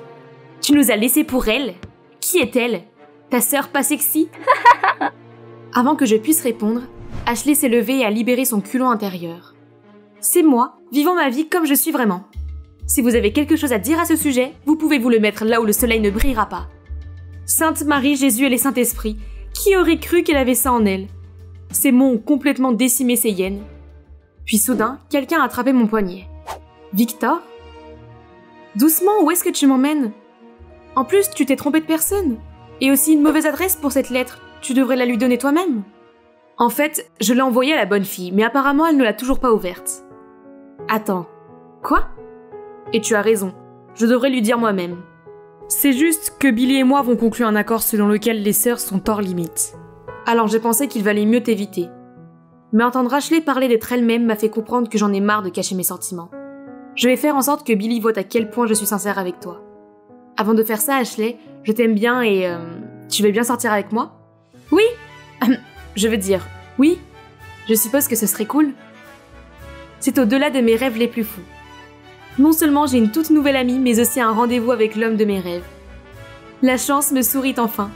Tu nous as laissés pour elle? Qui est-elle? Ta sœur pas sexy? Avant que je puisse répondre, Ashley s'est levée et a libéré son culot intérieur. C'est moi, vivant ma vie comme je suis vraiment. Si vous avez quelque chose à dire à ce sujet, vous pouvez vous le mettre là où le soleil ne brillera pas. Sainte Marie, Jésus et les Saint-Esprits, qui aurait cru qu'elle avait ça en elle? Ces mots ont complètement décimé ses hyènes. Puis soudain, quelqu'un a attrapé mon poignet. Victor? Doucement, où est-ce que tu m'emmènes? En plus, tu t'es trompé de personne. Et aussi une mauvaise adresse pour cette lettre. Tu devrais la lui donner toi-même. En fait, je l'ai envoyée à la bonne fille, mais apparemment elle ne l'a toujours pas ouverte. Attends. Quoi? Et tu as raison. Je devrais lui dire moi-même. C'est juste que Billy et moi avons conclu un accord selon lequel les sœurs sont hors limite. Alors j'ai pensé qu'il valait mieux t'éviter. Mais entendre Ashley parler d'être elle-même m'a fait comprendre que j'en ai marre de cacher mes sentiments. Je vais faire en sorte que Billy voit à quel point je suis sincère avec toi. Avant de faire ça, Ashley, je t'aime bien et tu veux bien sortir avec moi? Oui. Je veux dire, oui. Je suppose que ce serait cool. C'est au-delà de mes rêves les plus fous. Non seulement j'ai une toute nouvelle amie, mais aussi un rendez-vous avec l'homme de mes rêves. La chance me sourit enfin.